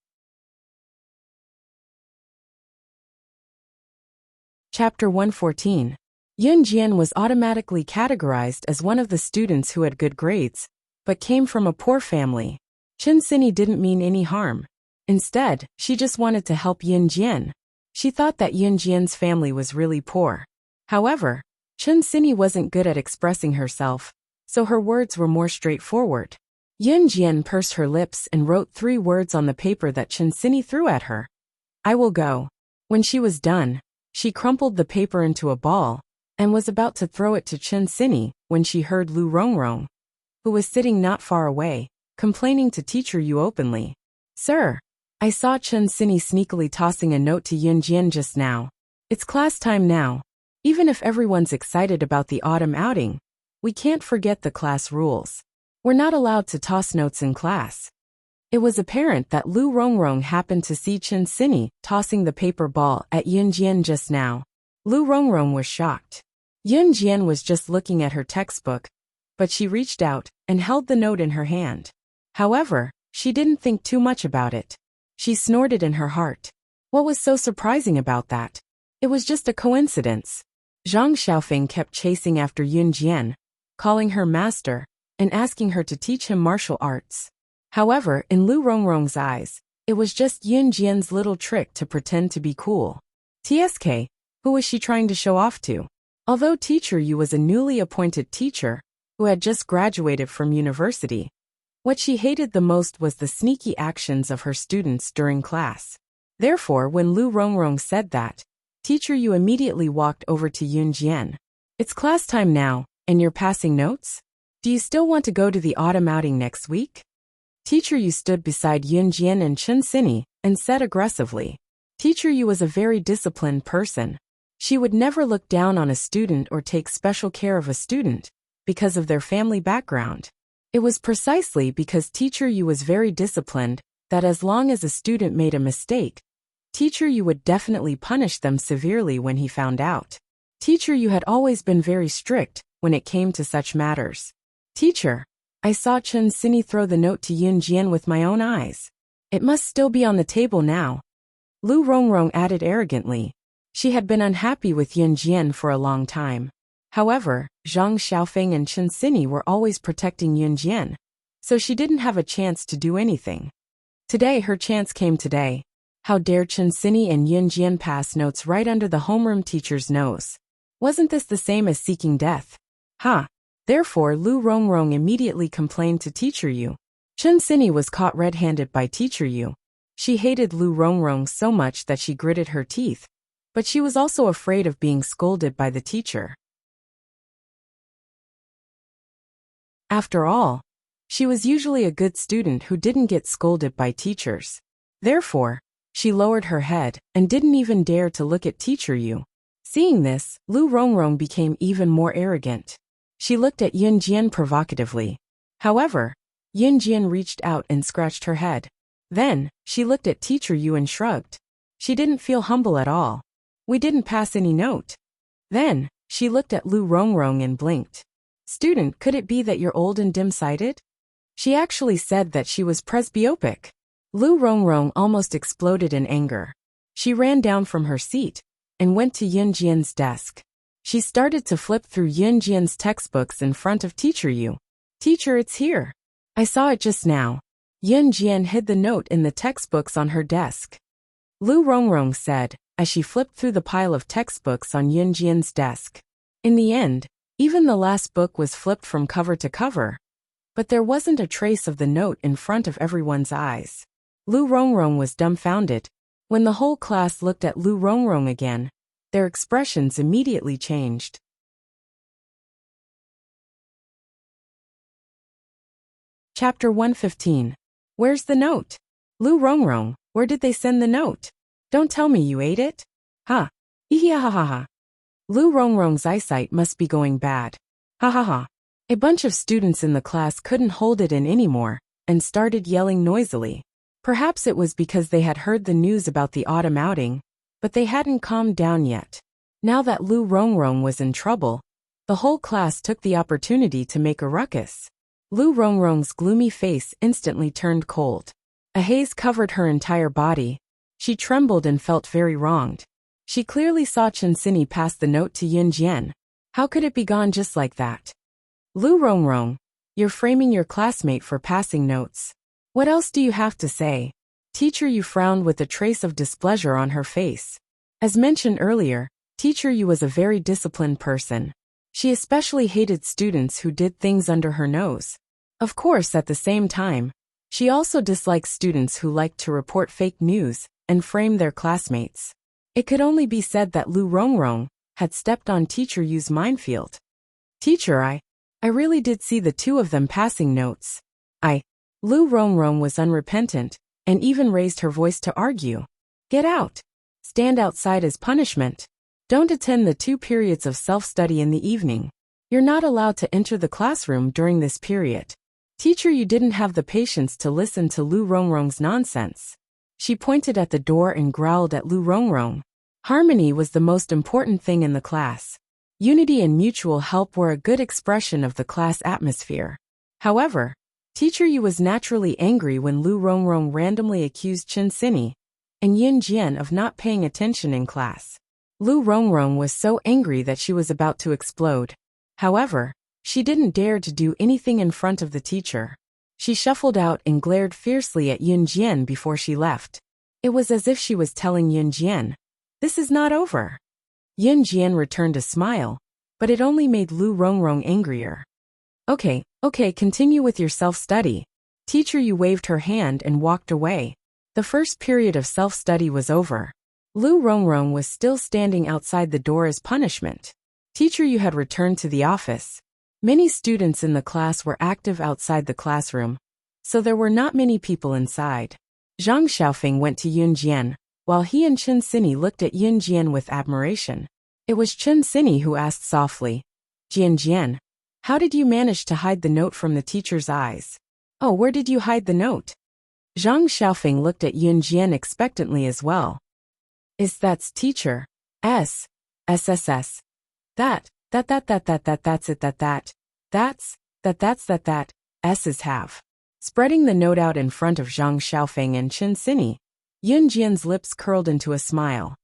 Chapter 114. Yunjian was automatically categorized as one of the students who had good grades, but came from a poor family. Chinsinny didn't mean any harm. Instead, she just wanted to help Yunjian. She thought that Yunjian's family was really poor. However, Chinsinny wasn't good at expressing herself, so her words were more straightforward. Yunjian pursed her lips and wrote 3 words on the paper that Chinsinny threw at her. I will go. When she was done, she crumpled the paper into a ball and was about to throw it to Chinsinny when she heard Lu Rongrong, who was sitting not far away, complaining to Teacher Yu openly. Sir, I saw Chinsinny sneakily tossing a note to Yunjian just now. It's class time now. Even if everyone's excited about the autumn outing, we can't forget the class rules. We're not allowed to toss notes in class. It was apparent that Lu Rongrong happened to see Chinsinny tossing the paper ball at Yunjian just now. Lu Rongrong was shocked. Yunjian was just looking at her textbook, but she reached out and held the note in her hand. However, she didn't think too much about it. She snorted in her heart. What was so surprising about that? It was just a coincidence. Zhang Xiaofeng kept chasing after Yunjian, calling her master, and asking her to teach him martial arts. However, in Lu Rongrong's eyes, it was just Yunjian's little trick to pretend to be cool. TSK, who was she trying to show off to? Although Teacher Yu was a newly appointed teacher who had just graduated from university, what she hated the most was the sneaky actions of her students during class. Therefore, when Lu Rongrong said that, Teacher Yu immediately walked over to Yunjian. It's class time now, and you're passing notes? Do you still want to go to the autumn outing next week? Teacher Yu stood beside Yunjian and Chinsinny and said aggressively. Teacher Yu was a very disciplined person. She would never look down on a student or take special care of a student because of their family background. It was precisely because Teacher Yu was very disciplined that as long as a student made a mistake, Teacher Yu would definitely punish them severely when he found out. Teacher Yu had always been very strict when it came to such matters. Teacher, I saw Chinsinny throw the note to Yunjian with my own eyes. It must still be on the table now. Lu Rongrong added arrogantly. She had been unhappy with Yunjian for a long time. However, Zhang Xiaofeng and Chinsinny were always protecting Yunjian, so she didn't have a chance to do anything. Today her chance came today. How dare Chinsinny and Yunjian pass notes right under the homeroom teacher's nose? Wasn't this the same as seeking death? Ha! Therefore Lu Rongrong immediately complained to Teacher Yu. Chinsinny was caught red-handed by Teacher Yu. She hated Lu Rongrong so much that she gritted her teeth, but she was also afraid of being scolded by the teacher. After all, she was usually a good student who didn't get scolded by teachers. Therefore, she lowered her head and didn't even dare to look at Teacher Yu. Seeing this, Lu Rongrong became even more arrogant. She looked at Yunjian provocatively. However, Yunjian reached out and scratched her head. Then, she looked at Teacher Yu and shrugged. She didn't feel humble at all. We didn't pass any note. Then, she looked at Lu Rongrong and blinked. Student, could it be that you're old and dim-sighted? She actually said that she was presbyopic. Lu Rongrong almost exploded in anger. She ran down from her seat and went to Yunjian's desk. She started to flip through Yunjian's textbooks in front of Teacher Yu. Teacher, it's here. I saw it just now. Yunjian hid the note in the textbooks on her desk. Lu Rongrong said, as she flipped through the pile of textbooks on Yunjian's desk. In the end, even the last book was flipped from cover to cover, but there wasn't a trace of the note in front of everyone's eyes. Lu Rongrong was dumbfounded. When the whole class looked at Lu Rongrong again, their expressions immediately changed. Chapter 115. Where's the note? Lu Rongrong, where did they send the note? Don't tell me you ate it? Ha. Ha ha ha. Lu Rongrong's eyesight must be going bad. Ha ha ha. A bunch of students in the class couldn't hold it in anymore and started yelling noisily. Perhaps it was because they had heard the news about the autumn outing, but they hadn't calmed down yet. Now that Lu Rongrong was in trouble, the whole class took the opportunity to make a ruckus. Lu Rongrong's gloomy face instantly turned cold. A haze covered her entire body. She trembled and felt very wronged. She clearly saw Chen Sini pass the note to Yun Jian. How could it be gone just like that? Lu Rongrong, you're framing your classmate for passing notes. What else do you have to say? Teacher Yu frowned with a trace of displeasure on her face. As mentioned earlier, Teacher Yu was a very disciplined person. She especially hated students who did things under her nose. Of course, at the same time, she also disliked students who liked to report fake news and frame their classmates. It could only be said that Lu Rongrong had stepped on Teacher Yu's minefield. Teacher, I really did see the two of them passing notes. Lu Rongrong was unrepentant and even raised her voice to argue. Get out. Stand outside as punishment. Don't attend the 2 periods of self-study in the evening. You're not allowed to enter the classroom during this period. Teacher Yu didn't have the patience to listen to Lu Rongrong's nonsense. She pointed at the door and growled at Lu Rongrong. Harmony was the most important thing in the class. Unity and mutual help were a good expression of the class atmosphere. However, Teacher Yu was naturally angry when Lu Rongrong randomly accused Chen Sini and Yun Jian of not paying attention in class. Lu Rongrong was so angry that she was about to explode. However, she didn't dare to do anything in front of the teacher. She shuffled out and glared fiercely at Yun Jian before she left. It was as if she was telling Yun Jian, "This is not over." Yun Jian returned a smile, but it only made Lu Rongrong angrier. Okay, continue with your self-study. Teacher Yu waved her hand and walked away. The first period of self-study was over. Lu Rongrong was still standing outside the door as punishment. Teacher Yu had returned to the office. Many students in the class were active outside the classroom, so there were not many people inside. Zhang Xiaofeng went to Yun Jian, while he and Chen Sini looked at Yun Jian with admiration. It was Chen Sini who asked softly, Jian, how did you manage to hide the note from the teacher's eyes? Oh, where did you hide the note? Zhang Xiaofeng looked at Yun Jian expectantly as well. That's teacher. SSS. That's S's have. Spreading the note out in front of Zhang Xiaofeng and Chen Sini, Yun Jian's lips curled into a smile.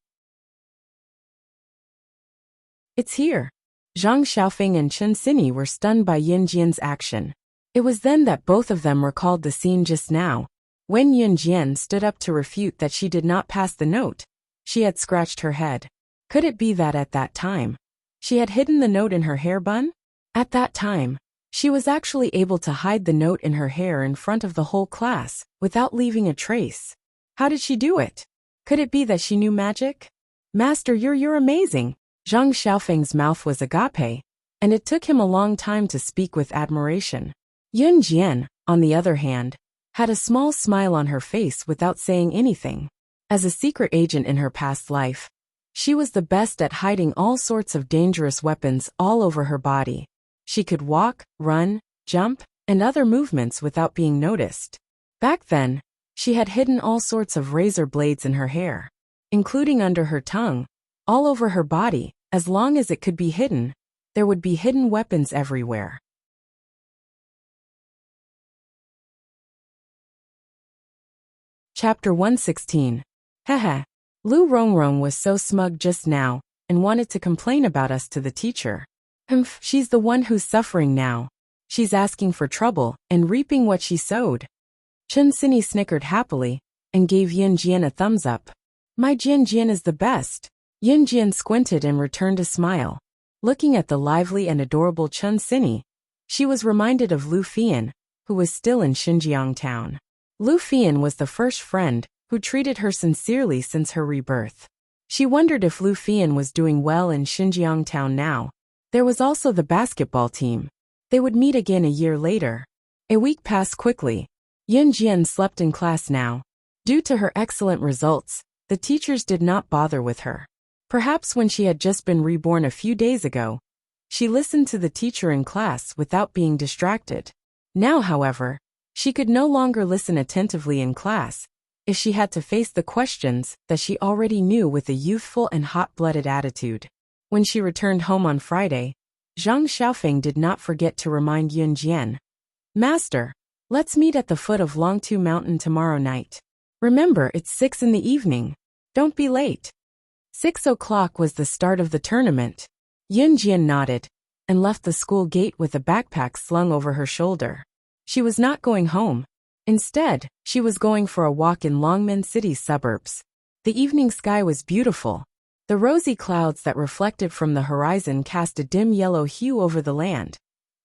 It's here. Zhang Xiaofeng and Chen Sini were stunned by Yun Jian's action. It was then that both of them recalled the scene just now. When Yun Jian stood up to refute that she did not pass the note, she had scratched her head. Could it be that at that time, she had hidden the note in her hair bun? At that time, she was actually able to hide the note in her hair in front of the whole class, without leaving a trace. How did she do it? Could it be that she knew magic? Master, you're amazing. Zhang Xiaofeng's mouth was agape, and it took him a long time to speak with admiration. Yun Jian, on the other hand, had a small smile on her face without saying anything. As a secret agent in her past life, she was the best at hiding all sorts of dangerous weapons all over her body. She could walk, run, jump, and other movements without being noticed. Back then, she had hidden all sorts of razor blades in her hair, including under her tongue, all over her body. As long as it could be hidden, there would be hidden weapons everywhere. Chapter 116. Hehe. Lu Rongrong was so smug just now, and wanted to complain about us to the teacher. She's the one who's suffering now. She's asking for trouble, and reaping what she sowed. Chen Sini snickered happily, and gave Yun Jian a thumbs up. My Jian is the best. Yun Jian squinted and returned a smile. Looking at the lively and adorable Chen Sini, she was reminded of Lu Fian, who was still in Xinjiang town. Lu Fian was the first friend who treated her sincerely since her rebirth. She wondered if Lu Fian was doing well in Xinjiang town now. There was also the basketball team. They would meet again a year later. A week passed quickly. Yun Jian slept in class now. Due to her excellent results, The teachers did not bother with her. Perhaps when she had just been reborn a few days ago, she listened to the teacher in class without being distracted. Now, however, she could no longer listen attentively in class, if she had to face the questions that she already knew with a youthful and hot-blooded attitude. When she returned home on Friday, Zhang Xiaofeng did not forget to remind Yunjian, "Master, let's meet at the foot of Longtu Mountain tomorrow night. Remember, it's 6 in the evening. Don't be late." 6 o'clock was the start of the tournament. Yunjian nodded and left the school gate with a backpack slung over her shoulder. She was not going home. Instead, she was going for a walk in Longmen City's suburbs. The evening sky was beautiful. The rosy clouds that reflected from the horizon cast a dim yellow hue over the land,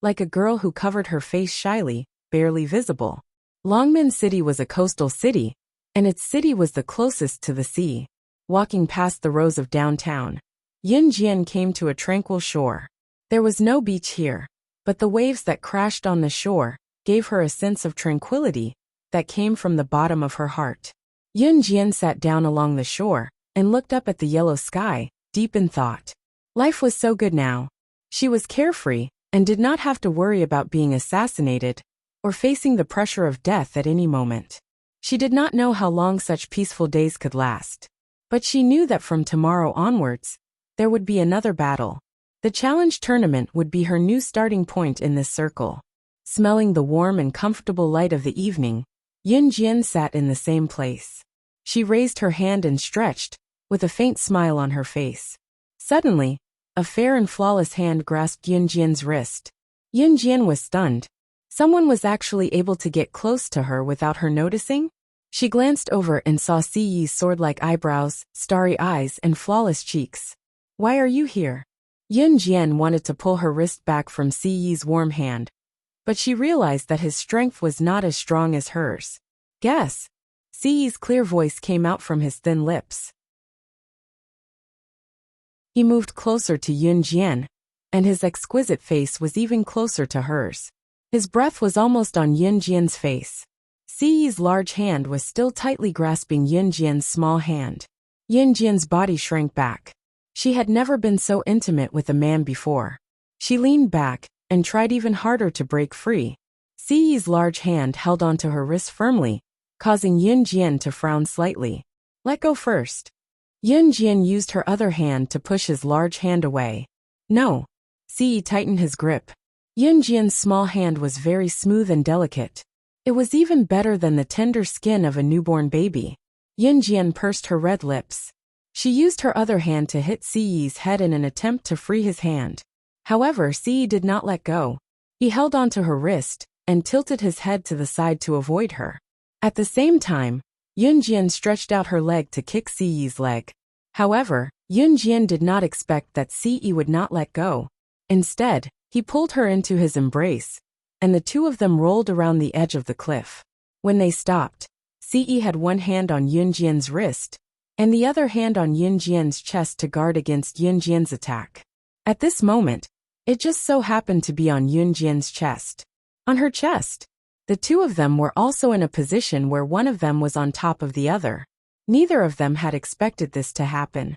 like a girl who covered her face shyly, barely visible. Longmen City was a coastal city, and its city was the closest to the sea. Walking past the rows of downtown, Yunjian came to a tranquil shore. There was no beach here, but the waves that crashed on the shore gave her a sense of tranquility that came from the bottom of her heart. Yunjian sat down along the shore and looked up at the yellow sky, deep in thought. Life was so good now. She was carefree and did not have to worry about being assassinated or facing the pressure of death at any moment. She did not know how long such peaceful days could last, but she knew that from tomorrow onwards, there would be another battle. The challenge tournament would be her new starting point in this circle. Smelling the warm and comfortable light of the evening, Yunjian sat in the same place. She raised her hand and stretched, with a faint smile on her face. Suddenly, a fair and flawless hand grasped Yunjian's wrist. Yunjian was stunned. Someone was actually able to get close to her without her noticing? She glanced over and saw Si Yi's sword-like eyebrows, starry eyes, and flawless cheeks. "Why are you here?" Yunjian wanted to pull her wrist back from Si Yi's warm hand, but she realized that his strength was not as strong as hers. "Guess." Si Yi's clear voice came out from his thin lips. He moved closer to Yunjian, and his exquisite face was even closer to hers. His breath was almost on Yunjian's face. Si Yi's large hand was still tightly grasping Yunjian's small hand. Yunjian's body shrank back. She had never been so intimate with a man before. She leaned back and tried even harder to break free. Si Yi's large hand held onto her wrist firmly, causing Yunjian to frown slightly. "Let go first." Yunjian used her other hand to push his large hand away. "No." Si Yi tightened his grip. Yunjian's small hand was very smooth and delicate. It was even better than the tender skin of a newborn baby. Yunjian pursed her red lips. She used her other hand to hit Si Yi's head in an attempt to free his hand. However, Si Yi did not let go. He held onto her wrist and tilted his head to the side to avoid her. At the same time, Yunjian stretched out her leg to kick Si Yi's leg. However, Yunjian did not expect that Si Yi would not let go. Instead, he pulled her into his embrace, and the two of them rolled around the edge of the cliff. When they stopped, Si Yi had one hand on Yunjian's wrist, and the other hand on Yunjian's chest to guard against Yunjian's attack. At this moment, it just so happened to be on Yunjian's chest. On her chest. The two of them were also in a position where one of them was on top of the other. Neither of them had expected this to happen.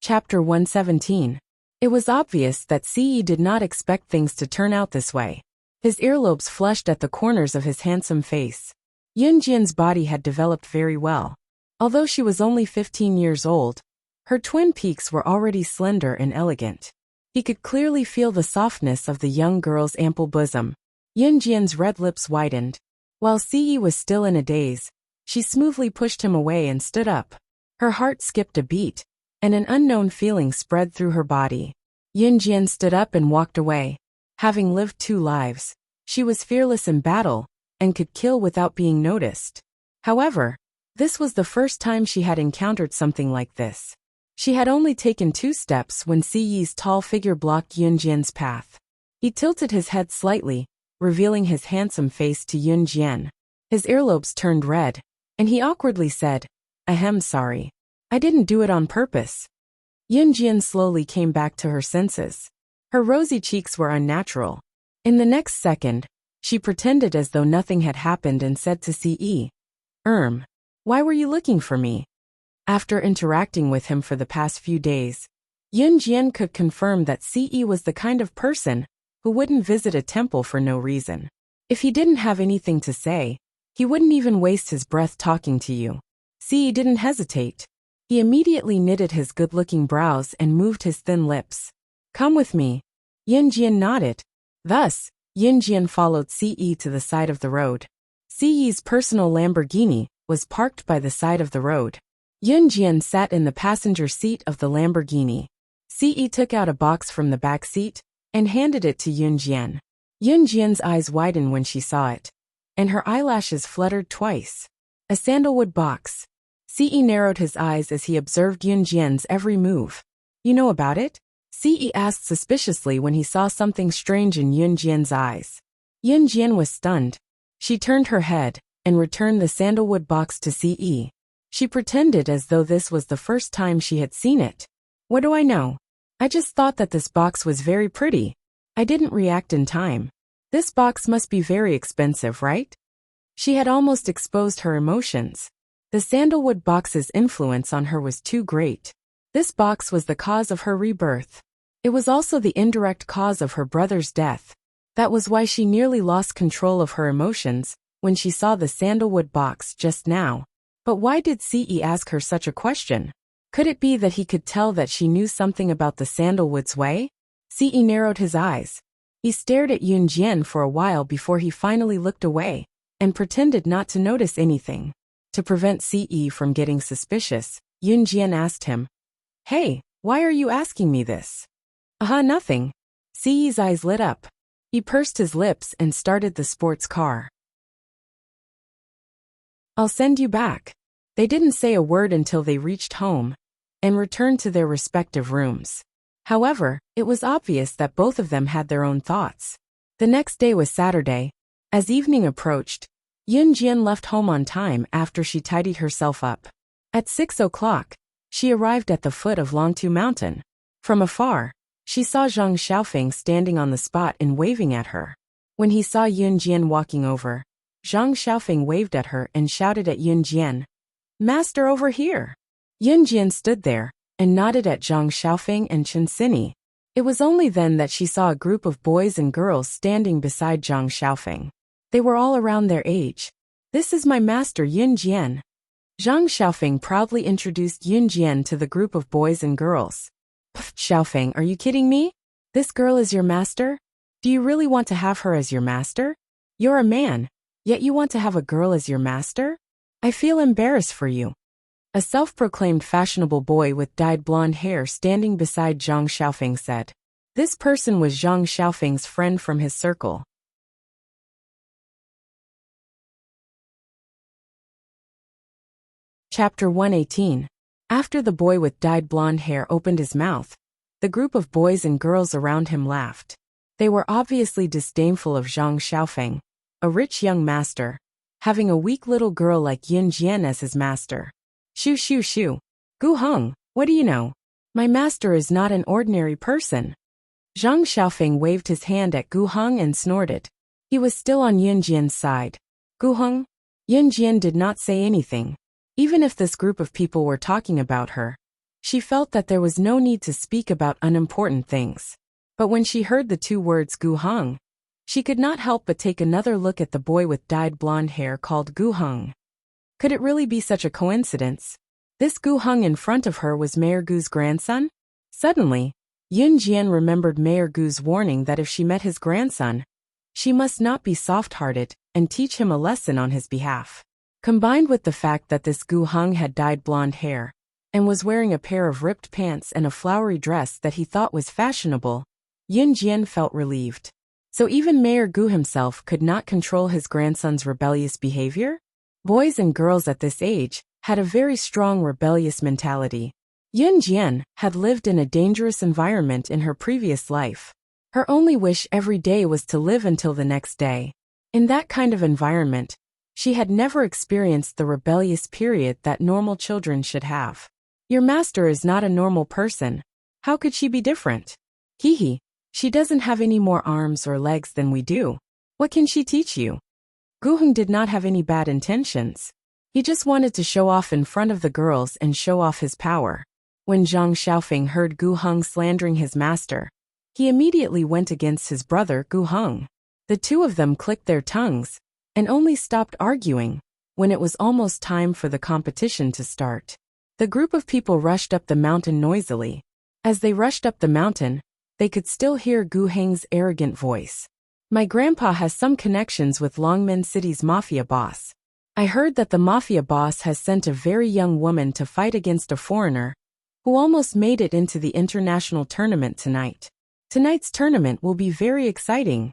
Chapter 117. It was obvious that Si Yi did not expect things to turn out this way. His earlobes flushed at the corners of his handsome face. Yunjian's body had developed very well. Although she was only 15 years old, her twin peaks were already slender and elegant. He could clearly feel the softness of the young girl's ample bosom. Yunjian's red lips widened. While Si Yi was still in a daze, she smoothly pushed him away and stood up. Her heart skipped a beat, and an unknown feeling spread through her body. Yunjian stood up and walked away. Having lived 2 lives, she was fearless in battle and could kill without being noticed. However, this was the first time she had encountered something like this. She had only taken 2 steps when Si Yi's tall figure blocked Yunjian's path. He tilted his head slightly, revealing his handsome face to Yunjian. His earlobes turned red, and he awkwardly said, "Ahem, sorry. I didn't do it on purpose." Yunjian slowly came back to her senses. Her rosy cheeks were unnatural. In the next second, She pretended as though nothing had happened and said to Ce, why were you looking for me? After interacting with him for the past few days, Yunjian could confirm that Ce was the kind of person who wouldn't visit a temple for no reason. If he didn't have anything to say, he wouldn't even waste his breath talking to you. Ce didn't hesitate. He immediately knitted his good-looking brows and moved his thin lips. Come with me. Yunjian nodded. Thus, Yunjian followed Ce to the side of the road. Ce's personal Lamborghini was parked by the side of the road. Yunjian sat in the passenger seat of the Lamborghini. Ce took out a box from the back seat and handed it to Yunjian. Yunjian's eyes widened when she saw it, and her eyelashes fluttered twice. A sandalwood box. Ce narrowed his eyes as he observed Yunjian's every move. You know about it? Ce asked suspiciously when he saw something strange in Yunjian's eyes. Yunjian was stunned. She turned her head and returned the sandalwood box to Ce. She pretended as though this was the first time she had seen it. What do I know? I just thought that this box was very pretty. I didn't react in time. This box must be very expensive, right? She had almost exposed her emotions. The sandalwood box's influence on her was too great. This box was the cause of her rebirth. It was also the indirect cause of her brother's death. That was why she nearly lost control of her emotions when she saw the sandalwood box just now. But why did Ce ask her such a question? Could it be that he could tell that she knew something about the sandalwood's way? Ce narrowed his eyes. He stared at Yunjian for a while before he finally looked away and pretended not to notice anything. To prevent Ce from getting suspicious, Yunjian asked him, Hey, why are you asking me this? Nothing. Ce's eyes lit up. He pursed his lips and started the sports car. I'll send you back. They didn't say a word until they reached home and returned to their respective rooms. However, it was obvious that both of them had their own thoughts. The next day was Saturday. As evening approached, Yunjian left home on time after she tidied herself up. At 6 o'clock, she arrived at the foot of Longtu Mountain. From afar, she saw Zhang Xiaofeng standing on the spot and waving at her. When he saw Yunjian walking over, Zhang Xiaofeng waved at her and shouted at Yunjian, Master, over here! Yunjian stood there and nodded at Zhang Xiaofeng and Chen Sini. It was only then that she saw a group of boys and girls standing beside Zhang Xiaofeng. They were all around their age. This is my master Yunjian. Zhang Xiaofeng proudly introduced Yunjian to the group of boys and girls. Pff, Xiaofeng, are you kidding me? This girl is your master? Do you really want to have her as your master? You're a man, yet you want to have a girl as your master? I feel embarrassed for you. A self-proclaimed fashionable boy with dyed blonde hair standing beside Zhang Xiaofeng said. This person was Zhang Xiaofeng's friend from his circle. Chapter 118. After the boy with dyed blonde hair opened his mouth, the group of boys and girls around him laughed. They were obviously disdainful of Zhang Xiaofeng, a rich young master, having a weak little girl like Yunjian as his master. Shoo shoo shoo. Gu Heng, what do you know? My master is not an ordinary person. Zhang Xiaofeng waved his hand at Gu Heng and snorted. He was still on Yunjian's side. Gu Heng? Yunjian did not say anything. Even if this group of people were talking about her, she felt that there was no need to speak about unimportant things. But when she heard the two words Gu Heng, she could not help but take another look at the boy with dyed blonde hair called Gu Heng. Could it really be such a coincidence? This Gu Heng in front of her was Mayor Gu's grandson? Suddenly, Yunjian remembered Mayor Gu's warning that if she met his grandson, she must not be soft-hearted and teach him a lesson on his behalf. Combined with the fact that this Gu Heng had dyed blonde hair and was wearing a pair of ripped pants and a flowery dress that he thought was fashionable, Yunjian felt relieved. So even Mayor Gu himself could not control his grandson's rebellious behavior? Boys and girls at this age had a very strong rebellious mentality. Yunjian had lived in a dangerous environment in her previous life. Her only wish every day was to live until the next day. In that kind of environment, she had never experienced the rebellious period that normal children should have. Your master is not a normal person. How could she be different? Hee hee, she doesn't have any more arms or legs than we do. What can she teach you? Gu Heng did not have any bad intentions. He just wanted to show off in front of the girls and show off his power. When Zhang Xiaofeng heard Gu Heng slandering his master, he immediately went against his brother Gu Heng. The two of them clicked their tongues and only stopped arguing when it was almost time for the competition to start. The group of people rushed up the mountain noisily. As they rushed up the mountain, they could still hear Gu Heng's arrogant voice. My grandpa has some connections with Longmen City's mafia boss. I heard that the mafia boss has sent a very young woman to fight against a foreigner who almost made it into the international tournament tonight. Tonight's tournament will be very exciting.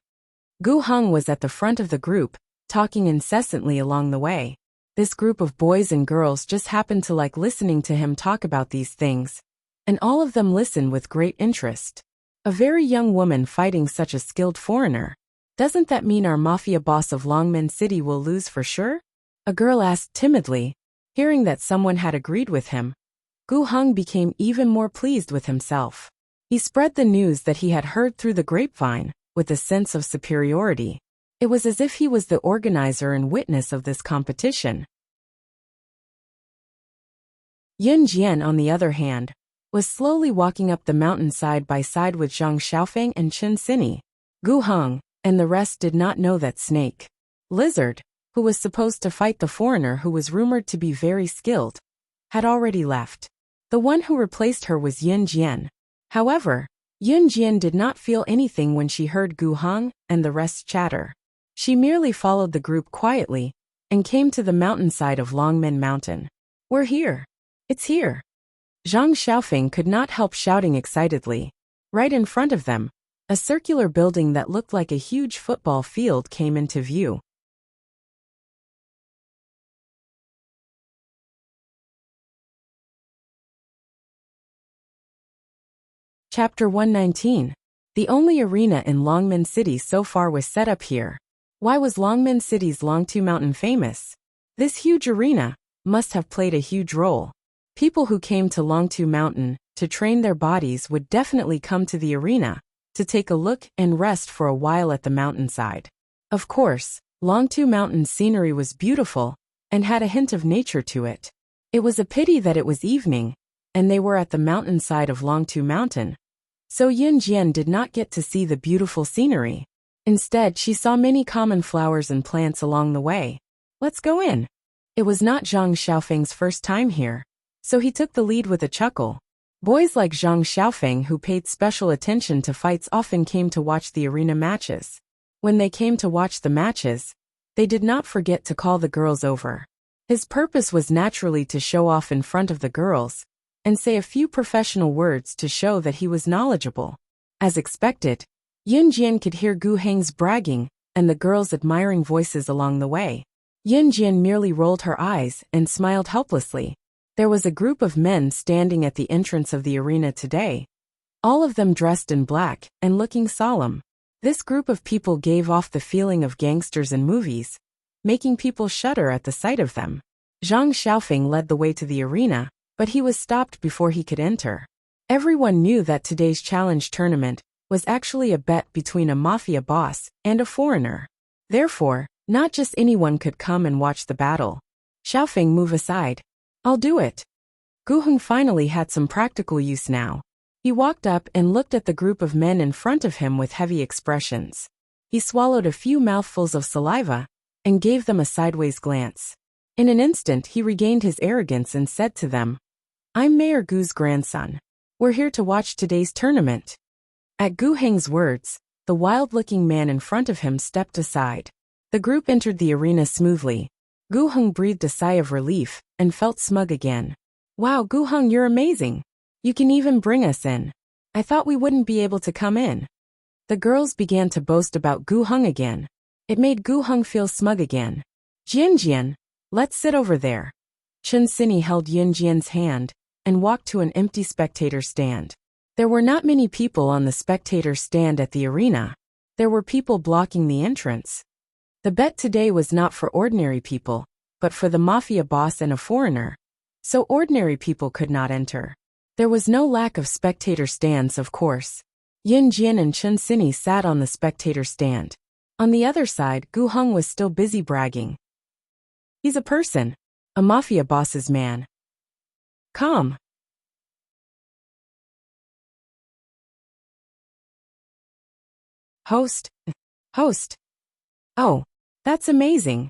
Gu Heng was at the front of the group, talking incessantly along the way. This group of boys and girls just happened to like listening to him talk about these things, and all of them listened with great interest. A very young woman fighting such a skilled foreigner. Doesn't that mean our mafia boss of Longmen City will lose for sure? A girl asked timidly. Hearing that someone had agreed with him, Gu Heng became even more pleased with himself. He spread the news that he had heard through the grapevine with a sense of superiority. It was as if he was the organizer and witness of this competition. Yun Jian, on the other hand, was slowly walking up the mountain side by side with Zhang Xiaofeng and Chen Xini. Gu Heng and the rest did not know that Snake Lizard, who was supposed to fight the foreigner who was rumored to be very skilled, had already left. The one who replaced her was Yun Jian. However, Yun Jian did not feel anything when she heard Gu Heng and the rest chatter. She merely followed the group quietly and came to the mountainside of Longmen Mountain. We're here. It's here. Zhang Xiaofeng could not help shouting excitedly. Right in front of them, a circular building that looked like a huge football field came into view. Chapter 119. The only arena in Longmen City so far was set up here. Why was Longmen City's Longtu Mountain famous? This huge arena must have played a huge role. People who came to Longtu Mountain to train their bodies would definitely come to the arena to take a look and rest for a while at the mountainside. Of course, Longtu Mountain's scenery was beautiful and had a hint of nature to it. It was a pity that it was evening, and they were at the mountainside of Longtu Mountain, so Yun Jian did not get to see the beautiful scenery. Instead, she saw many common flowers and plants along the way. Let's go in. It was not Zhang Xiaofeng's first time here, so he took the lead with a chuckle. Boys like Zhang Xiaofeng who paid special attention to fights often came to watch the arena matches. When they came to watch the matches, they did not forget to call the girls over. His purpose was naturally to show off in front of the girls and say a few professional words to show that he was knowledgeable. As expected, Yun Jian could hear Gu Heng's bragging and the girls' admiring voices along the way. Yun Jian merely rolled her eyes and smiled helplessly. There was a group of men standing at the entrance of the arena today, all of them dressed in black and looking solemn. This group of people gave off the feeling of gangsters in movies, making people shudder at the sight of them. Zhang Xiaofeng led the way to the arena, but he was stopped before he could enter. Everyone knew that today's challenge tournament was actually a bet between a mafia boss and a foreigner. Therefore, not just anyone could come and watch the battle. Xiaofeng, move aside. I'll do it. Gu Heng finally had some practical use now. He walked up and looked at the group of men in front of him with heavy expressions. He swallowed a few mouthfuls of saliva and gave them a sideways glance. In an instant he regained his arrogance and said to them, I'm Mayor Gu's grandson. We're here to watch today's tournament. At Gu Heng's words, the wild-looking man in front of him stepped aside. The group entered the arena smoothly. Gu Heng breathed a sigh of relief and felt smug again. Wow, Gu Heng, you're amazing. You can even bring us in. I thought we wouldn't be able to come in. The girls began to boast about Gu Heng again. It made Gu Heng feel smug again. Jian, let's sit over there. Chen Xini held Yun Jian's hand and walked to an empty spectator stand. There were not many people on the spectator stand at the arena. There were people blocking the entrance. The bet today was not for ordinary people, but for the mafia boss and a foreigner, so ordinary people could not enter. There was no lack of spectator stands, of course. Yun Jian and Chen Xini sat on the spectator stand. On the other side, Gu Heng was still busy bragging. He's a person. A mafia boss's man. Calm. Host. Host. Oh, that's amazing.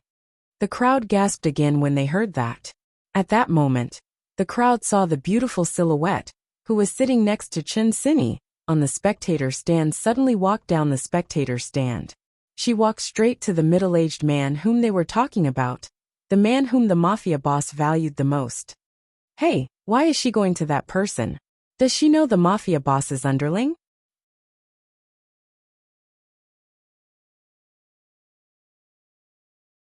The crowd gasped again when they heard that. At that moment, the crowd saw the beautiful silhouette, who was sitting next to Chen Sini, on the spectator stand suddenly walk down the spectator stand. She walked straight to the middle-aged man whom they were talking about, the man whom the mafia boss valued the most. Hey, why is she going to that person? Does she know the mafia boss's underling?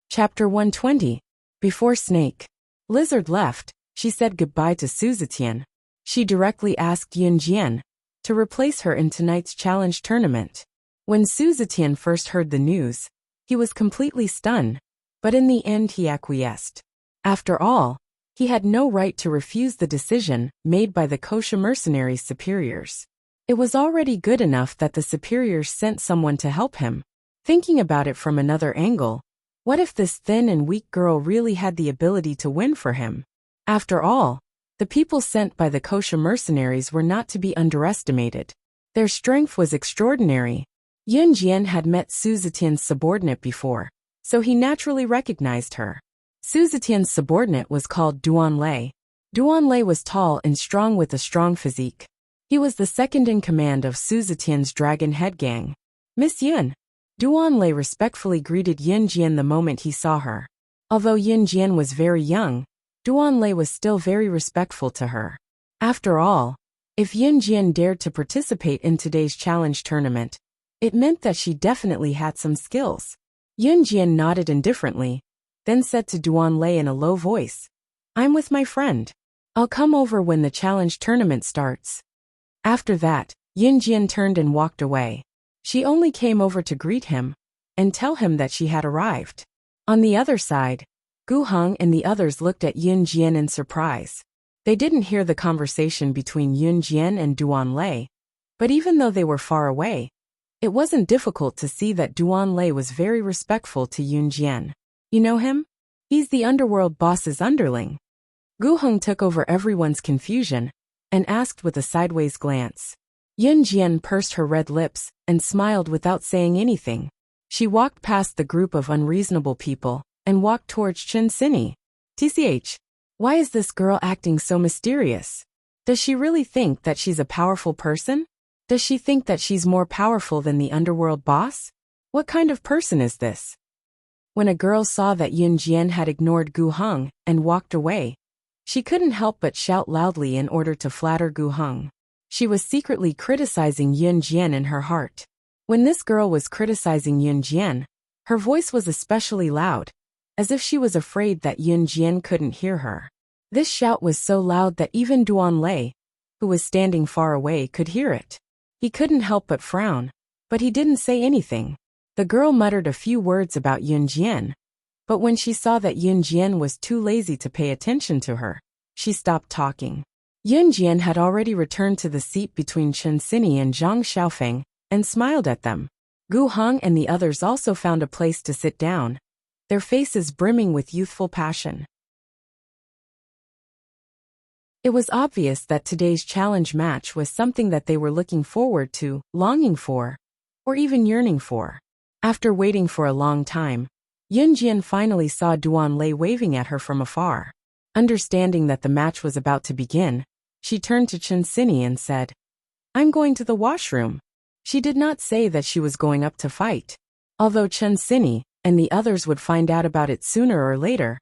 Chapter 120. Before Snake Lizard left, she said goodbye to Su Zetian. She directly asked Yun Jian to replace her in tonight's challenge tournament. When Su Zetian first heard the news, he was completely stunned, but in the end he acquiesced. After all, he had no right to refuse the decision made by the kosher mercenaries' superiors. It was already good enough that the superiors sent someone to help him. Thinking about it from another angle, what if this thin and weak girl really had the ability to win for him? After all, the people sent by the kosher mercenaries were not to be underestimated. Their strength was extraordinary. Yun Jian had met Su Zetian's subordinate before, so he naturally recognized her. Su Zetian's subordinate was called Duan Lei. Duan Lei was tall and strong with a strong physique. He was the second in command of Su Zetian's Dragon Head Gang. Miss Yun. Duan Lei respectfully greeted Yun Jian the moment he saw her. Although Yun Jian was very young, Duan Lei was still very respectful to her. After all, if Yun Jian dared to participate in today's challenge tournament, it meant that she definitely had some skills. Yun Jian nodded indifferently, then said to Duan Lei in a low voice, I'm with my friend. I'll come over when the challenge tournament starts. After that, Yun Jian turned and walked away. She only came over to greet him and tell him that she had arrived. On the other side, Gu Heng and the others looked at Yun Jian in surprise. They didn't hear the conversation between Yun Jian and Duan Lei, but even though they were far away, it wasn't difficult to see that Duan Lei was very respectful to Yun Jian. You know him? He's the underworld boss's underling. Gu Heng took over everyone's confusion and asked with a sideways glance. Yun Jian pursed her red lips and smiled without saying anything. She walked past the group of unreasonable people and walked towards Chen Sini. TCH, why is this girl acting so mysterious? Does she really think that she's a powerful person? Does she think that she's more powerful than the underworld boss? What kind of person is this? When a girl saw that Yun Jian had ignored Gu Heng and walked away, she couldn't help but shout loudly in order to flatter Gu Heng. She was secretly criticizing Yun Jian in her heart. When this girl was criticizing Yun Jian, her voice was especially loud, as if she was afraid that Yun Jian couldn't hear her. This shout was so loud that even Duan Lei, who was standing far away, could hear it. He couldn't help but frown, but he didn't say anything. The girl muttered a few words about Yun Jian, but when she saw that Yun Jian was too lazy to pay attention to her, she stopped talking. Yun Jian had already returned to the seat between Chen Sini and Zhang Xiaofeng and smiled at them. Gu Heng and the others also found a place to sit down, their faces brimming with youthful passion. It was obvious that today's challenge match was something that they were looking forward to, longing for, or even yearning for. After waiting for a long time, Yun Jian finally saw Duan Lei waving at her from afar. Understanding that the match was about to begin, she turned to Chen Sini and said, I'm going to the washroom. She did not say that she was going up to fight. Although Chen Sini and the others would find out about it sooner or later,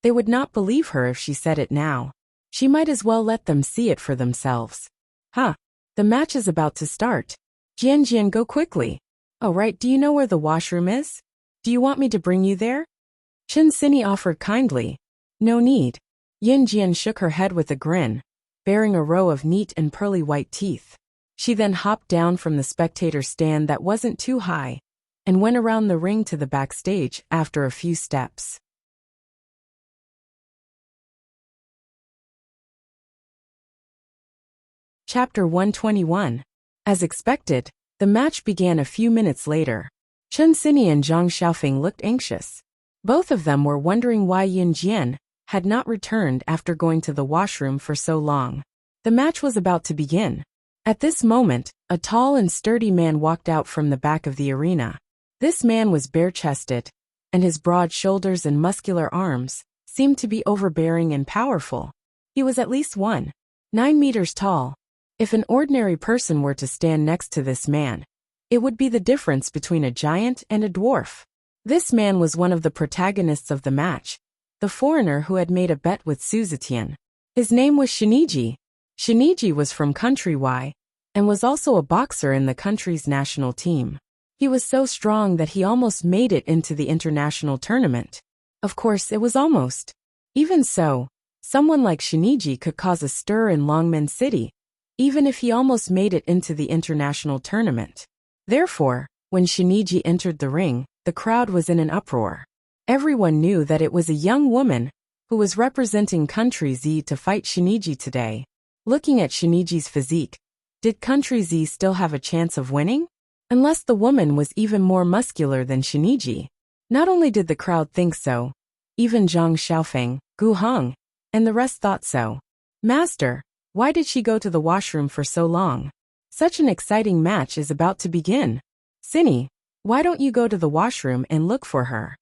they would not believe her if she said it now. She might as well let them see it for themselves. The match is about to start. Jian Jian, go quickly. Oh right, do you know where the washroom is? Do you want me to bring you there? Chen Sini offered kindly. No need. Yun Jian shook her head with a grin, bearing a row of neat and pearly white teeth. She then hopped down from the spectator stand that wasn't too high, and went around the ring to the backstage after a few steps. Chapter 121. As expected, the match began a few minutes later. Chen Xini and Zhang Xiaofeng looked anxious. Both of them were wondering why Yun Jian had not returned after going to the washroom for so long. The match was about to begin. At this moment, a tall and sturdy man walked out from the back of the arena. This man was bare-chested, and his broad shoulders and muscular arms seemed to be overbearing and powerful. He was at least 1.9 meters tall. If an ordinary person were to stand next to this man, it would be the difference between a giant and a dwarf. This man was one of the protagonists of the match, the foreigner who had made a bet with Su Zetian. His name was Shiniji. Shiniji was from country Y, and was also a boxer in the country's national team. He was so strong that he almost made it into the international tournament. Of course, it was almost. Even so, someone like Shiniji could cause a stir in Longmen City, even if he almost made it into the international tournament. Therefore, when Shiniji entered the ring, the crowd was in an uproar. Everyone knew that it was a young woman who was representing Country Z to fight Shiniji today. Looking at Shiniji's physique, did Country Z still have a chance of winning? Unless the woman was even more muscular than Shiniji. Not only did the crowd think so, even Zhang Xiaofeng, Gu Heng, and the rest thought so. Master, why did she go to the washroom for so long? Such an exciting match is about to begin. Xini, why don't you go to the washroom and look for her?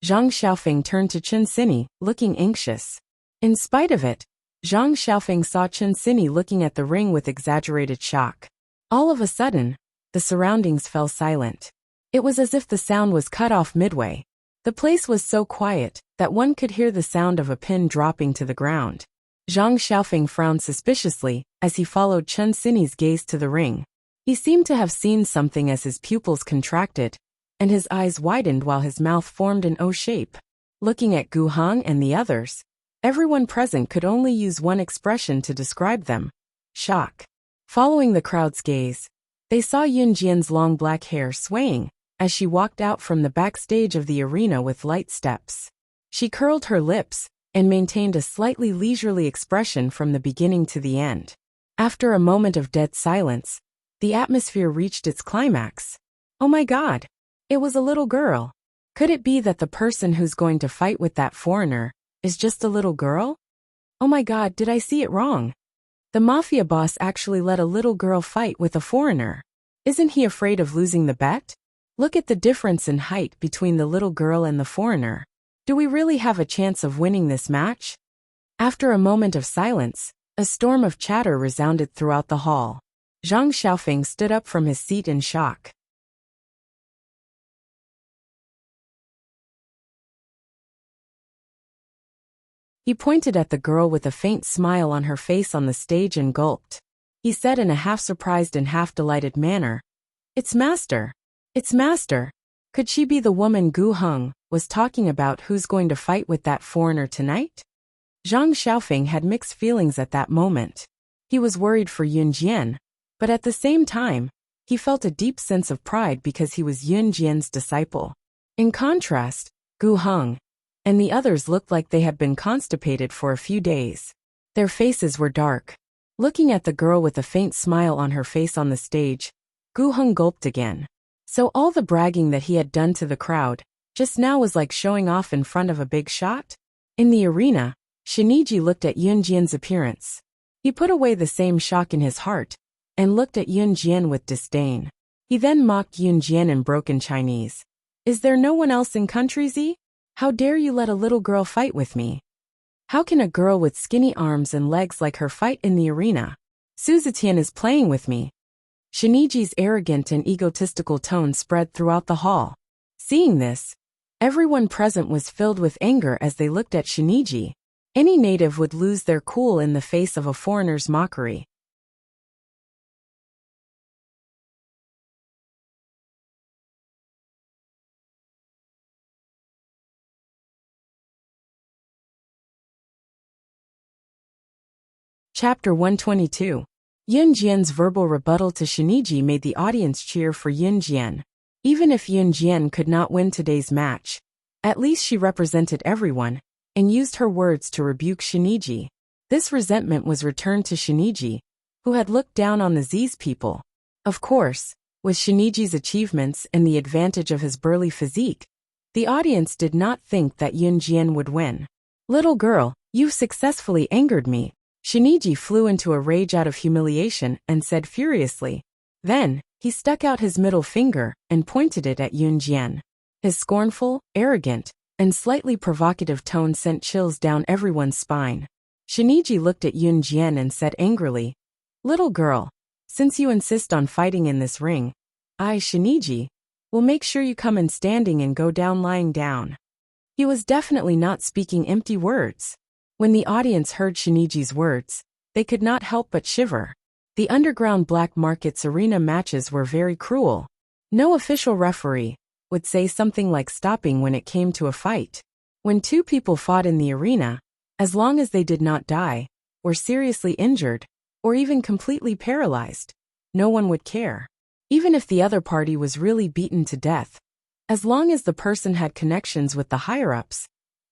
Zhang Xiaofeng turned to Chen Xini, looking anxious. In spite of it, Zhang Xiaofeng saw Chen Xini looking at the ring with exaggerated shock. All of a sudden, the surroundings fell silent. It was as if the sound was cut off midway. The place was so quiet that one could hear the sound of a pin dropping to the ground. Zhang Xiaofeng frowned suspiciously as he followed Chen Xini's gaze to the ring. He seemed to have seen something as his pupils contracted, and his eyes widened while his mouth formed an O shape. Looking at Gu Heng and the others, everyone present could only use one expression to describe them: shock. Following the crowd's gaze, they saw Yun Jian's long black hair swaying as she walked out from the backstage of the arena with light steps. She curled her lips and maintained a slightly leisurely expression from the beginning to the end. After a moment of dead silence, the atmosphere reached its climax. Oh my God! It was a little girl. Could it be that the person who's going to fight with that foreigner is just a little girl? Oh my God, did I see it wrong? The mafia boss actually let a little girl fight with a foreigner. Isn't he afraid of losing the bet? Look at the difference in height between the little girl and the foreigner. Do we really have a chance of winning this match? After a moment of silence, a storm of chatter resounded throughout the hall. Zhang Xiaofeng stood up from his seat in shock. He pointed at the girl with a faint smile on her face on the stage and gulped. He said in a half-surprised and half-delighted manner, "It's Master. It's Master. Could she be the woman Gu Heng was talking about who's going to fight with that foreigner tonight?" Zhang Xiaofeng had mixed feelings at that moment. He was worried for Yun Jian, but at the same time, he felt a deep sense of pride because he was Yun Jian's disciple. In contrast, Gu Heng and the others looked like they had been constipated for a few days. Their faces were dark. Looking at the girl with a faint smile on her face on the stage, Gu Heng gulped again. So all the bragging that he had done to the crowd just now was like showing off in front of a big shot? In the arena, Shiniji looked at Yun Jian's appearance. He put away the same shock in his heart and looked at Yun Jian with disdain. He then mocked Yun Jian in broken Chinese. "Is there no one else in Country Z? How dare you let a little girl fight with me? How can a girl with skinny arms and legs like her fight in the arena? Su Zetian is playing with me." Shiniji's arrogant and egotistical tone spread throughout the hall. Seeing this, everyone present was filled with anger as they looked at Shiniji. Any native would lose their cool in the face of a foreigner's mockery. Chapter 122. Yun Jian's verbal rebuttal to Shiniji made the audience cheer for Yun Jian. Even if Yun Jian could not win today's match, at least she represented everyone and used her words to rebuke Shiniji. This resentment was returned to Shiniji, who had looked down on the Z's people. Of course, With Shiniji's achievements and the advantage of his burly physique, the audience did not think that Yunjian would win. "Little girl, you've successfully angered me." Shiniji flew into a rage out of humiliation and said furiously. Then, he stuck out his middle finger and pointed it at Yunjian. His scornful, arrogant, and slightly provocative tone sent chills down everyone's spine. Shiniji looked at Yunjian and said angrily, "Little girl, since you insist on fighting in this ring, I, Shiniji, will make sure you come in standing and go down lying down." He was definitely not speaking empty words. When the audience heard Shiniji's words, they could not help but shiver. The underground black market's arena matches were very cruel. No official referee would say something like stopping when it came to a fight. When two people fought in the arena, as long as they did not die, were seriously injured, or even completely paralyzed, no one would care. Even if the other party was really beaten to death, as long as the person had connections with the higher-ups,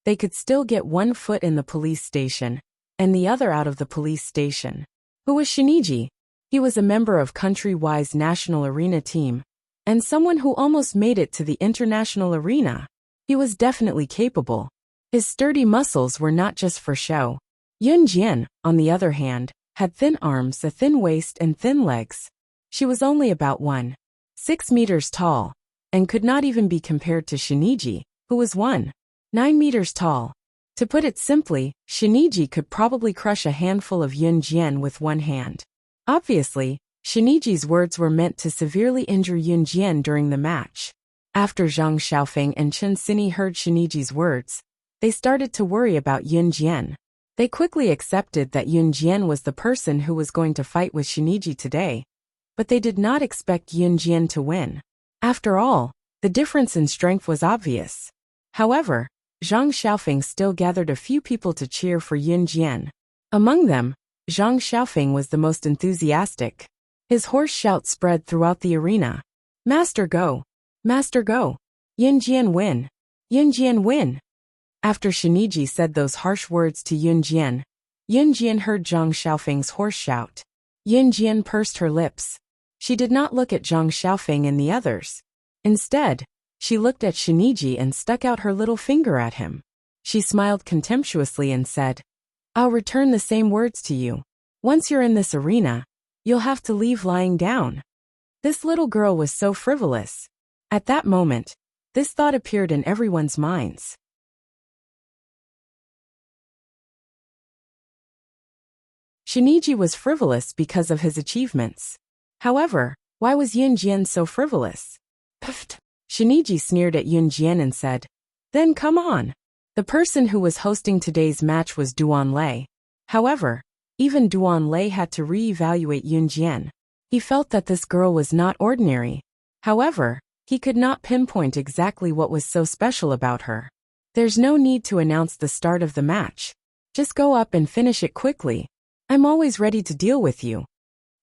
they could still get one foot in the police station, and the other out of the police station. Who was Shiniji? He was a member of Country-Wise National Arena team, and someone who almost made it to the international arena. He was definitely capable. His sturdy muscles were not just for show. Yunjian, on the other hand, had thin arms, a thin waist, and thin legs. She was only about 1.6 meters tall, and could not even be compared to Shiniji, who was 1.9 meters tall. To put it simply, Shiniji could probably crush a handful of Yunjian with one hand. Obviously, Shiniji's words were meant to severely injure Yunjian during the match. After Zhang Xiaofeng and Chen Xini heard Shiniji's words, they started to worry about Yunjian. They quickly accepted that Yunjian was the person who was going to fight with Shiniji today, but they did not expect Yunjian to win. After all, the difference in strength was obvious. However, Zhang Xiaofeng still gathered a few people to cheer for Yunjian. Among them, Zhang Xiaofeng was the most enthusiastic. His hoarse shout spread throughout the arena. "Master go! Master go! Yunjian win! Yunjian win!" After Shiniji said those harsh words to Yunjian, Yunjian heard Zhang Xiaofeng's hoarse shout. Yunjian pursed her lips. She did not look at Zhang Xiaofeng and the others. Instead, she looked at Shiniji and stuck out her little finger at him. She smiled contemptuously and said, "I'll return the same words to you. Once you're in this arena, you'll have to leave lying down." This little girl was so frivolous. At that moment, this thought appeared in everyone's minds. Shiniji was frivolous because of his achievements. However, why was Yunjian so frivolous? Puffed. Shiniji sneered at Yunjian and said, "Then come on." The person who was hosting today's match was Duan Lei. However, even Duan Lei had to re-evaluate Yunjian. He felt that this girl was not ordinary. However, he could not pinpoint exactly what was so special about her. "There's no need to announce the start of the match. Just go up and finish it quickly. I'm always ready to deal with you."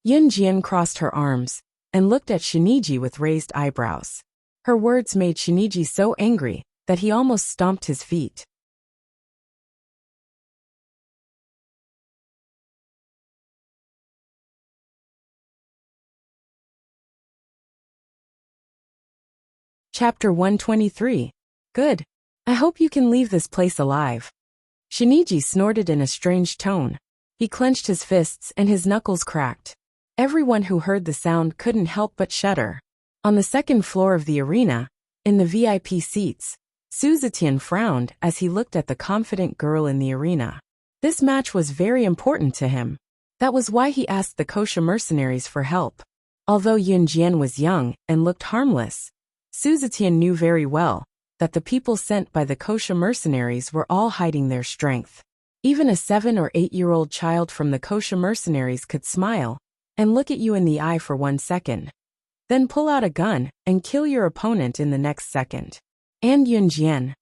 Yunjian crossed her arms and looked at Shiniji with raised eyebrows. Her words made Shiniji so angry that he almost stomped his feet. Chapter 123. Good. I hope you can leave this place alive. Shiniji snorted in a strange tone. He clenched his fists and his knuckles cracked. Everyone who heard the sound couldn't help but shudder. On the second floor of the arena, in the VIP seats, Su Zetian frowned as he looked at the confident girl in the arena. This match was very important to him. That was why he asked the kosher mercenaries for help. Although Yunjian was young and looked harmless, Su Zetian knew very well that the people sent by the kosher mercenaries were all hiding their strength. Even a 7- or 8-year-old child from the kosher mercenaries could smile and look at you in the eye for 1 second, then pull out a gun and kill your opponent in the next second. And Yunjian.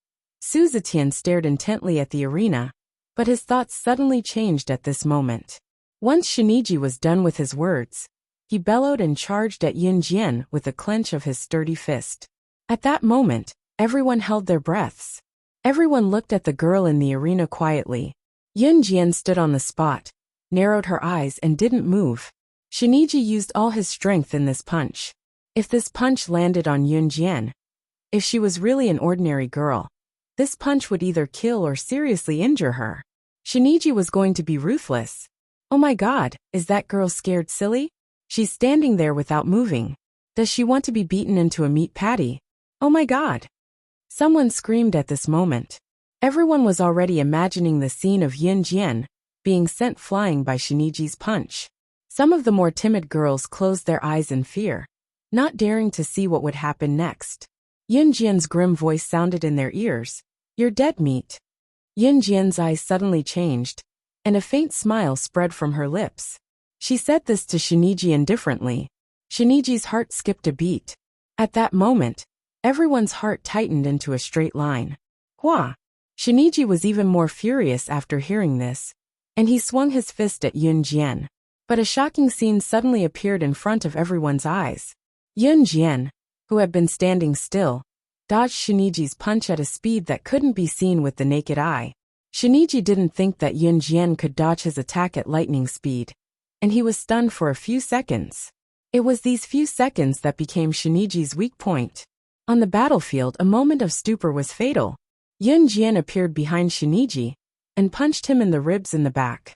Su Zetian stared intently at the arena, but his thoughts suddenly changed at this moment. Once Shiniji was done with his words, he bellowed and charged at Yunjian with a clench of his sturdy fist. At that moment, everyone held their breaths. Everyone looked at the girl in the arena quietly. Yunjian stood on the spot, narrowed her eyes and didn't move. Shiniji used all his strength in this punch. If this punch landed on Yun Jian, if she was really an ordinary girl, this punch would either kill or seriously injure her. Shiniji was going to be ruthless. Oh my god, is that girl scared silly? She's standing there without moving. Does she want to be beaten into a meat patty? Oh my god. Someone screamed at this moment. Everyone was already imagining the scene of Yun Jian being sent flying by Shiniji's punch. Some of the more timid girls closed their eyes in fear, not daring to see what would happen next. Yun Jian's grim voice sounded in their ears. You're dead meat. Yun Jian's eyes suddenly changed, and a faint smile spread from her lips. She said this to Shiniji indifferently. Shiniji's heart skipped a beat. At that moment, everyone's heart tightened into a straight line. Hua! Shiniji was even more furious after hearing this, and he swung his fist at Yun Jian. But a shocking scene suddenly appeared in front of everyone's eyes. Yun Jian, who had been standing still, dodged Shiniji's punch at a speed that couldn't be seen with the naked eye. Shiniji didn't think that Yun Jian could dodge his attack at lightning speed, and he was stunned for a few seconds. It was these few seconds that became Shiniji's weak point. On the battlefield, a moment of stupor was fatal. Yun Jian appeared behind Shiniji and punched him in the ribs in the back.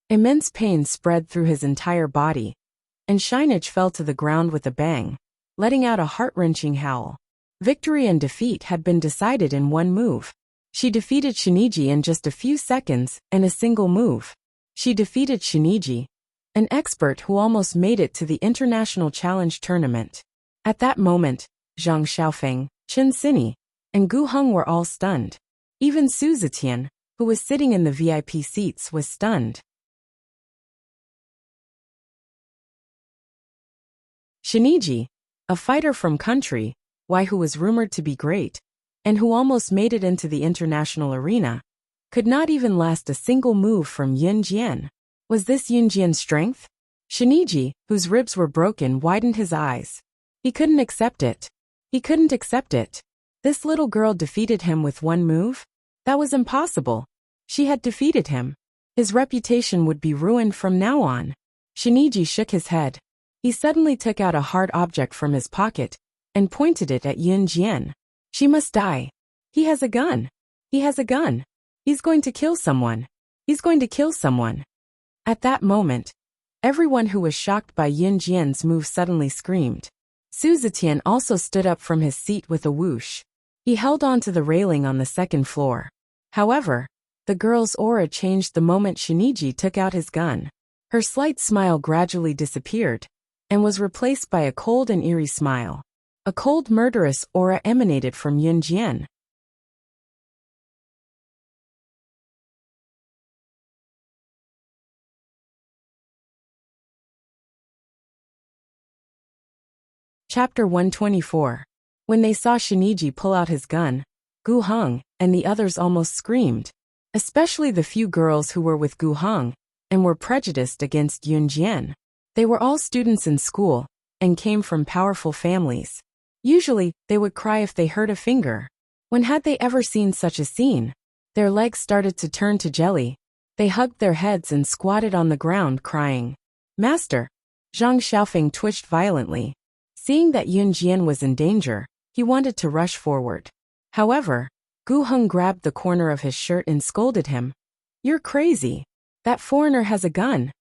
Immense pain spread through his entire body, and Shiniji fell to the ground with a bang, letting out a heart-wrenching howl. Victory and defeat had been decided in one move. She defeated Shiniji in just a few seconds and a single move. She defeated Shiniji, an expert who almost made it to the International Challenge Tournament. At that moment, Zhang Xiaofeng, Chen Xinyi, and Gu Heng were all stunned. Even Su Zetian, who was sitting in the VIP seats, was stunned. Shiniji, a fighter from country Y who was rumored to be great, and who almost made it into the international arena, could not even last a single move from Yun Jian. Was this Yun Jian's strength? Shiniji, whose ribs were broken, widened his eyes. He couldn't accept it. He couldn't accept it. This little girl defeated him with one move? That was impossible. She had defeated him. His reputation would be ruined from now on. Shiniji shook his head. He suddenly took out a hard object from his pocket and pointed it at Yun Jian. She must die. He has a gun. He has a gun. He's going to kill someone. He's going to kill someone. At that moment, everyone who was shocked by Yun Jian's move suddenly screamed. Su Zetian also stood up from his seat with a whoosh. He held on to the railing on the second floor. However, the girl's aura changed the moment Shiniji took out his gun. Her slight smile gradually disappeared and was replaced by a cold and eerie smile. A cold, murderous aura emanated from Yun Jian. Chapter 124. When they saw Shiniji pull out his gun, Gu Heng and the others almost screamed, especially the few girls who were with Gu Heng and were prejudiced against Yun Jian. They were all students in school and came from powerful families. Usually, they would cry if they hurt a finger. When had they ever seen such a scene? Their legs started to turn to jelly. They hugged their heads and squatted on the ground crying. Master! Zhang Xiaofeng twitched violently. Seeing that Yun Jian was in danger, he wanted to rush forward. However, Gu Heng grabbed the corner of his shirt and scolded him. You're crazy. That foreigner has a gun.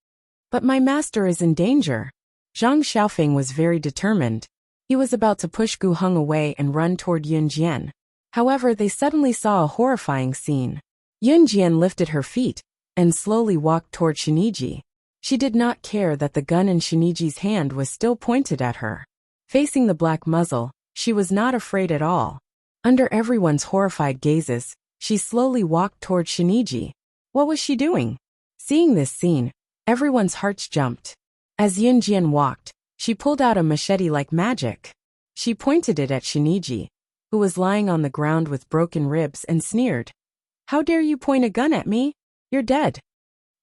But my master is in danger. Zhang Xiaofeng was very determined. He was about to push Gu Heng away and run toward Yun Jian. However, they suddenly saw a horrifying scene. Yun Jian lifted her feet and slowly walked toward Shiniji. She did not care that the gun in Shiniji's hand was still pointed at her. Facing the black muzzle, she was not afraid at all. Under everyone's horrified gazes, she slowly walked toward Shiniji. What was she doing? Seeing this scene, everyone's hearts jumped. As Yun Jian walked, she pulled out a machete like magic. She pointed it at Shiniji, who was lying on the ground with broken ribs, and sneered. How dare you point a gun at me? You're dead.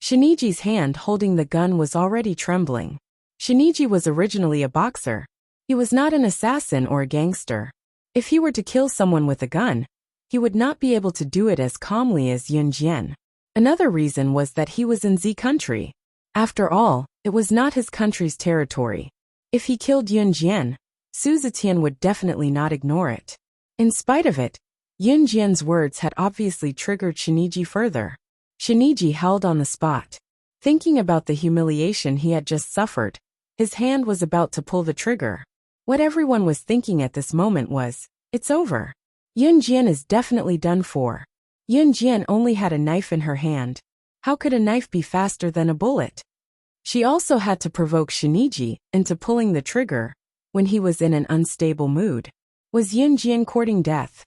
Shiniji's hand holding the gun was already trembling. Shiniji was originally a boxer. He was not an assassin or a gangster. If he were to kill someone with a gun, he would not be able to do it as calmly as Yun Jian. Another reason was that he was in Z country. After all, it was not his country's territory. If he killed Yun Jian, Su Zetian would definitely not ignore it. In spite of it, Yun Jian's words had obviously triggered Shiniji further. Shiniji held on the spot. Thinking about the humiliation he had just suffered, his hand was about to pull the trigger. What everyone was thinking at this moment was, it's over. Yun Jian is definitely done for. Yun Jian only had a knife in her hand. How could a knife be faster than a bullet? She also had to provoke Shiniji into pulling the trigger when he was in an unstable mood. Was Yun Jian courting death?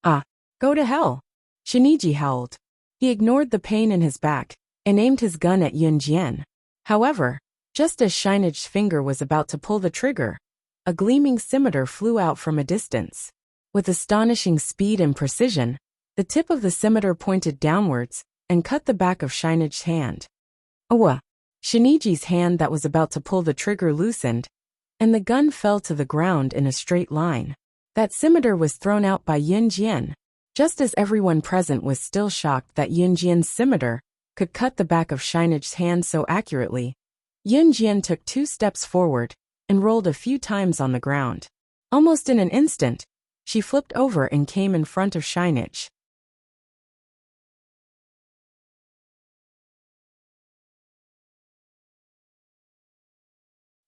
Ah, go to hell. Shiniji howled. He ignored the pain in his back and aimed his gun at Yun Jian. However, just as Shinichi's finger was about to pull the trigger, a gleaming scimitar flew out from a distance. With astonishing speed and precision, the tip of the scimitar pointed downwards and cut the back of Shinichi's hand. Owa! Shiniji's hand that was about to pull the trigger loosened, and the gun fell to the ground in a straight line. That scimitar was thrown out by Yun Jian. Just as everyone present was still shocked that Yun Jian's scimitar could cut the back of Shinichi's hand so accurately, Yun Jian took 2 steps forward and rolled a few times on the ground. Almost in an instant, she flipped over and came in front of Shinichi.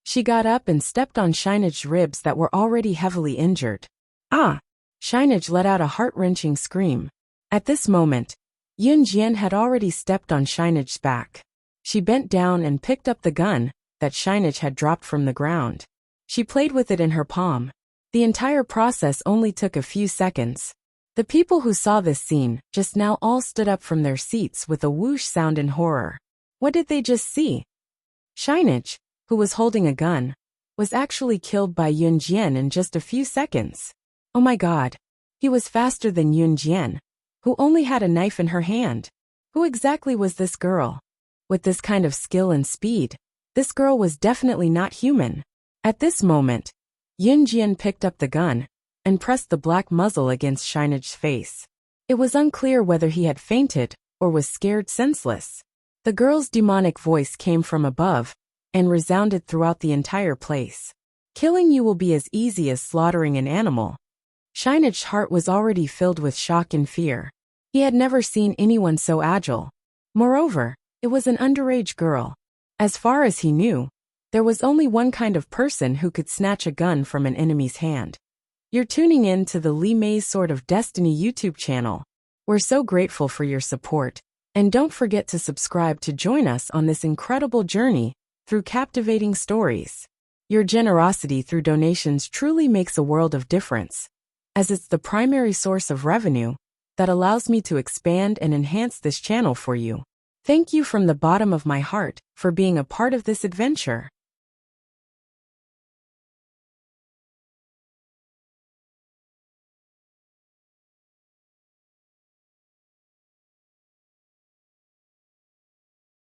She got up and stepped on Shinichi's ribs that were already heavily injured. Ah! Shinichi let out a heart-wrenching scream. At this moment, Yun Jian had already stepped on Shinichi's back. She bent down and picked up the gun that Shinichi had dropped from the ground. She played with it in her palm. The entire process only took a few seconds. The people who saw this scene just now all stood up from their seats with a whoosh sound in horror. What did they just see? Shinichi, who was holding a gun, was actually killed by Yun Jian in just a few seconds. Oh my god. He was faster than Yun Jian, who only had a knife in her hand. Who exactly was this girl? With this kind of skill and speed, this girl was definitely not human. At this moment, Yun Jian picked up the gun and pressed the black muzzle against Shinichi's face. It was unclear whether he had fainted or was scared senseless. The girl's demonic voice came from above and resounded throughout the entire place. Killing you will be as easy as slaughtering an animal. Shinichi's heart was already filled with shock and fear. He had never seen anyone so agile. Moreover, it was an underage girl. As far as he knew, there was only one kind of person who could snatch a gun from an enemy's hand. You're tuning in to the Li Mei's Sword of Destiny YouTube channel. We're so grateful for your support, and don't forget to subscribe to join us on this incredible journey through captivating stories. Your generosity through donations truly makes a world of difference, as it's the primary source of revenue that allows me to expand and enhance this channel for you. Thank you from the bottom of my heart for being a part of this adventure.